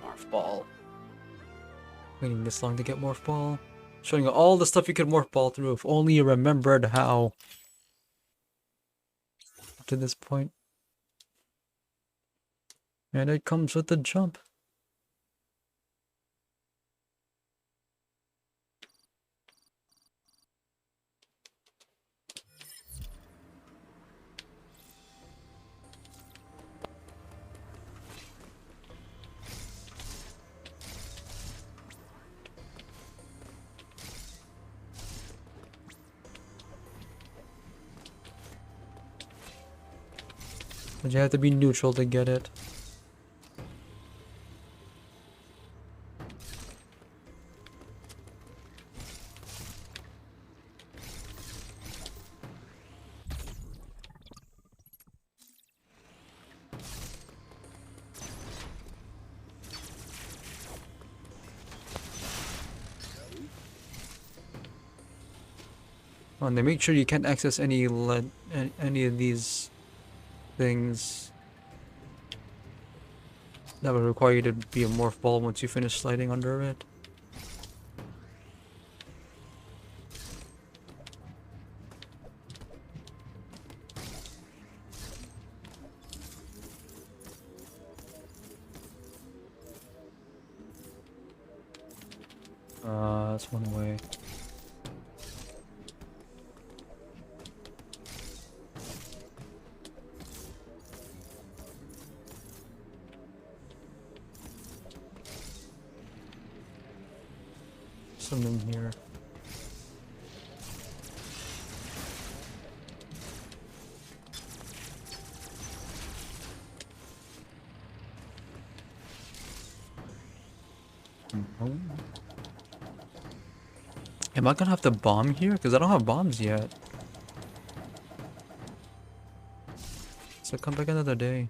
Morph ball. Waiting this long to get morph ball. Showing you all the stuff you could morph ball through if only you remembered how. Up to this point. And it comes with the jump. But you have to be neutral to get it. Oh, and they make sure you can't access any of these things that would require you to be a morph ball once you finish sliding under it. That's one way. Something here. Mhm. Am I gonna have to bomb here? Because I don't have bombs yet. So come back another day.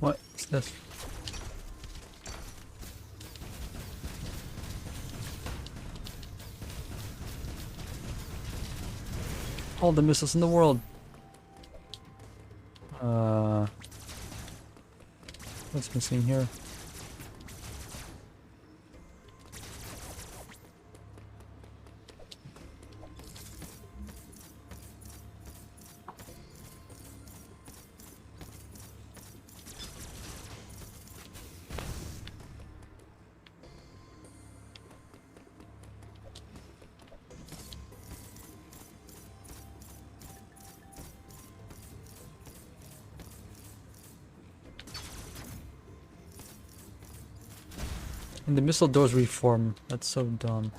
What is this? All the missiles in the world. What's missing here? And the missile doors reform. That's so dumb.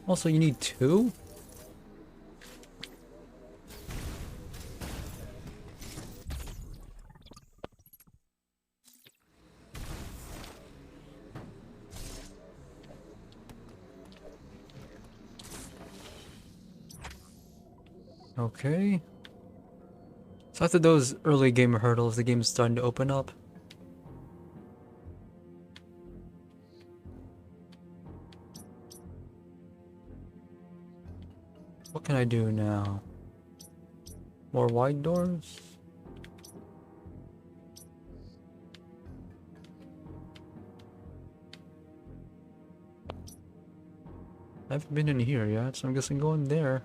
Also, you need two? Okay. So after those early game hurdles, the game's starting to open up. What can I do now? More wide doors? I haven't been in here yet, so I'm guessing going there.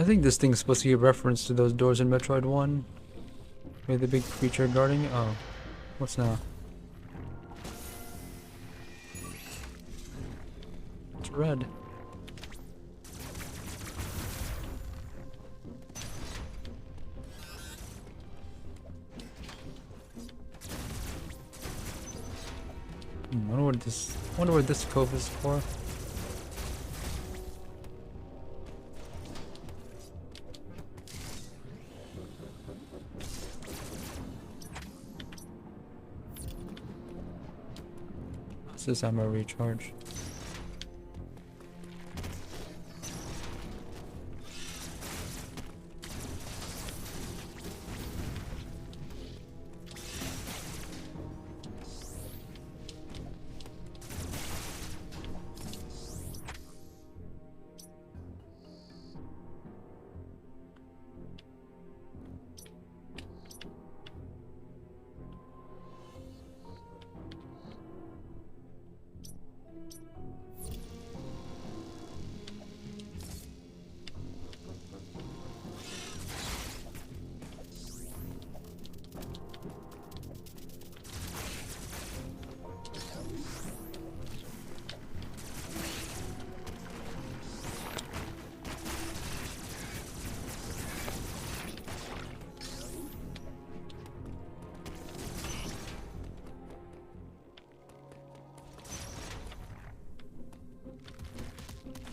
I think this thing's supposed to be a reference to those doors in Metroid 1. With the big creature guarding. Oh. What's now? It's red. Wonder what this cove is for. What's this ammo recharge?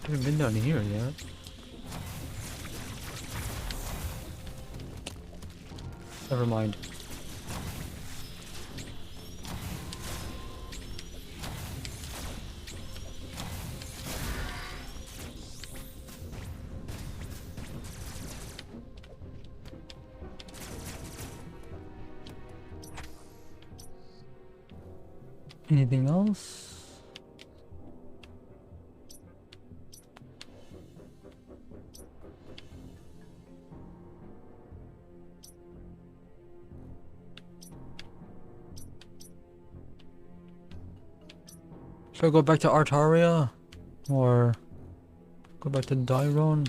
I haven't been down here yet. Never mind. Anything else? Should I go back to Artaria? Or go back to Dairon?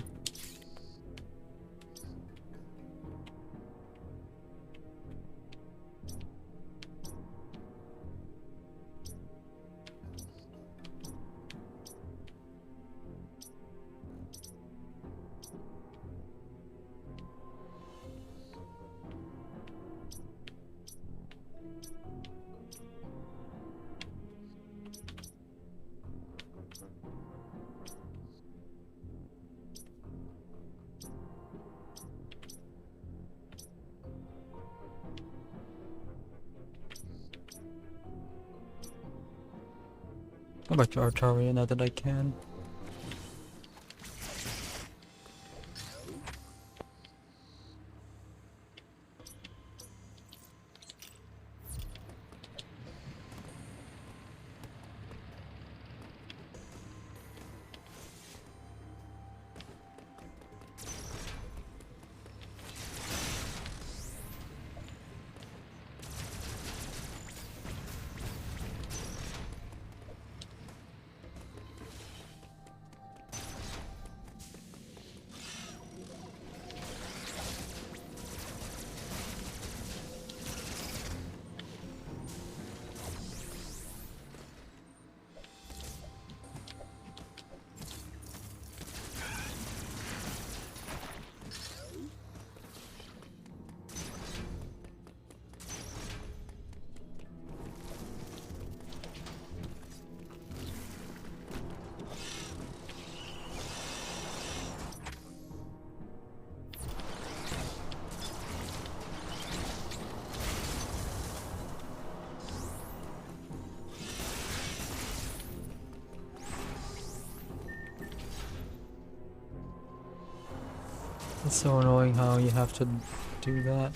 Go back to Artaria now that I can. It's so annoying how you have to do that.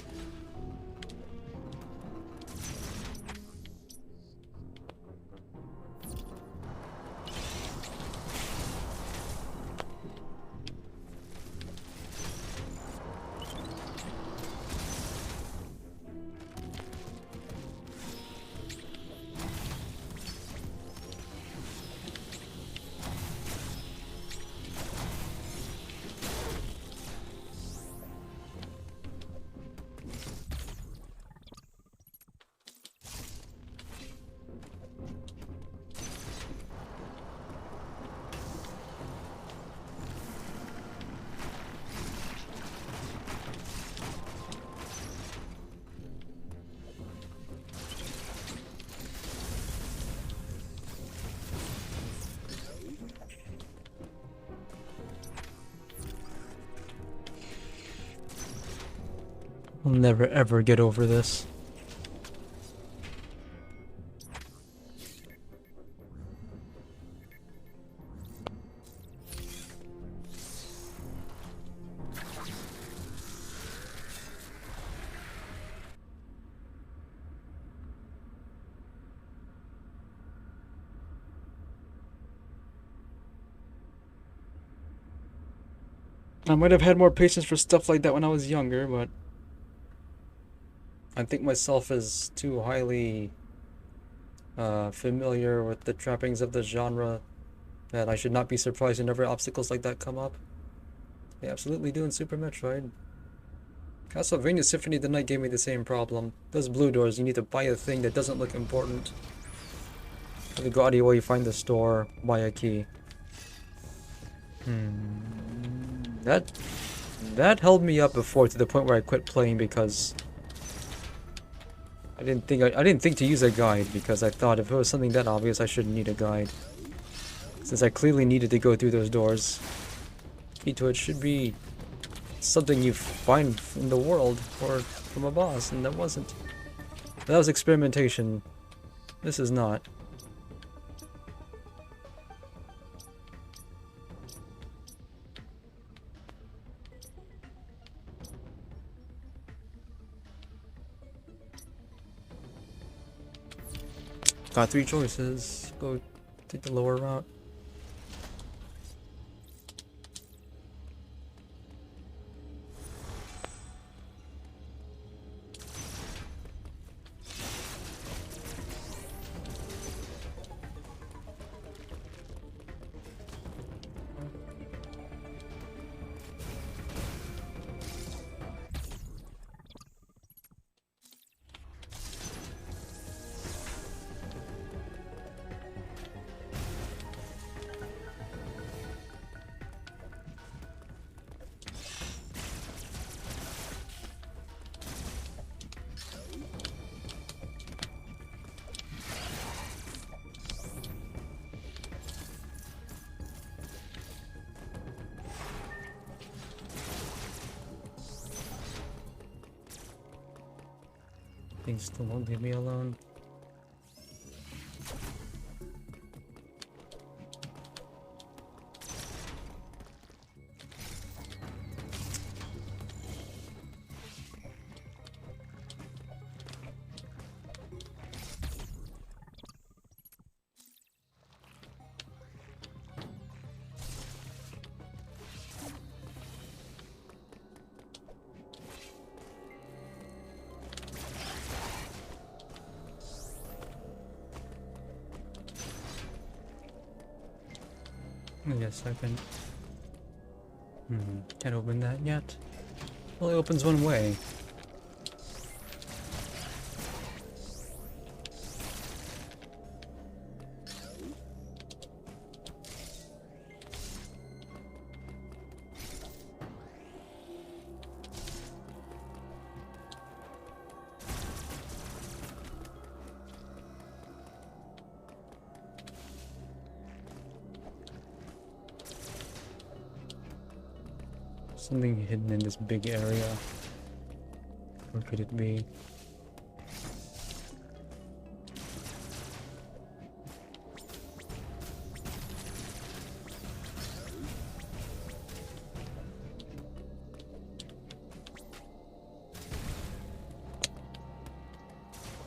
I'll never ever get over this. I might have had more patience for stuff like that when I was younger, but I think myself as too highly familiar with the trappings of the genre that I should not be surprised whenever obstacles like that come up. They absolutely do in Super Metroid. Castlevania Symphony of the Night gave me the same problem. Those blue doors, you need to buy a thing that doesn't look important. Either go out of your way, you find the store, buy a key. That held me up before to the point where I quit playing because I didn't think to use a guide because I thought if it was something that obvious I shouldn't need a guide. Since I clearly needed to go through those doors. Key to it should be something you find in the world or from a boss, and that wasn't. That was experimentation. This is not. Got 3 choices. Go take the lower route. Things still won't leave me alone. Wait a second. Can't open that yet. Only opens one way. Something hidden in this big area. Where could it be?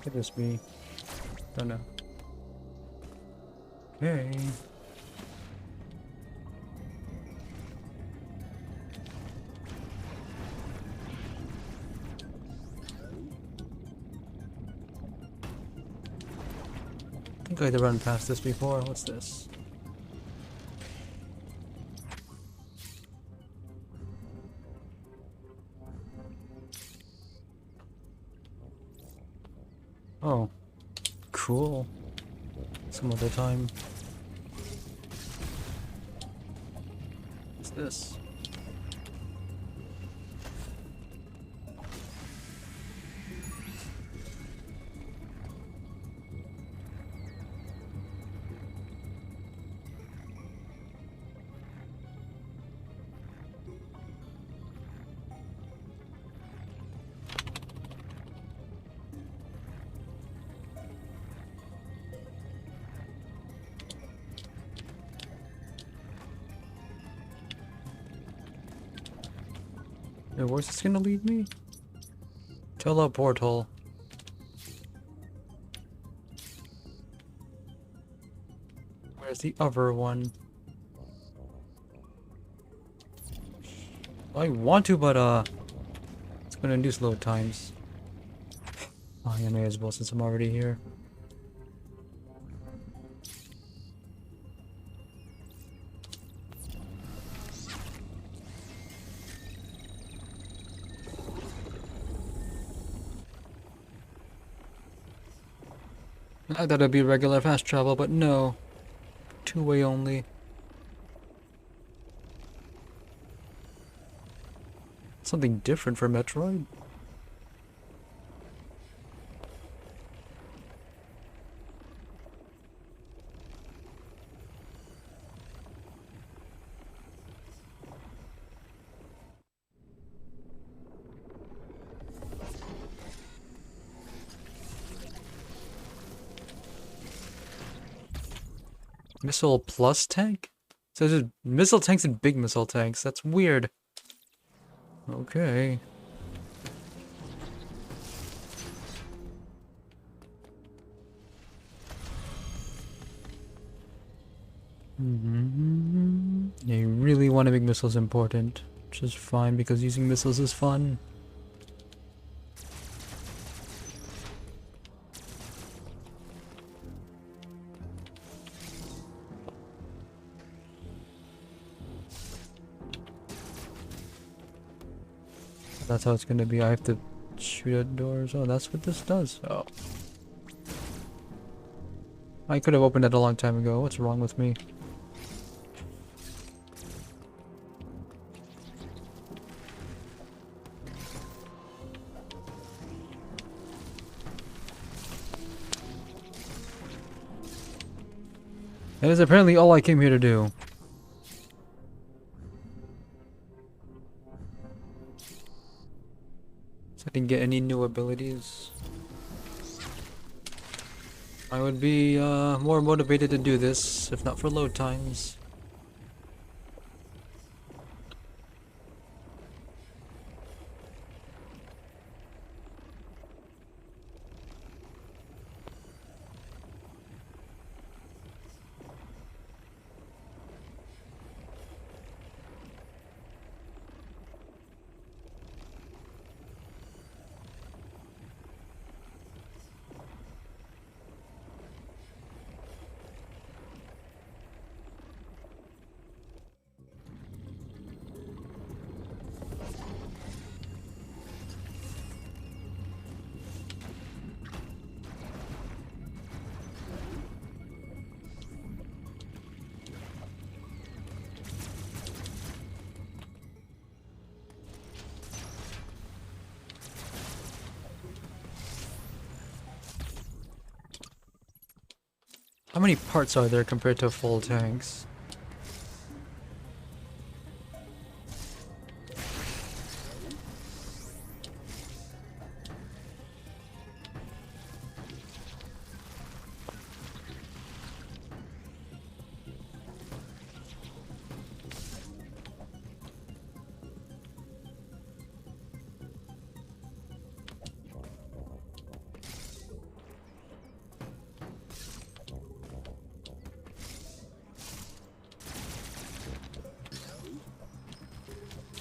Could this be? Don't know. Okay. I think I had to run past this before. What's this? Oh. Cool. Some other time. What's this? Wait, where's this gonna lead me? Teleportal. Where's the other one? I want to, but it's gonna induce load times. Oh, I may as well since I'm already here. I thought it'd be regular fast travel, but no. Two-way only. Something different for Metroid? Missile plus tank? So there's missile tanks and big missile tanks. That's weird. Okay. Yeah, you really want to make missiles important, which is fine because using missiles is fun. That's how it's gonna be. I have to shoot at doors. Oh, that's what this does. Oh. I could have opened it a long time ago. What's wrong with me? That is apparently all I came here to do. So I didn't get any new abilities. I would be more motivated to do this, if not for load times. How many parts are there compared to full tanks?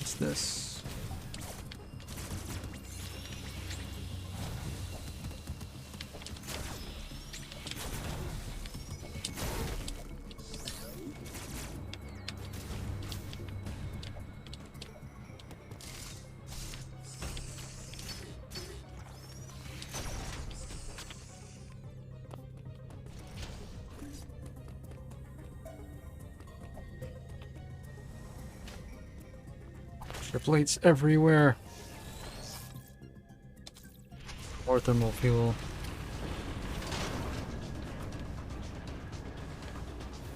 What's this? Plates everywhere. More thermal fuel.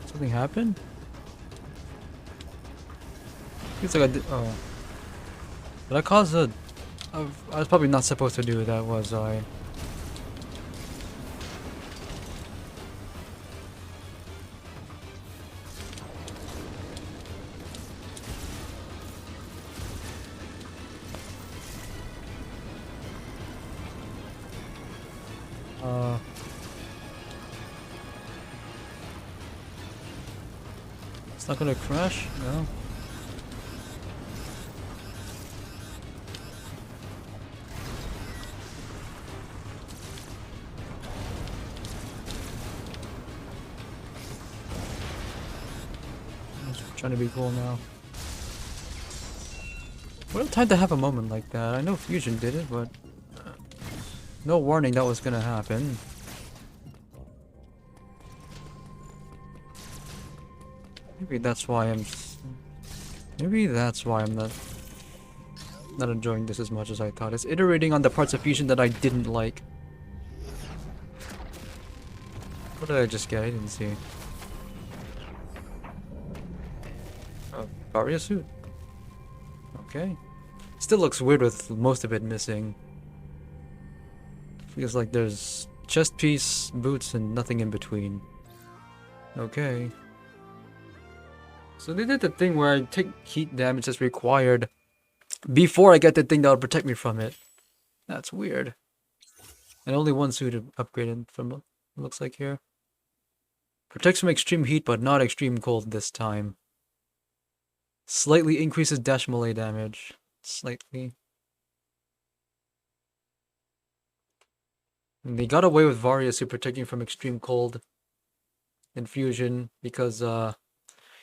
Something happened? It's like oh. Did I cause a... I was probably not supposed to do that, was I? It's not gonna crash? No. I'm just trying to be cool now. What a time to have a moment like that. I know Fusion did it, but no warning that was gonna happen. Maybe that's why maybe that's why I'm not enjoying this as much as I thought. It's iterating on the parts of Fusion that I didn't like. What did I just get? I didn't see. Oh, Varia suit. Okay. Still looks weird with most of it missing. Feels like there's chest piece, boots, and nothing in between. Okay. So they did the thing where I take heat damage as required before I get the thing that will protect me from it. That's weird. And only one suit upgraded from what it looks like here. Protects from extreme heat but not extreme cold this time. Slightly increases dash melee damage. Slightly. And they got away with Varia suit protecting from extreme cold in Fusion because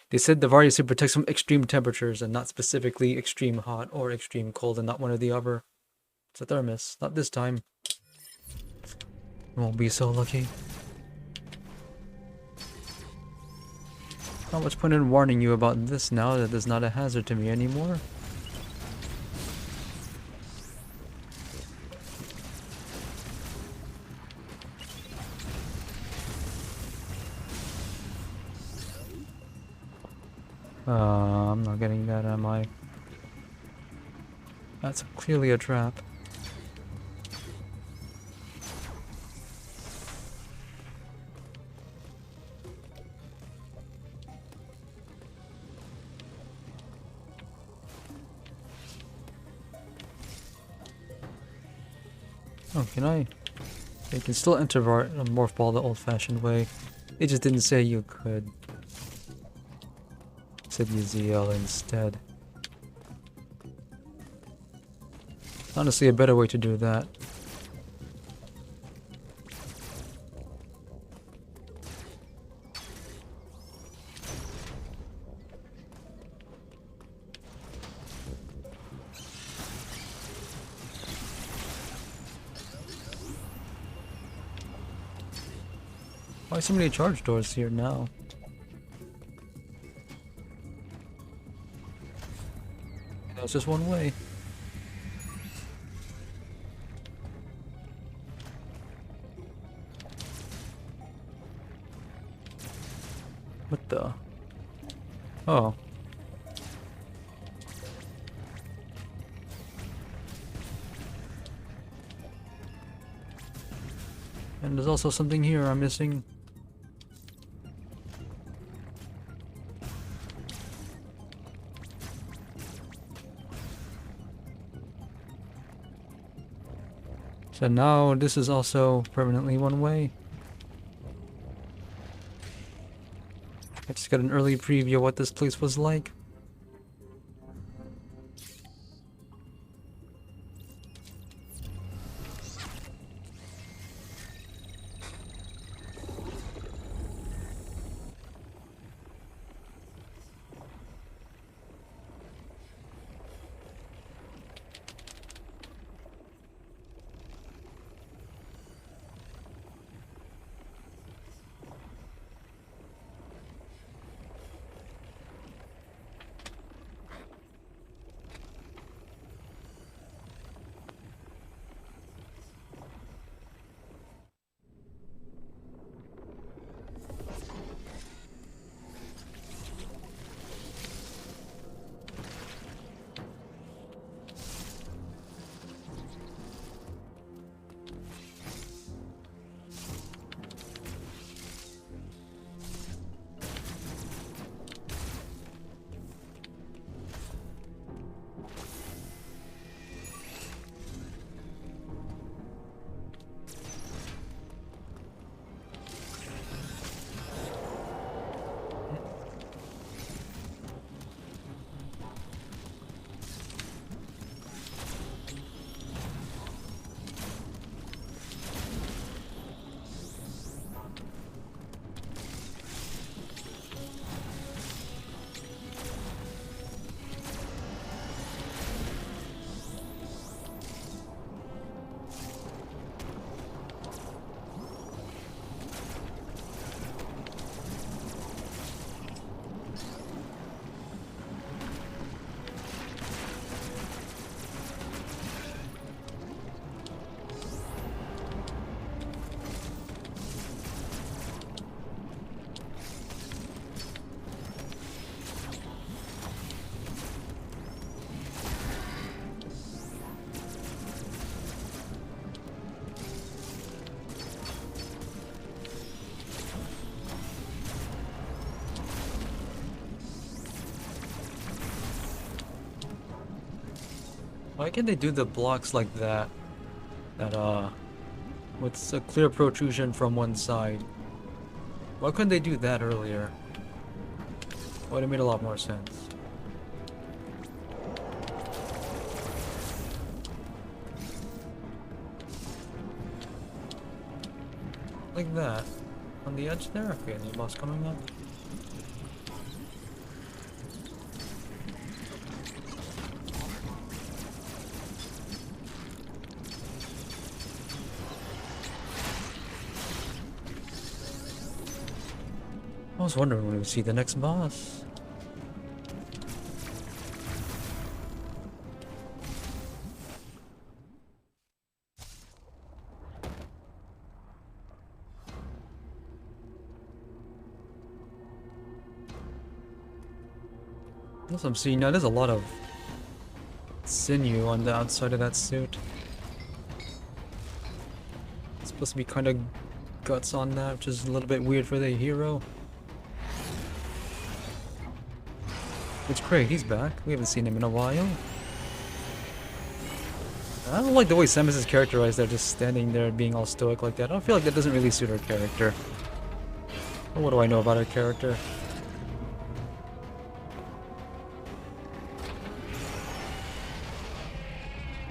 they said the Varia suit protects from extreme temperatures and not specifically extreme hot or extreme cold and not one or the other. It's a thermos. Not this time. Won't be so lucky. Not much point in warning you about this now that there's not a hazard to me anymore. I'm not getting that, am I? That's clearly a trap. Oh, can I? You can still enter Morph Ball the old-fashioned way. It just didn't say you could. It said use ZL instead. Honestly, a better way to do that. Why so many charge doors here now? That's just one way. What the? Oh. And there's also something here I'm missing. So now this is also permanently one way. I just got an early preview of what this place was like. Why can't they do the blocks like that? That, with a clear protrusion from one side. Why couldn't they do that earlier? Would have made a lot more sense. Like that. On the edge there? Okay, there's a boss coming up. I was wondering when we would see the next boss. As I'm seeing now, there's a lot of sinew on the outside of that suit. It's supposed to be kind of guts on that, which is a little bit weird for the hero. It's Craig, he's back. We haven't seen him in a while. I don't like the way Samus is characterized there, just standing there being all stoic like that. I don't feel like that doesn't really suit her character. But what do I know about her character?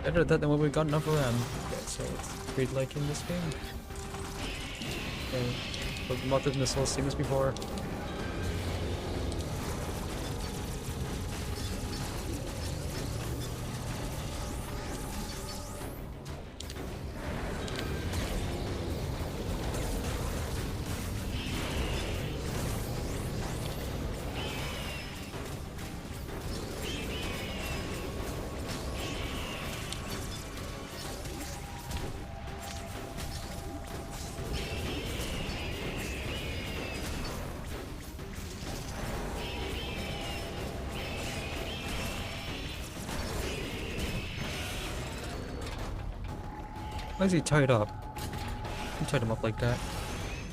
Better that than what we've gotten of RAM. Okay, so it's great like in this game. Okay, but Moth's Missile, seen this before. Why is he tied up? You tied him up like that.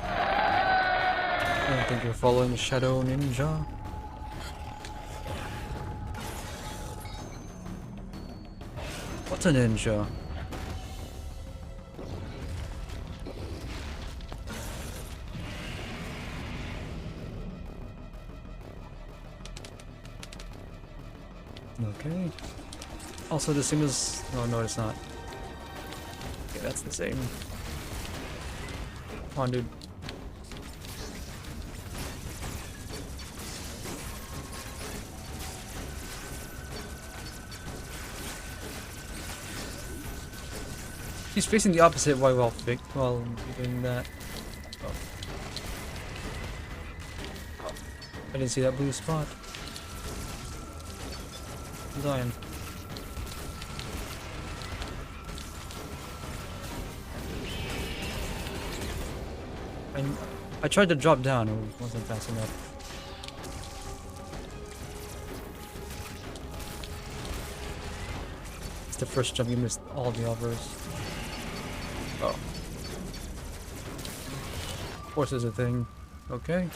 I don't think you're following the Shadow Ninja. What's a ninja? Okay. Also, the same as... Oh, no, it's not. Okay, that's the same. Come on, dude. He's facing the opposite way while doing that. Oh. I didn't see that blue spot. I'm dying. I tried to drop down, it wasn't fast enough. It's the first jump, you missed all the others. Oh. Force is a thing. Okay.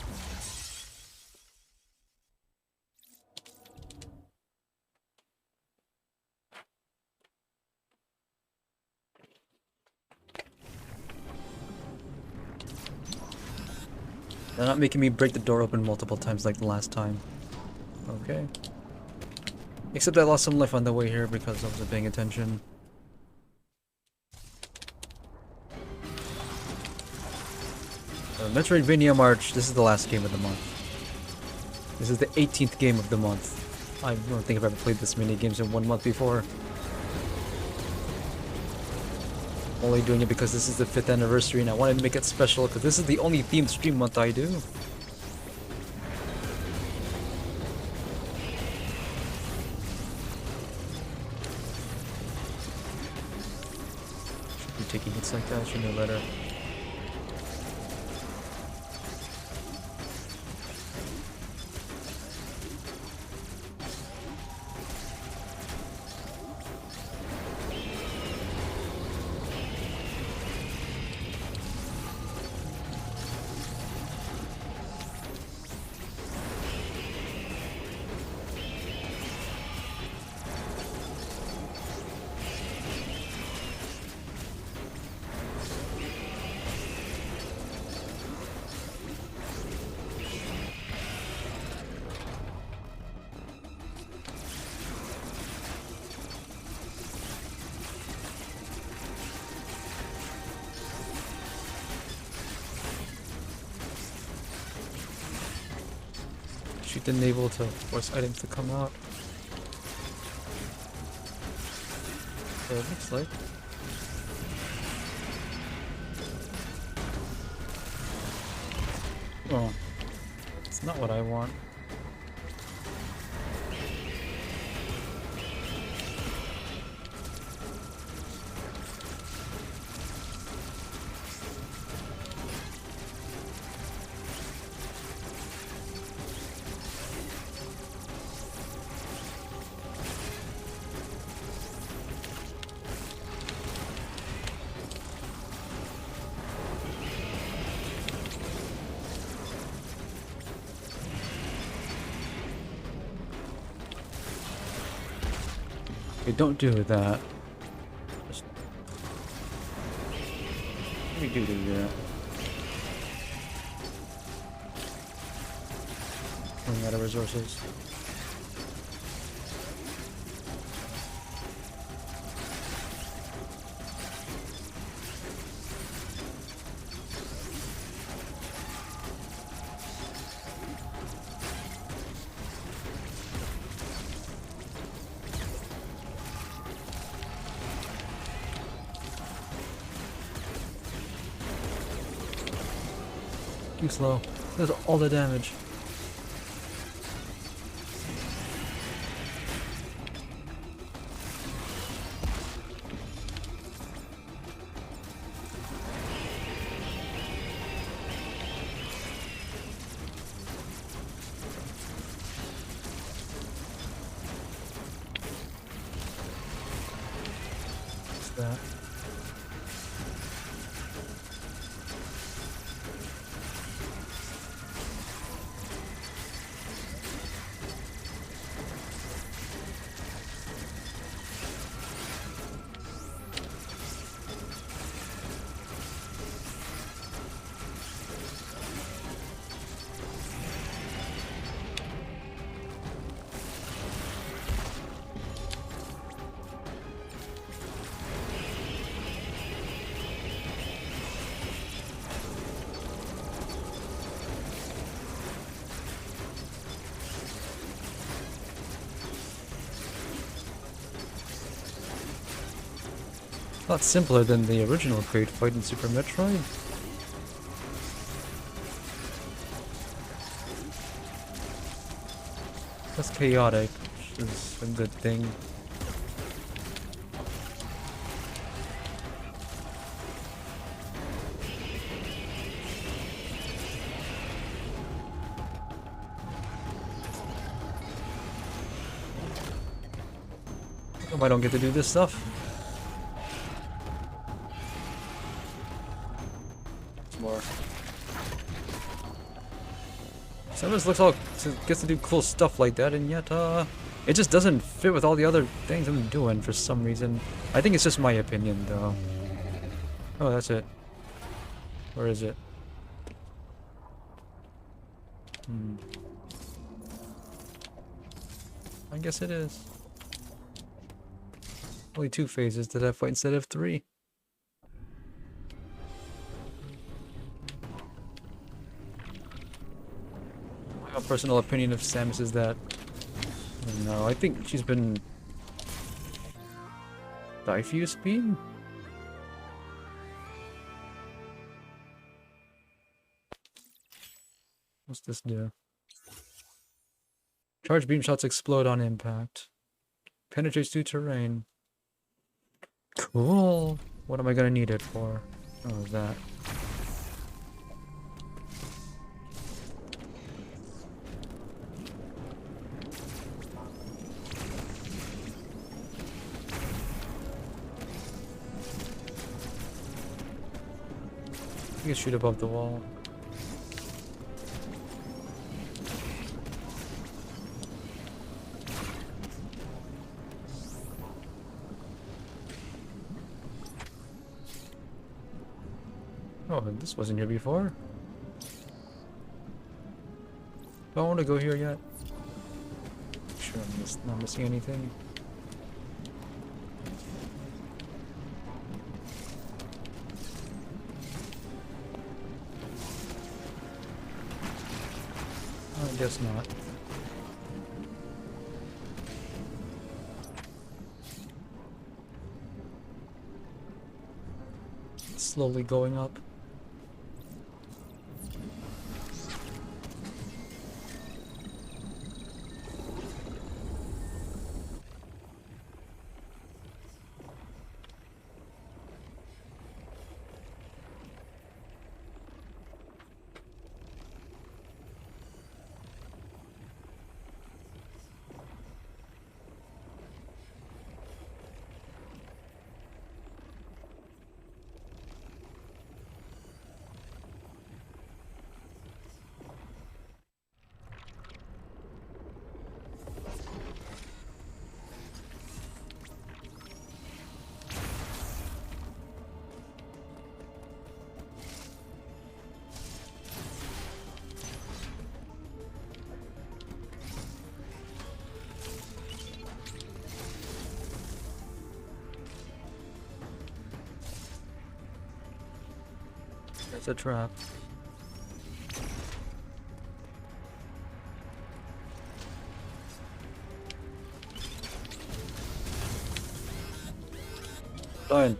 They're not making me break the door open multiple times like the last time. Okay. Except I lost some life on the way here because I wasn't paying attention. Metroidvania March, this is the last game of the month. This is the 18th game of the month. I don't think I've ever played this many games in 1 month before. I'm only doing it because this is the 5th anniversary and I wanted to make it special because this is the only themed stream month I do. Should be taking hits like that, should know better. shoot the navel to force items to come out. So it looks like. Oh, it's not what I want. Okay, don't do that. Just... What do you do that? Running out of resources. Too slow. Does all the damage. What's that? A lot simpler than the original crate fight in Super Metroid. That's chaotic, which is a good thing. How come I don't get to do this stuff? More. Samus looks all gets to do cool stuff like that, and yet it just doesn't fit with all the other things I'm doing for some reason. I think it's just my opinion, though. Oh, that's it. Where is it? I guess it is. Only 2 phases to that fight instead of 3. My personal opinion of Samus is that I don't know, I think she's been diffuse beam? What's this do? Charge beam shots explode on impact. Penetrates through terrain. Cool. What am I gonna need it for? Oh, that. You can shoot above the wall. Oh, this wasn't here before. Do I want to go here yet? Sure, I'm not missing anything. I guess not. Slowly going up. There's a trap. Done.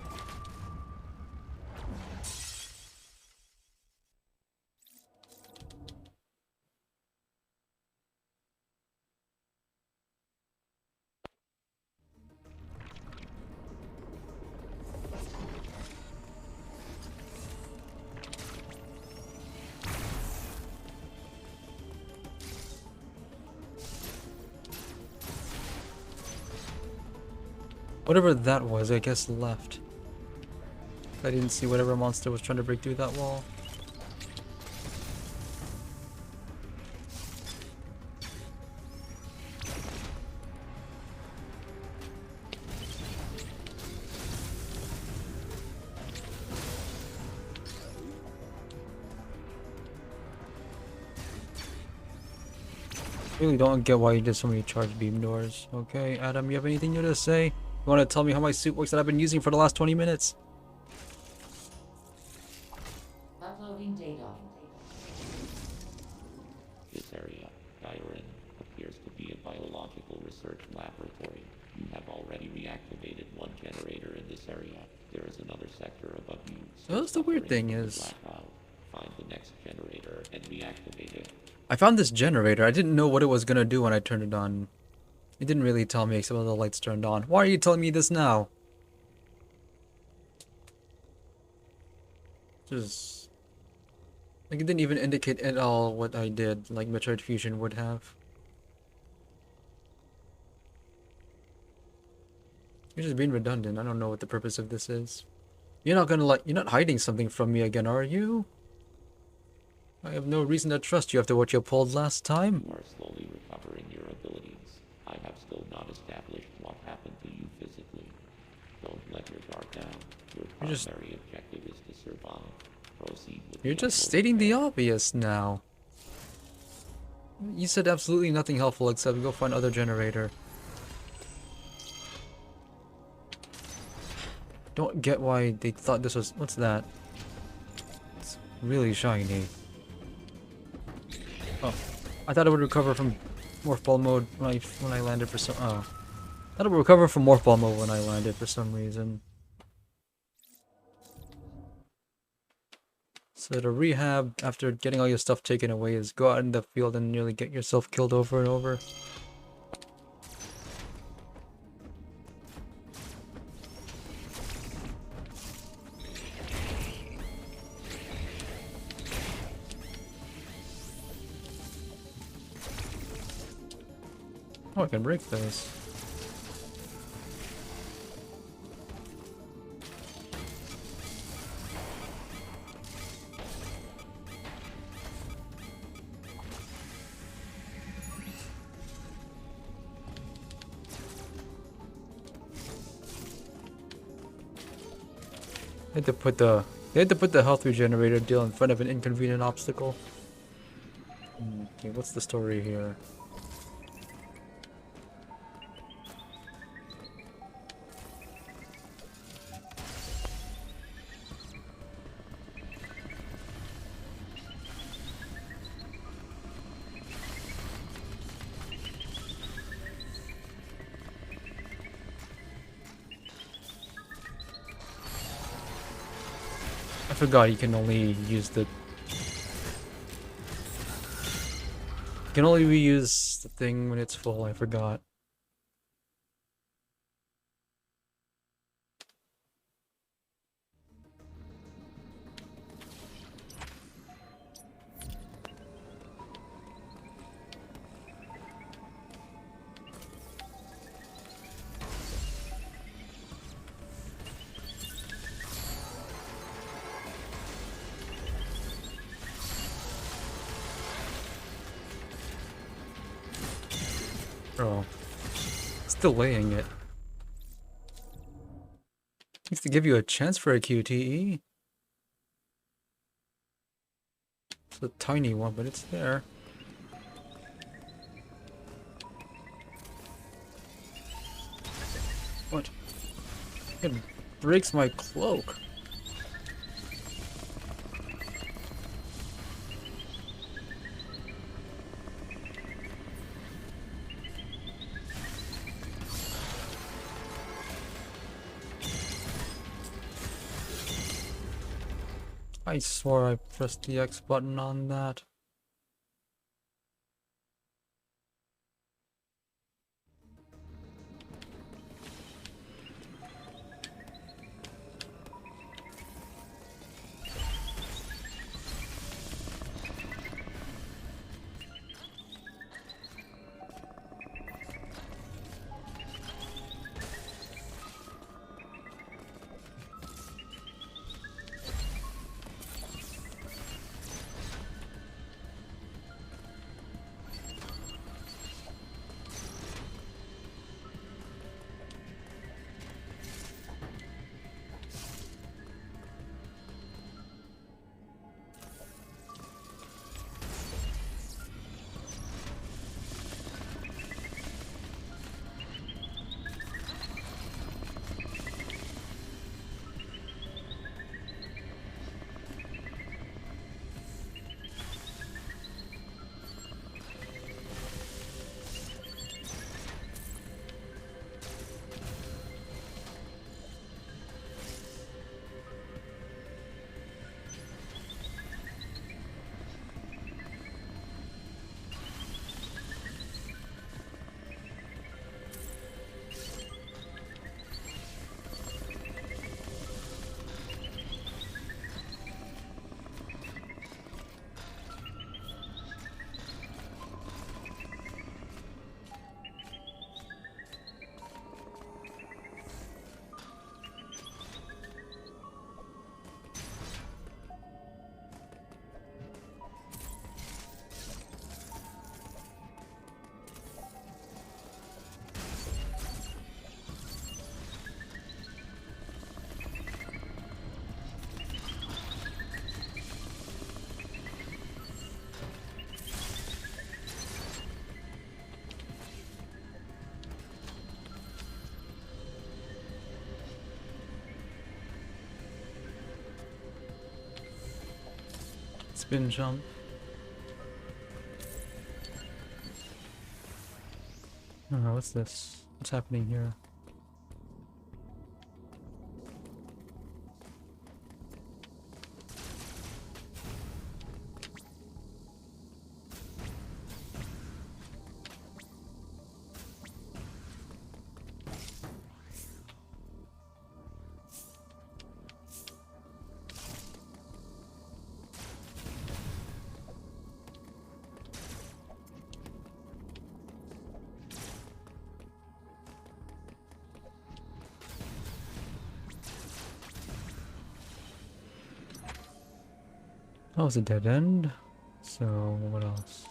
Whatever that was, I guess left. I didn't see whatever monster was trying to break through that wall. Really don't get why you did so many charge beam doors. Okay, Adam, you have anything new to say? You want to tell me how my suit works that I've been using for the last 20 minutes? Uploading data. This area, Gyrin, appears to be a biological research laboratory. You have already reactivated one generator in this area. There is another sector above you. So that's the weird thing is... Black cloud. Find the next generator and reactivate it. I found this generator. I didn't know what it was gonna do when I turned it on. It didn't really tell me except when the lights turned on. Why are you telling me this now? Just... Like, it didn't even indicate at all what I did, like Metroid Fusion would have. You're just being redundant. I don't know what the purpose of this is. You're not gonna you're not hiding something from me again, are you? I have no reason to trust you after what you pulled last time. You are slowly recovering your abilities. I have still not established what happened to you physically. Don't let your guard down. Your primary objective is to survive. Proceed with You're just stating the obvious now. You said absolutely nothing helpful except go find other generator. Don't get why they thought this was... What's that? It's really shiny. Oh, I thought it would recover from morph ball mode when I landed for some... Oh. I thought it would recover from morph ball mode when I landed for some reason. So to rehab after getting all your stuff taken away is go out in the field and nearly get yourself killed over and over. Oh, I can break those. They had to put the health regenerator deal in front of an inconvenient obstacle. Okay, what's the story here? I forgot you can only use the... You can only reuse the thing when it's full, I forgot. Oh. It's delaying it. Needs to give you a chance for a QTE. It's a tiny one, but it's there. What? It breaks my cloak. I swore I pressed the X button on that. Spin jump. Oh, what's this? What's happening here? Oh, it's a dead end. So, what else?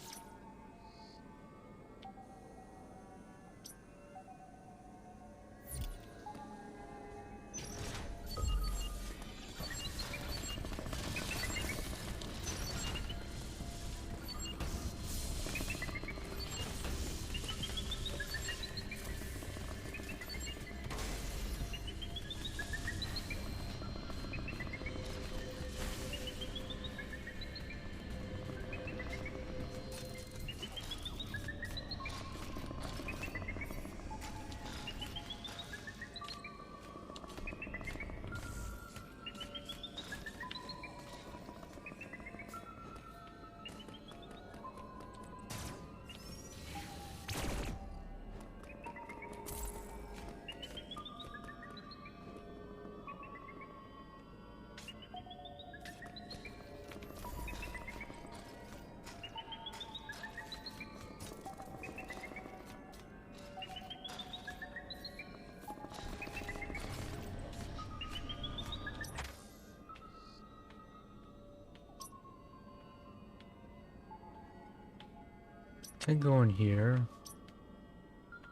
Can't go in here.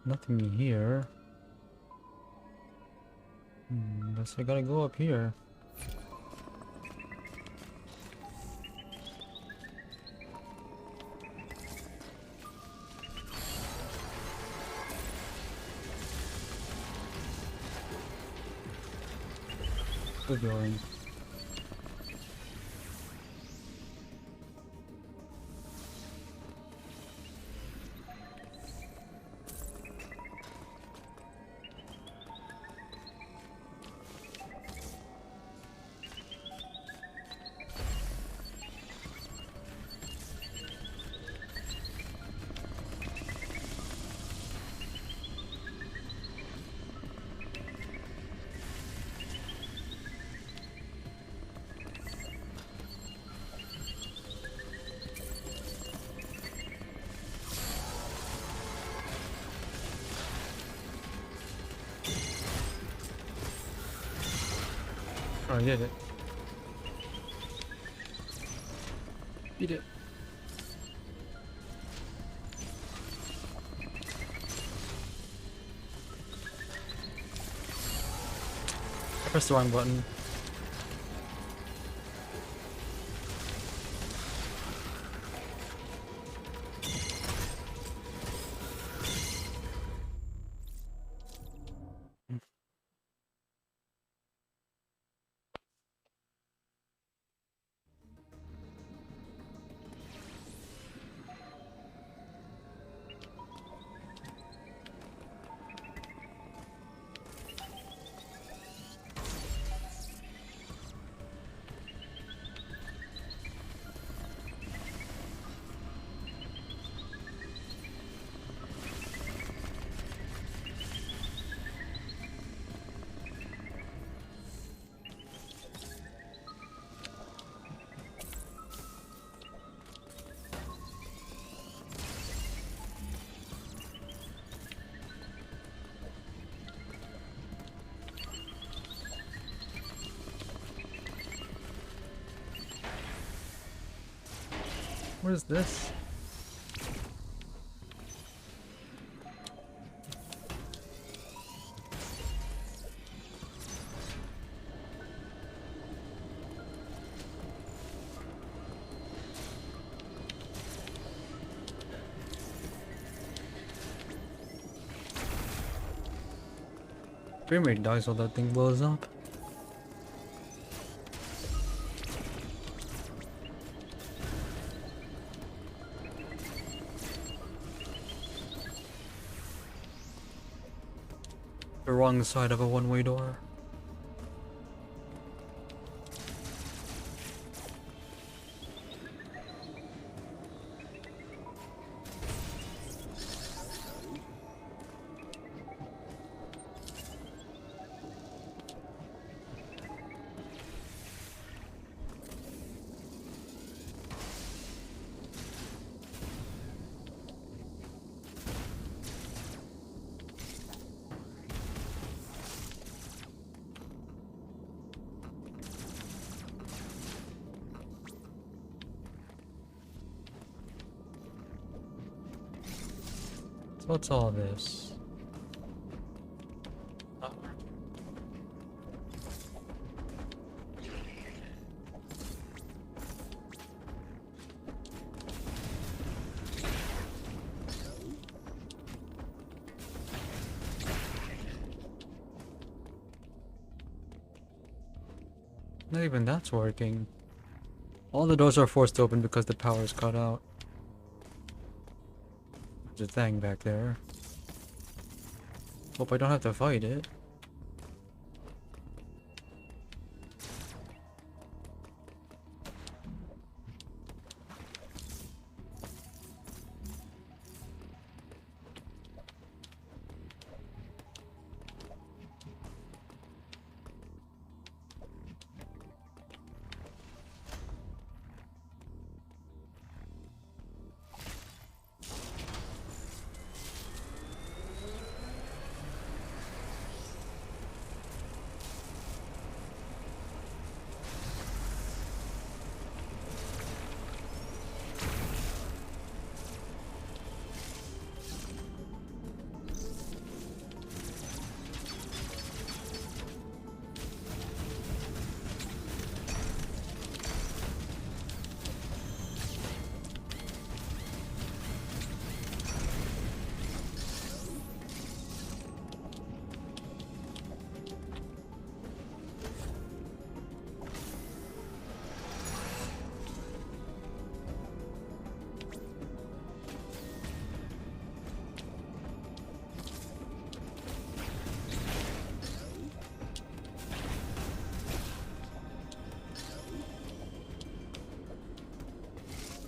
Nothing here. Guess I gotta go up here. Good going. Oh, I did it. Beat it. I pressed the wrong button. What is this? Frame rate dies while that thing blows up. The wrong side of a one-way door. So what's all this? Oh. Not even that's working. All the doors are forced open because the power is cut out. There's a thing back there. Hope I don't have to fight it.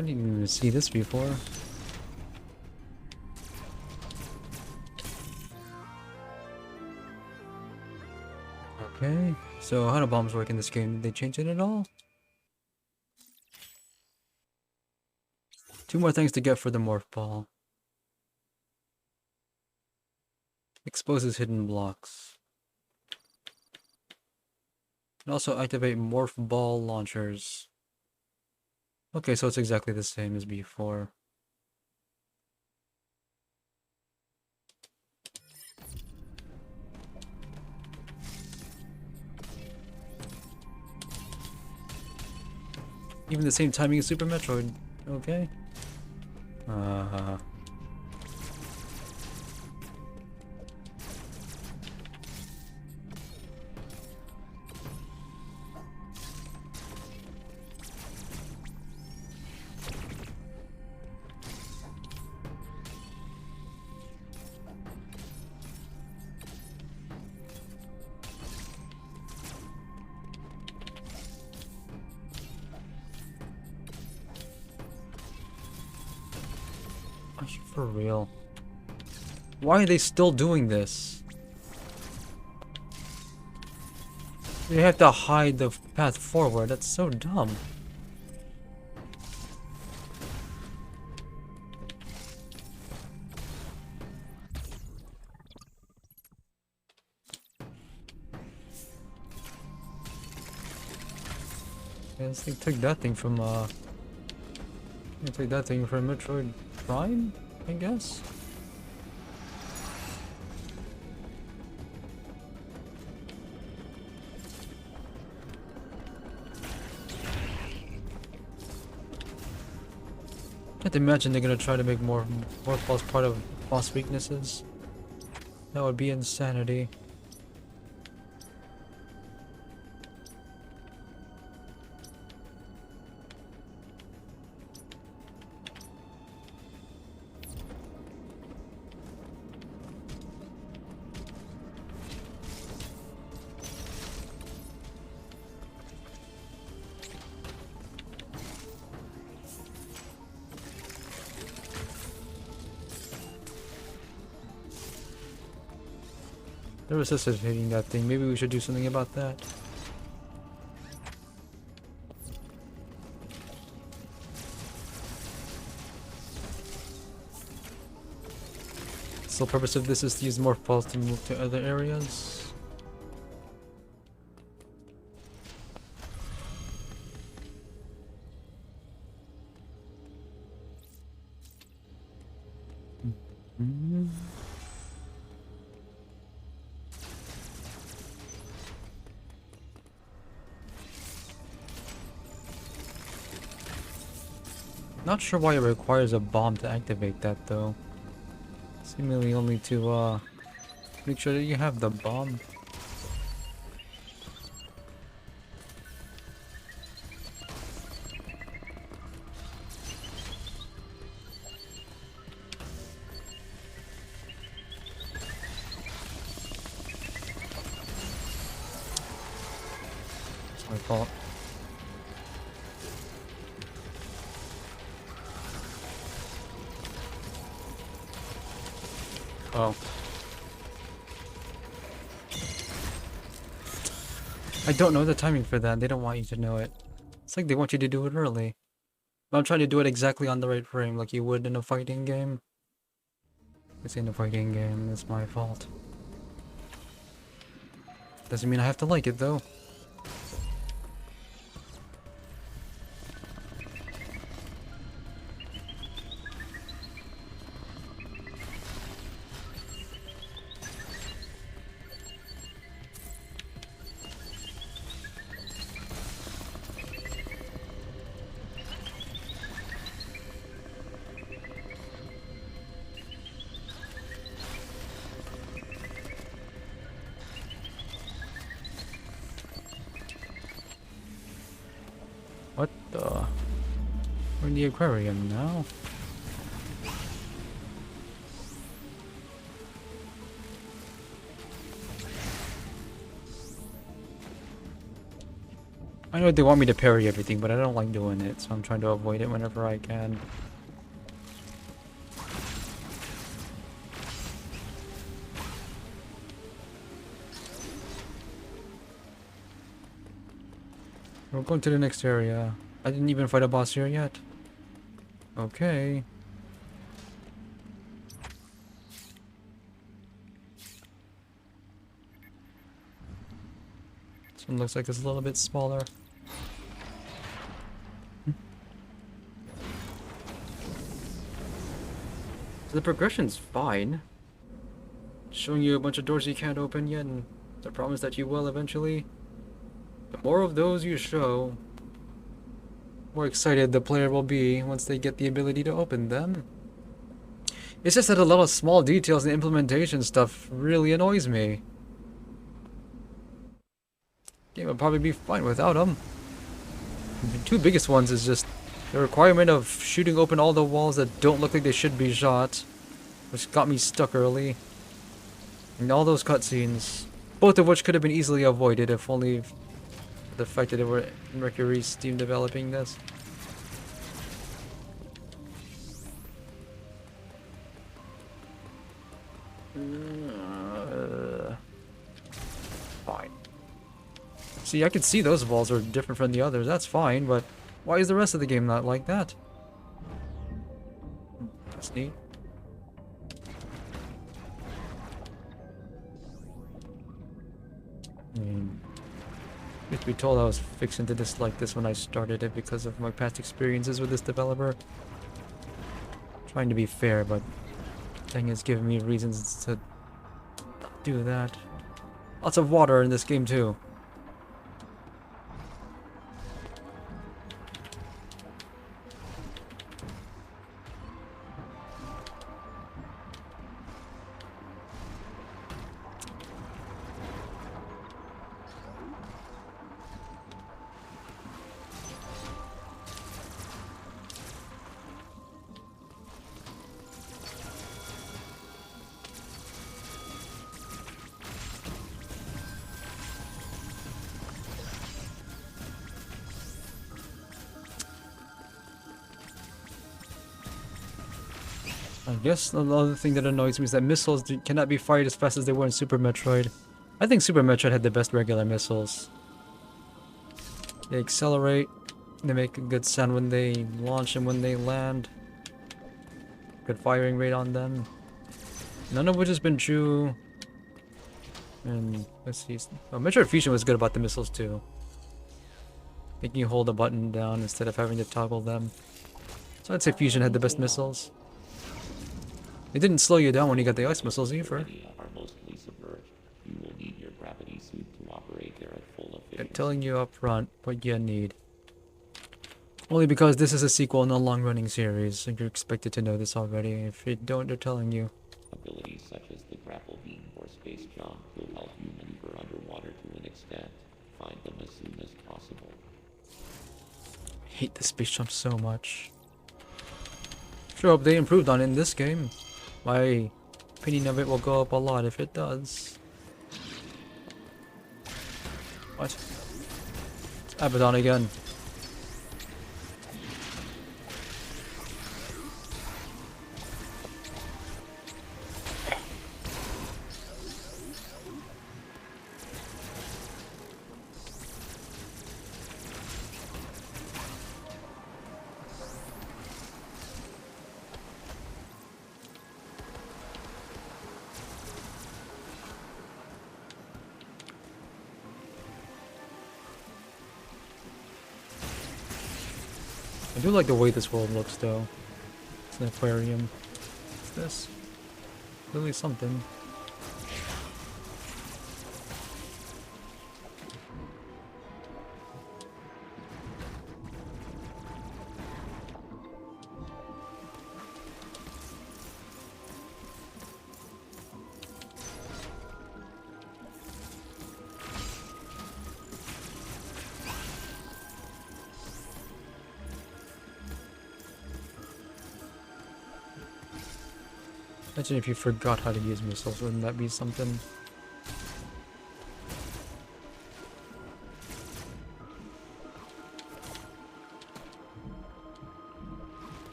I didn't even see this before. Okay, so how do bombs work in this game? Did they change it at all? 2 more things to get for the morph ball. Exposes hidden blocks. And also activate morph ball launchers. Okay, so it's exactly the same as before. Even the same timing as Super Metroid. Okay. For real. Why are they still doing this? They have to hide the path forward. That's so dumb. Yeah, this thing took that thing from Metroid Prime, I guess. I can't imagine they're gonna try to make more balls part of boss weaknesses. That would be insanity. They're resuscitating that thing. Maybe we should do something about that. So the purpose of this is to use morph balls to move to other areas. Not sure why it requires a bomb to activate that though. Seemingly only to make sure that you have the bomb. It's my fault. Oh. I don't know the timing for that. They don't want you to know it. It's like they want you to do it early. But I'm trying to do it exactly on the right frame, like you would in a fighting game. It's in a fighting game. It's my fault. Doesn't mean I have to like it though. What the? We're in the aquarium now. I know they want me to parry everything, but I don't like doing it, so I'm trying to avoid it whenever I can. We're going to the next area. I didn't even fight a boss here yet. Okay. This one looks like it's a little bit smaller. So the progression's fine. Showing you a bunch of doors you can't open yet, and the promise that you will eventually. The more of those you show, the more excited the player will be once they get the ability to open them. It's just that a lot of small details and implementation stuff really annoys me. Game would probably be fine without them. The two biggest ones is just the requirement of shooting open all the walls that don't look like they should be shot, which got me stuck early. And all those cutscenes, both of which could have been easily avoided if only the fact that they were Mercury's team developing this. Fine. See, I can see those walls are different from the others, that's fine, but why is the rest of the game not like that? That's neat. I mean, truth be told, I was fixing to dislike this when I started it because of my past experiences with this developer. Trying to be fair, but thing is giving me reasons to not do that. Lots of water in this game too. I guess another thing that annoys me is that missiles cannot be fired as fast as they were in Super Metroid. I think Super Metroid had the best regular missiles. They accelerate, they make a good sound when they launch and when they land. Good firing rate on them. None of which has been true. And let's see. Oh, Metroid Fusion was good about the missiles too. Making you hold a button down instead of having to toggle them. So I'd say Fusion had the best missiles. It didn't slow you down when you got the ice missiles either. Are mostly submerged. You will need your gravity suit to operate there at full efficiency. They're telling you up front what you need. Only because this is a sequel in a long-running series, and you're expected to know this already. If you don't, they're telling you. Abilities such as the grapple beam or space jump will help you maneuver underwater to an extent. Find them as soon as possible. I hate the space jump so much. Sure hope they improved on it in this game. My opinion of it will go up a lot if it does. What? It's Abaddon again. I do like the way this world looks though. It's an aquarium. What's this? Really something. Imagine if you forgot how to use missiles, wouldn't that be something?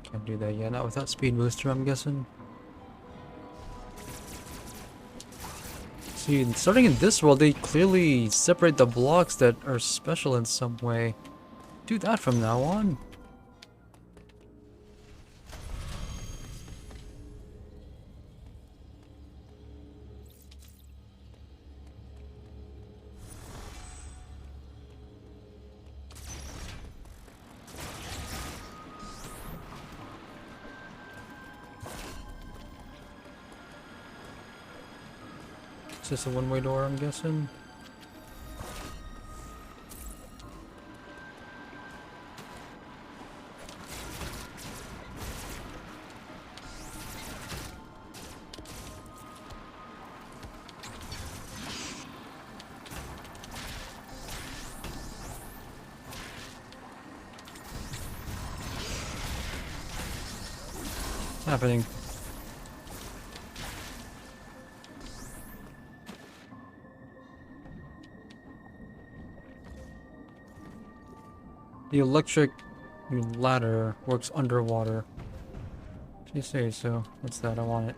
Can't do that yet. Not without speed booster, I'm guessing. See, starting in this world, they clearly separate the blocks that are special in some way. Do that from now on. Is this a one-way door, I'm guessing? What's happening? The electric ladder works underwater. If you say so. What's that? I want it.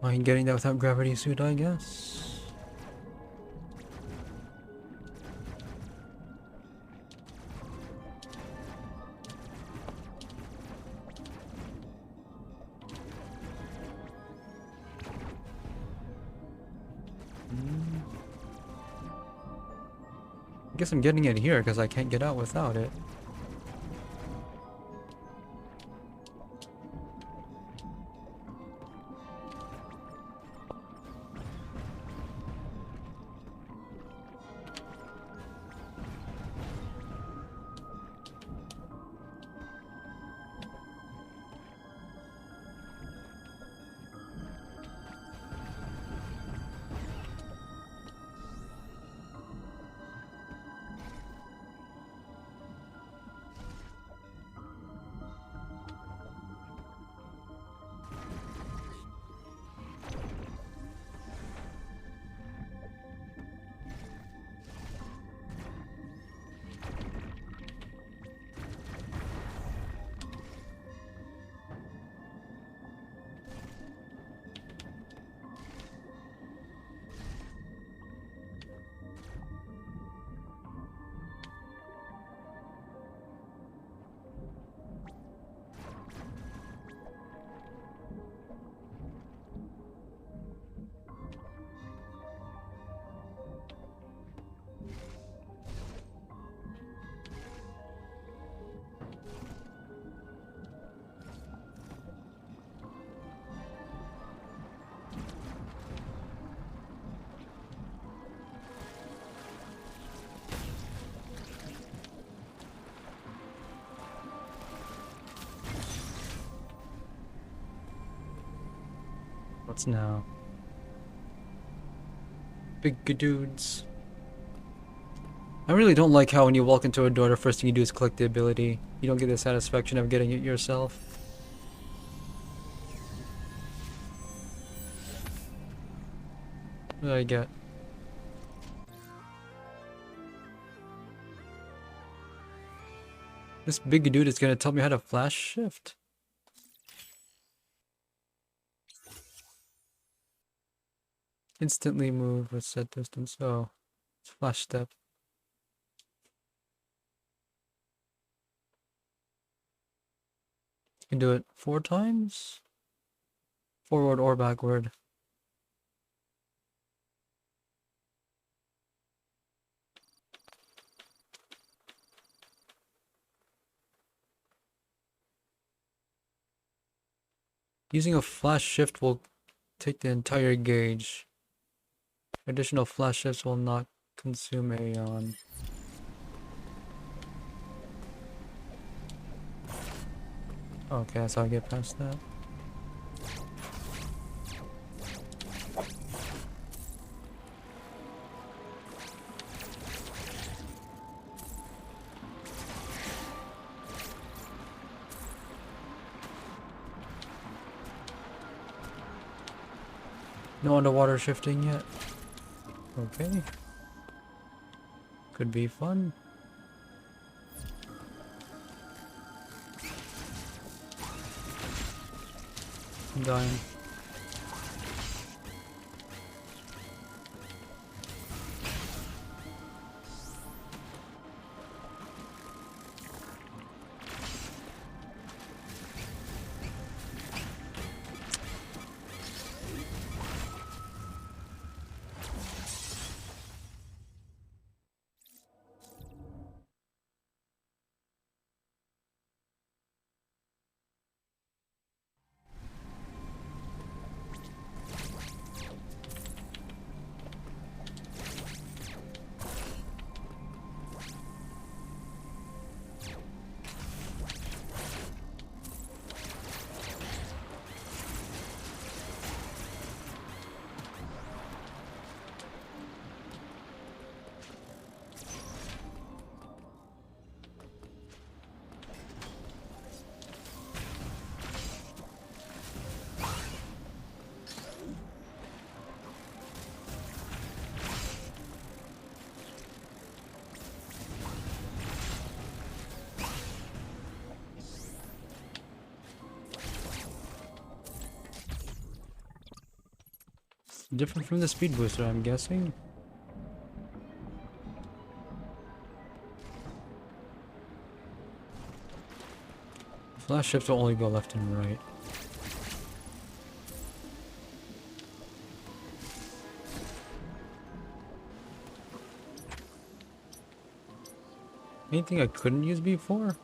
I ain't getting that without gravity suit, I guess. I guess I'm getting it here because I can't get out without it. What's now? Big dudes. I really don't like how when you walk into a door, the first thing you do is collect the ability. You don't get the satisfaction of getting it yourself. What did I get? This big dude is gonna tell me how to flash shift. Instantly move with set distance. Oh, it's flash step. You can do it 4 times? Forward or backward. Using a flash shift will take the entire gauge. Additional flash shifts will not consume Aeon. Okay, that's how I get past that. No underwater shifting yet. Okay. Could be fun. I'm dying. Different from the speed booster, I'm guessing. Flash shift will only go left and right. Anything I couldn't use before?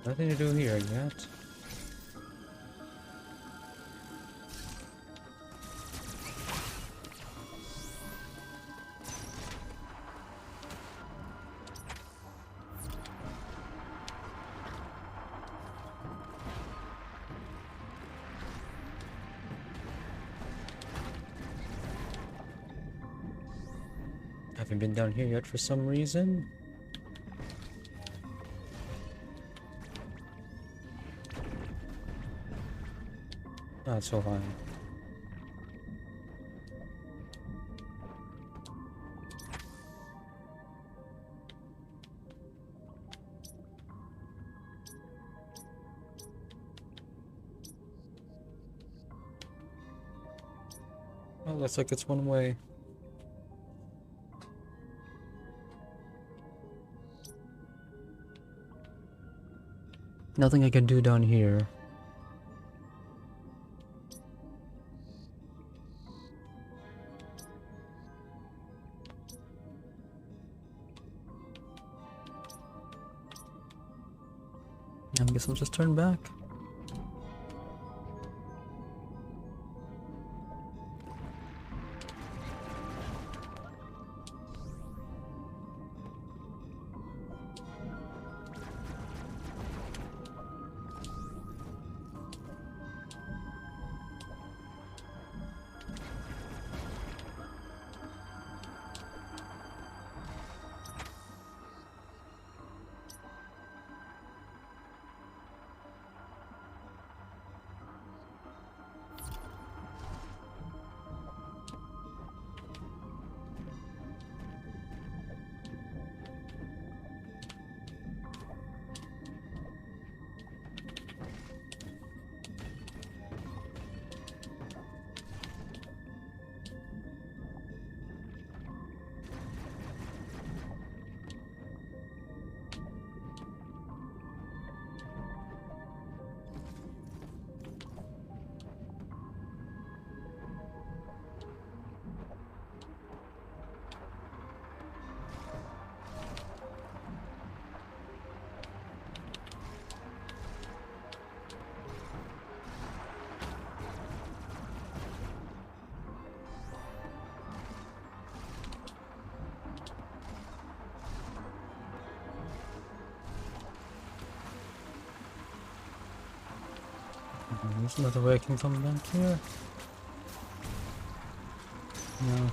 Nothing to do here yet. Haven't been down here yet for some reason. Not so high. Oh, looks like it's one way. Nothing I can do down here. guess I'll just turn back. There's another way I can come back here. No.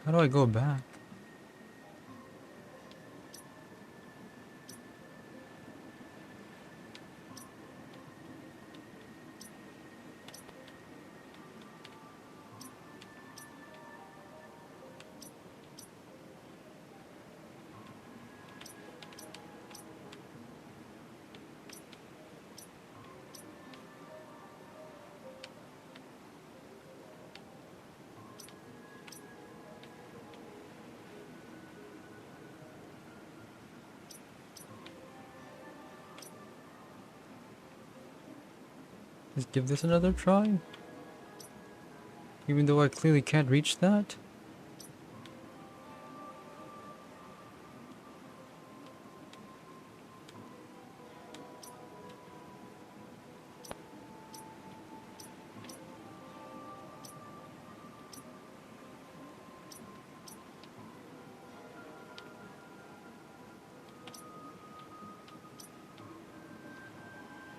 How do I go back? Just give this another try? Even though I clearly can't reach that?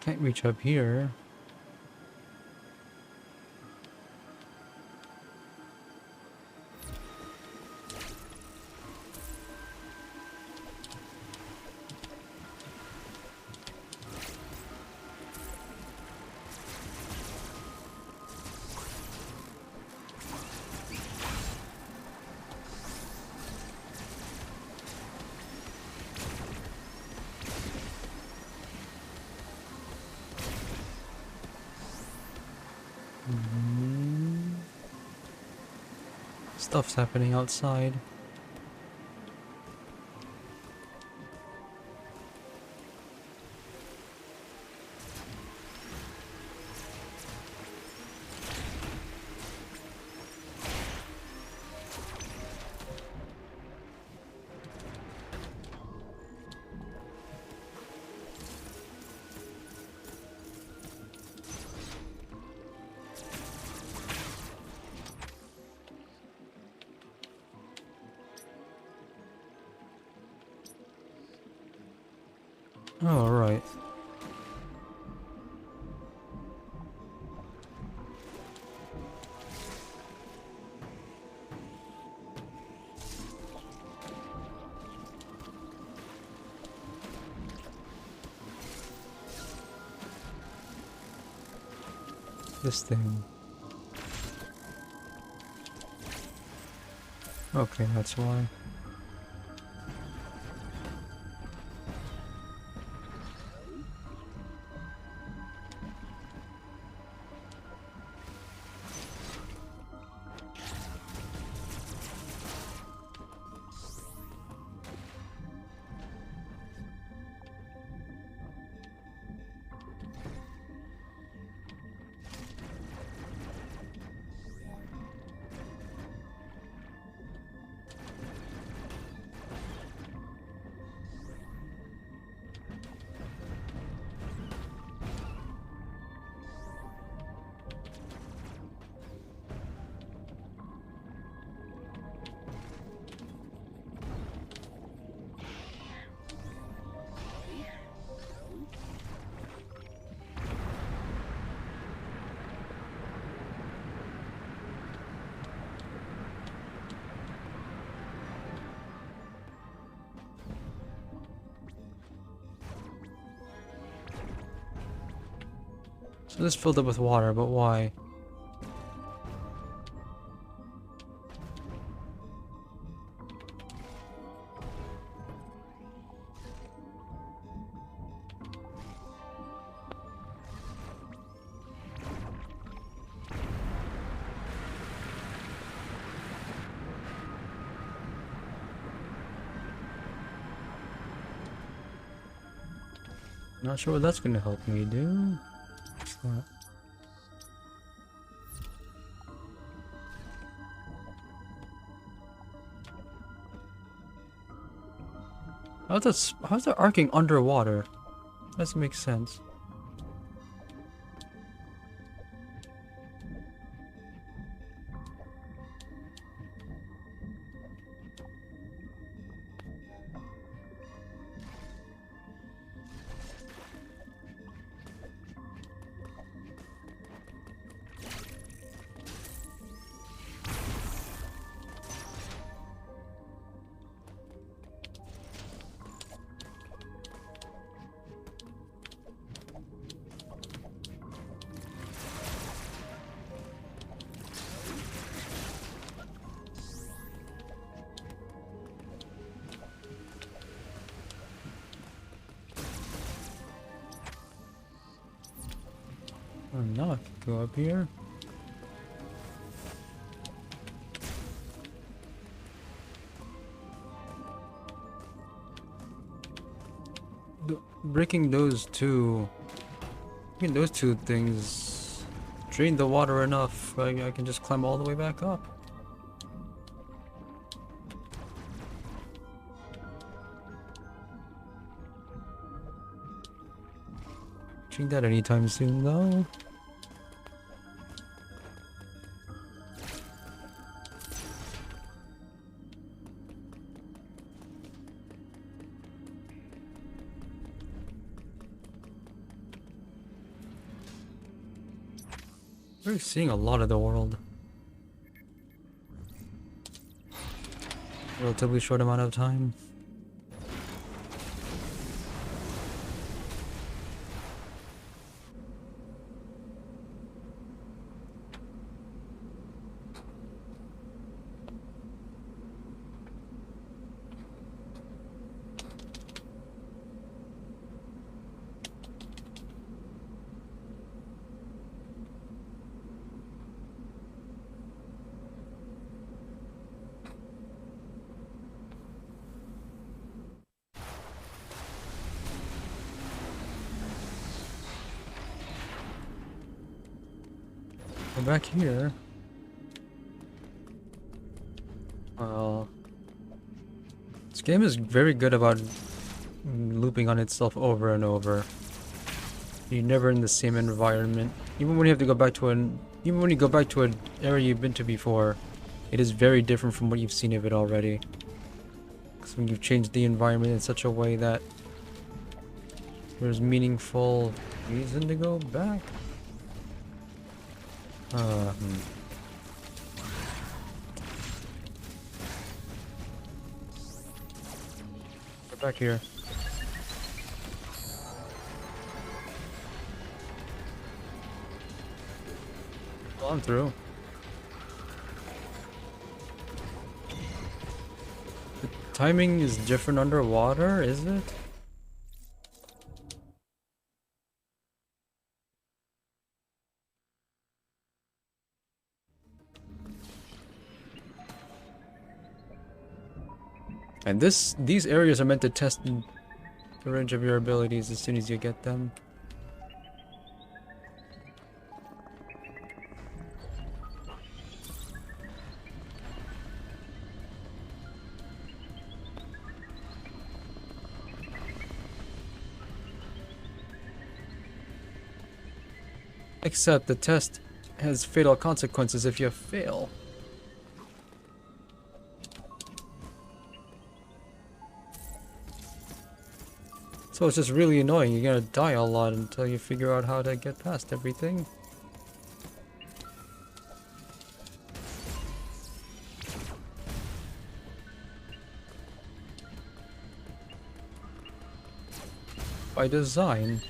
Can't reach up here. Stuff's happening outside. Oh, right. This thing. Okay, that's why. So this filled up with water, but why? Not sure what that's gonna help me do. What's that? How's that arcing underwater? Doesn't make sense. Oh, now I can go up here. Breaking those two things drain the water enough. I can just climb all the way back up. Doing that anytime soon, though. We're seeing a lot of the world. Relatively short amount of time. Go back here. Well, this game is very good about looping on itself over and over. You're never in the same environment. Even when you have to go back to even when you go back to an area you've been to before, it is very different from what you've seen of it already. Because when you've changed the environment in such a way that there's meaningful reason to go back. Go back here. I'm through. The timing is different underwater, is it? And these areas are meant to test the range of your abilities as soon as you get them. Except the test has fatal consequences if you fail. So it's just really annoying. You're gonna die a lot until you figure out how to get past everything. By design.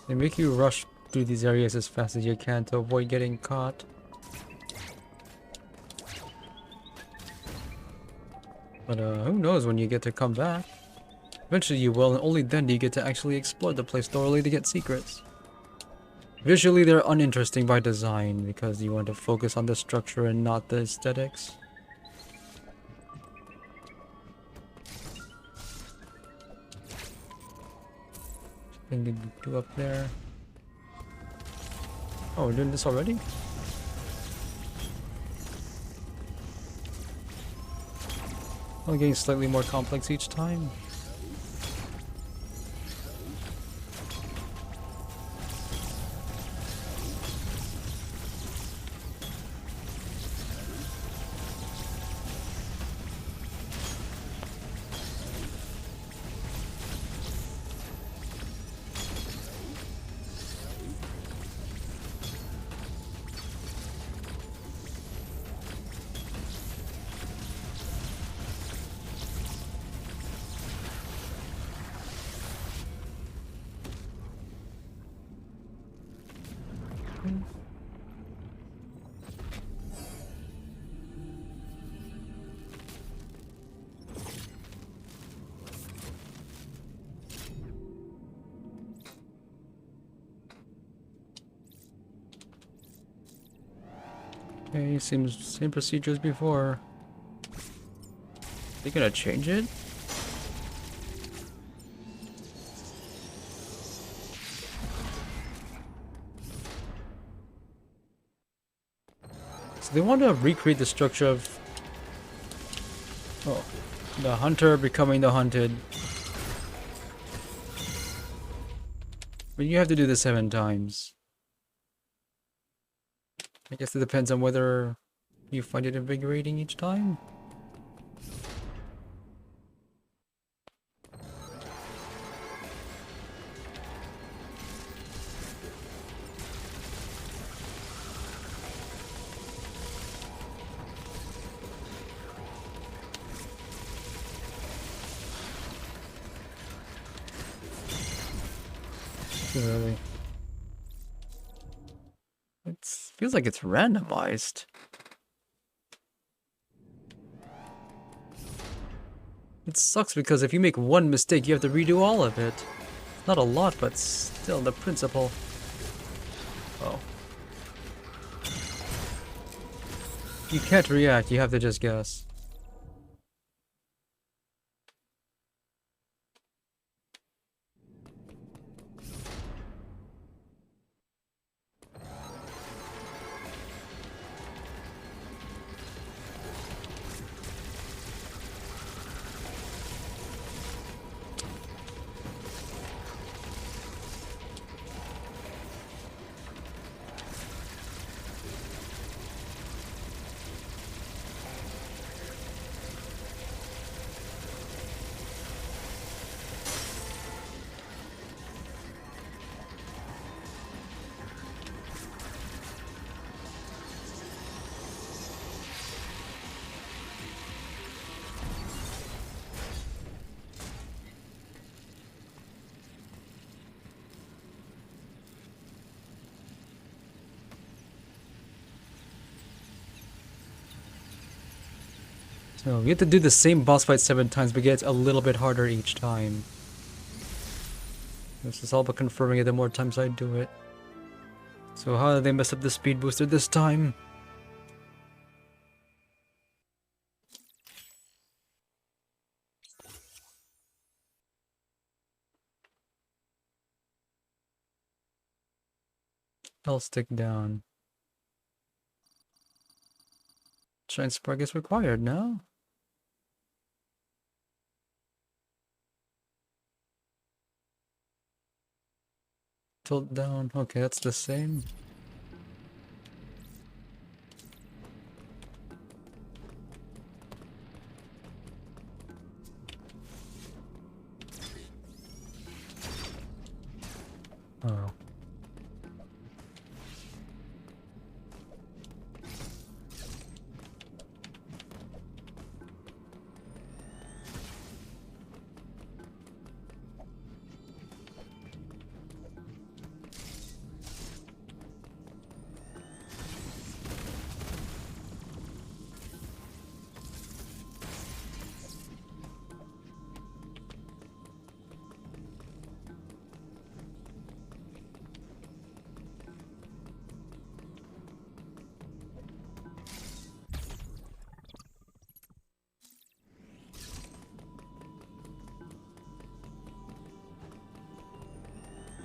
They make you rush through these areas as fast as you can to avoid getting caught. But who knows when you get to come back. Eventually you will, and only then do you get to actually explore the place thoroughly to get secrets. Visually they're uninteresting by design because you want to focus on the structure and not the aesthetics. Something to do up there. Oh, we're doing this already? Only getting slightly more complex each time. Okay, seems same procedure as before. They gonna change it? So they want to recreate the structure of the hunter becoming the hunted. But you have to do this 7 times. I guess it depends on whether you find it invigorating each time. Too early. Let's Feels like it's randomized. It sucks because if you make one mistake, you have to redo all of it. Not a lot, but still the principle. Oh. You can't react, you have to just guess. So you have to do the same boss fight 7 times, but it gets a little bit harder each time. This is all but confirming it the more times I do it. So how did they mess up the speed booster this time? I'll stick down. Shine Spark is required now. Tilt down. Okay, that's the same. Oh.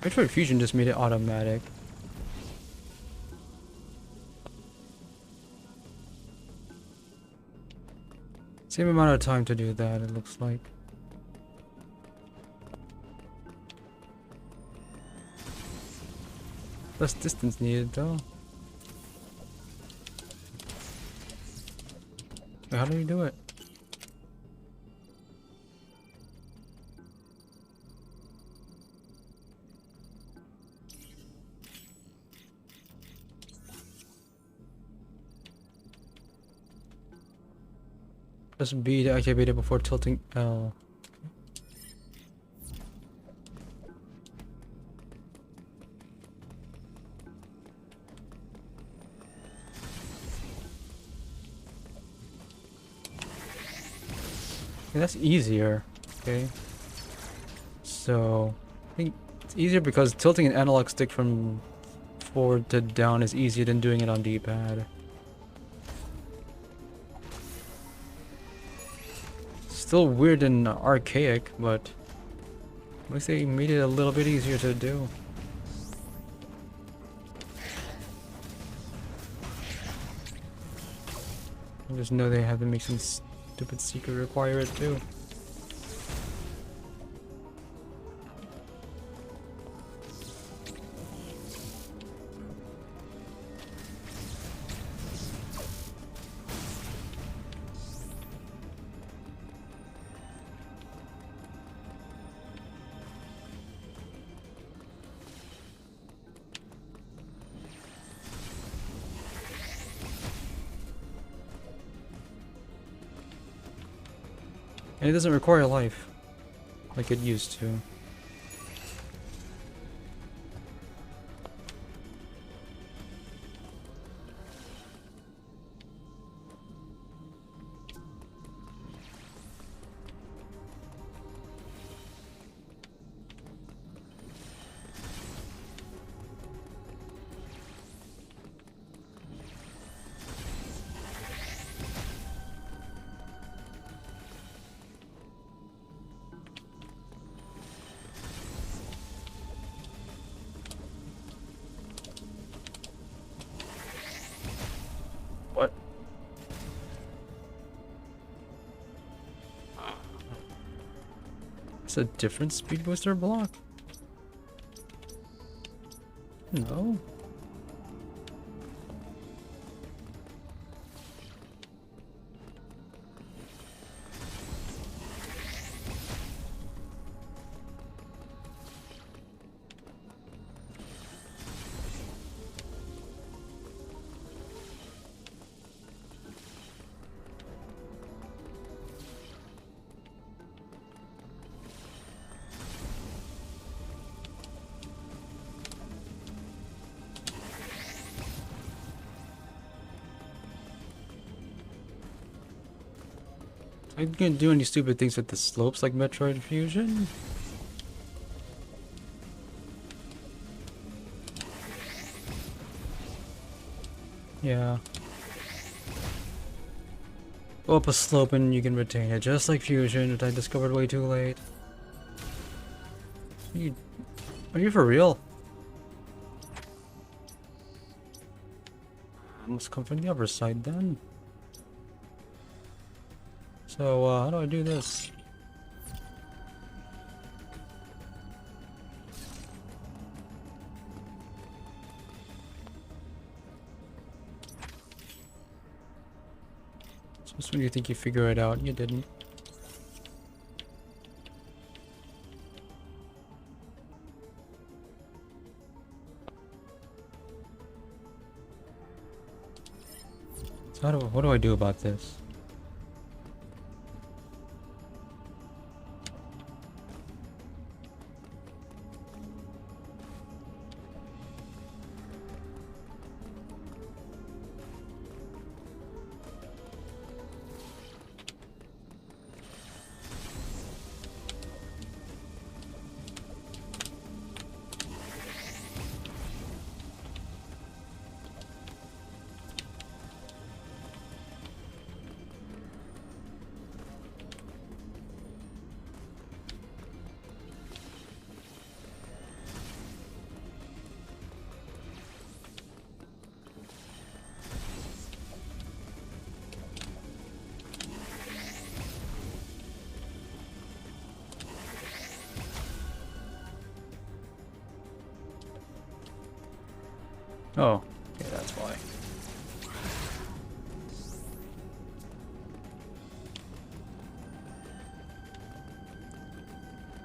Metroid Fusion just made it automatic. Same amount of time to do that, it looks like. Less distance needed though. Wait, how do you do it? Press B to activate it before tilting L. Okay, that's easier. Okay. So, I think it's easier because tilting an analog stick from forward to down is easier than doing it on D-pad. Still weird and archaic, but at least they made it a little bit easier to do. I just know they have to make some stupid secret require it too. And it doesn't require life like it used to. a different speed booster block? No. Are you gonna do any stupid things with the slopes like Metroid Fusion? Yeah. Go up a slope and you can retain it, just like Fusion, which I discovered way too late. Are you for real? I must come from the other side then. So, how do I do this? Just when you think you figure it out, you didn't. So what do I do about this? Oh, yeah, that's why.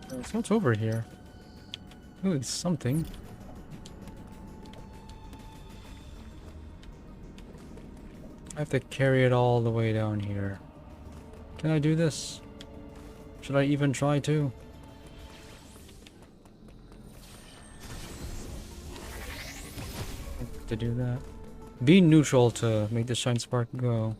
So what's over here? Ooh, it's something. I have to carry it all the way down here. Can I do this? Should I even try to? To do that. Be neutral to make the shine spark go.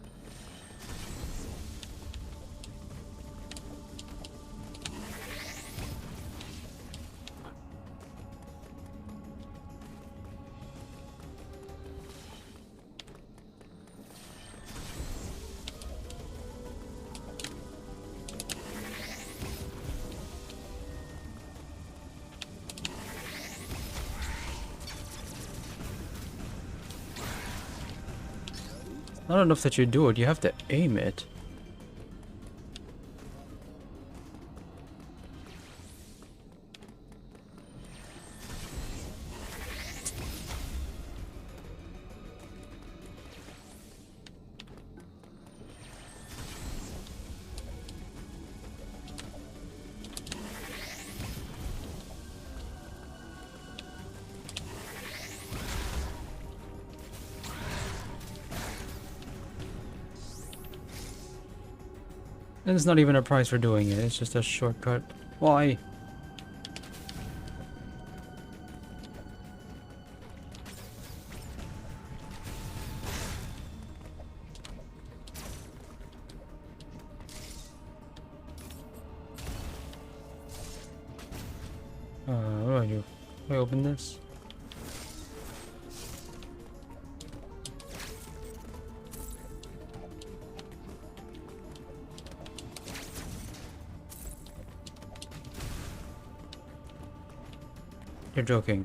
Not enough that you do it, you have to aim it. And it's not even a price for doing it, it's just a shortcut. Why? What do I do? Do I open this? You're joking.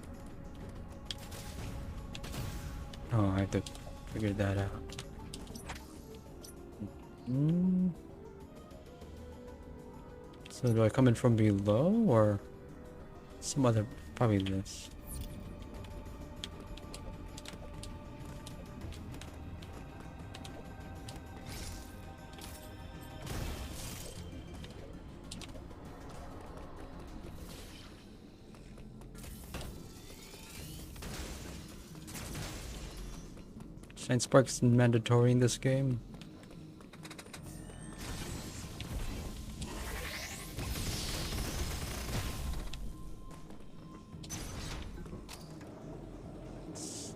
Oh, I have to figure that out. So do I come in from below or some other, probably this. Shine Spark's mandatory in this game.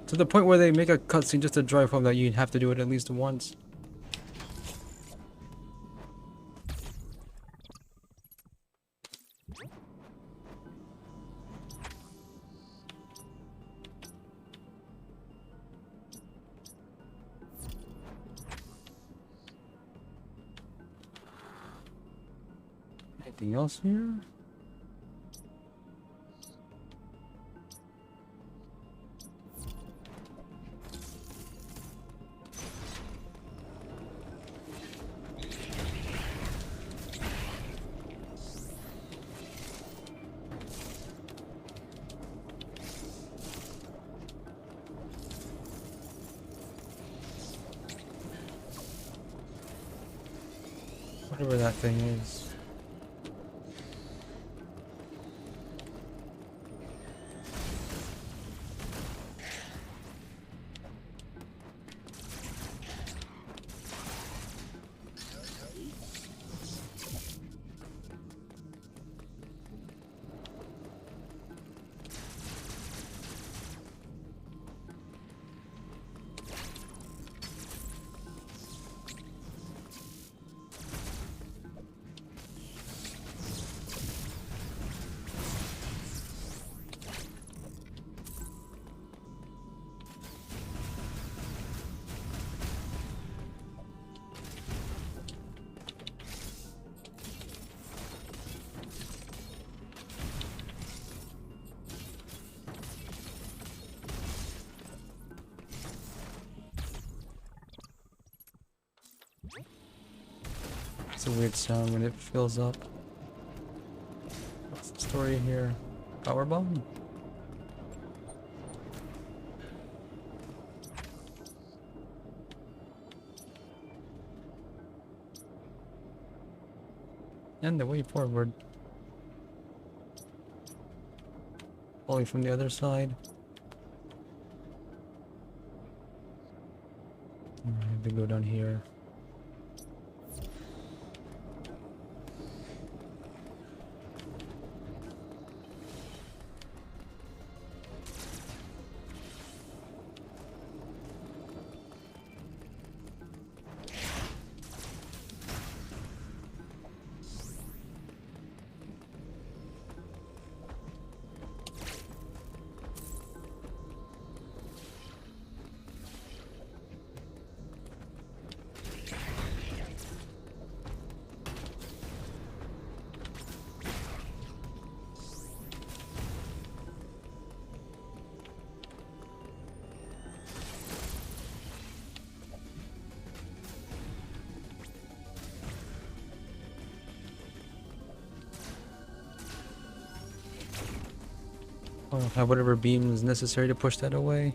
To the point where they make a cutscene just to drive home that you have to do it at least once. Anything else here? Whatever that thing is. It's a weird sound when it fills up. What's the story here? Power bomb? And the way forward. Falling from the other side. I have to go down here. I'll have whatever beam is necessary to push that away.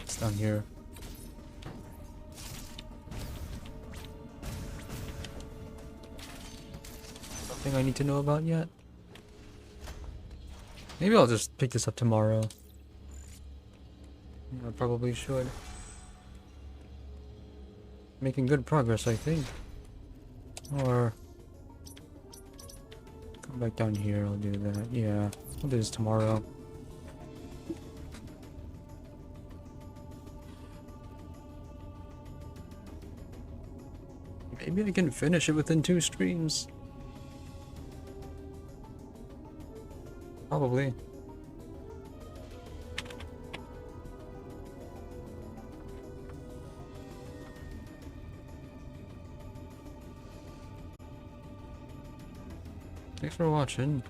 It's down here. Nothing I need to know about yet. Maybe I'll just pick this up tomorrow. I probably should. Making good progress, I think. Or come back down here, I'll do that. Yeah, I'll do this tomorrow. Maybe I can finish it within 2 streams. Probably. Thanks for watching.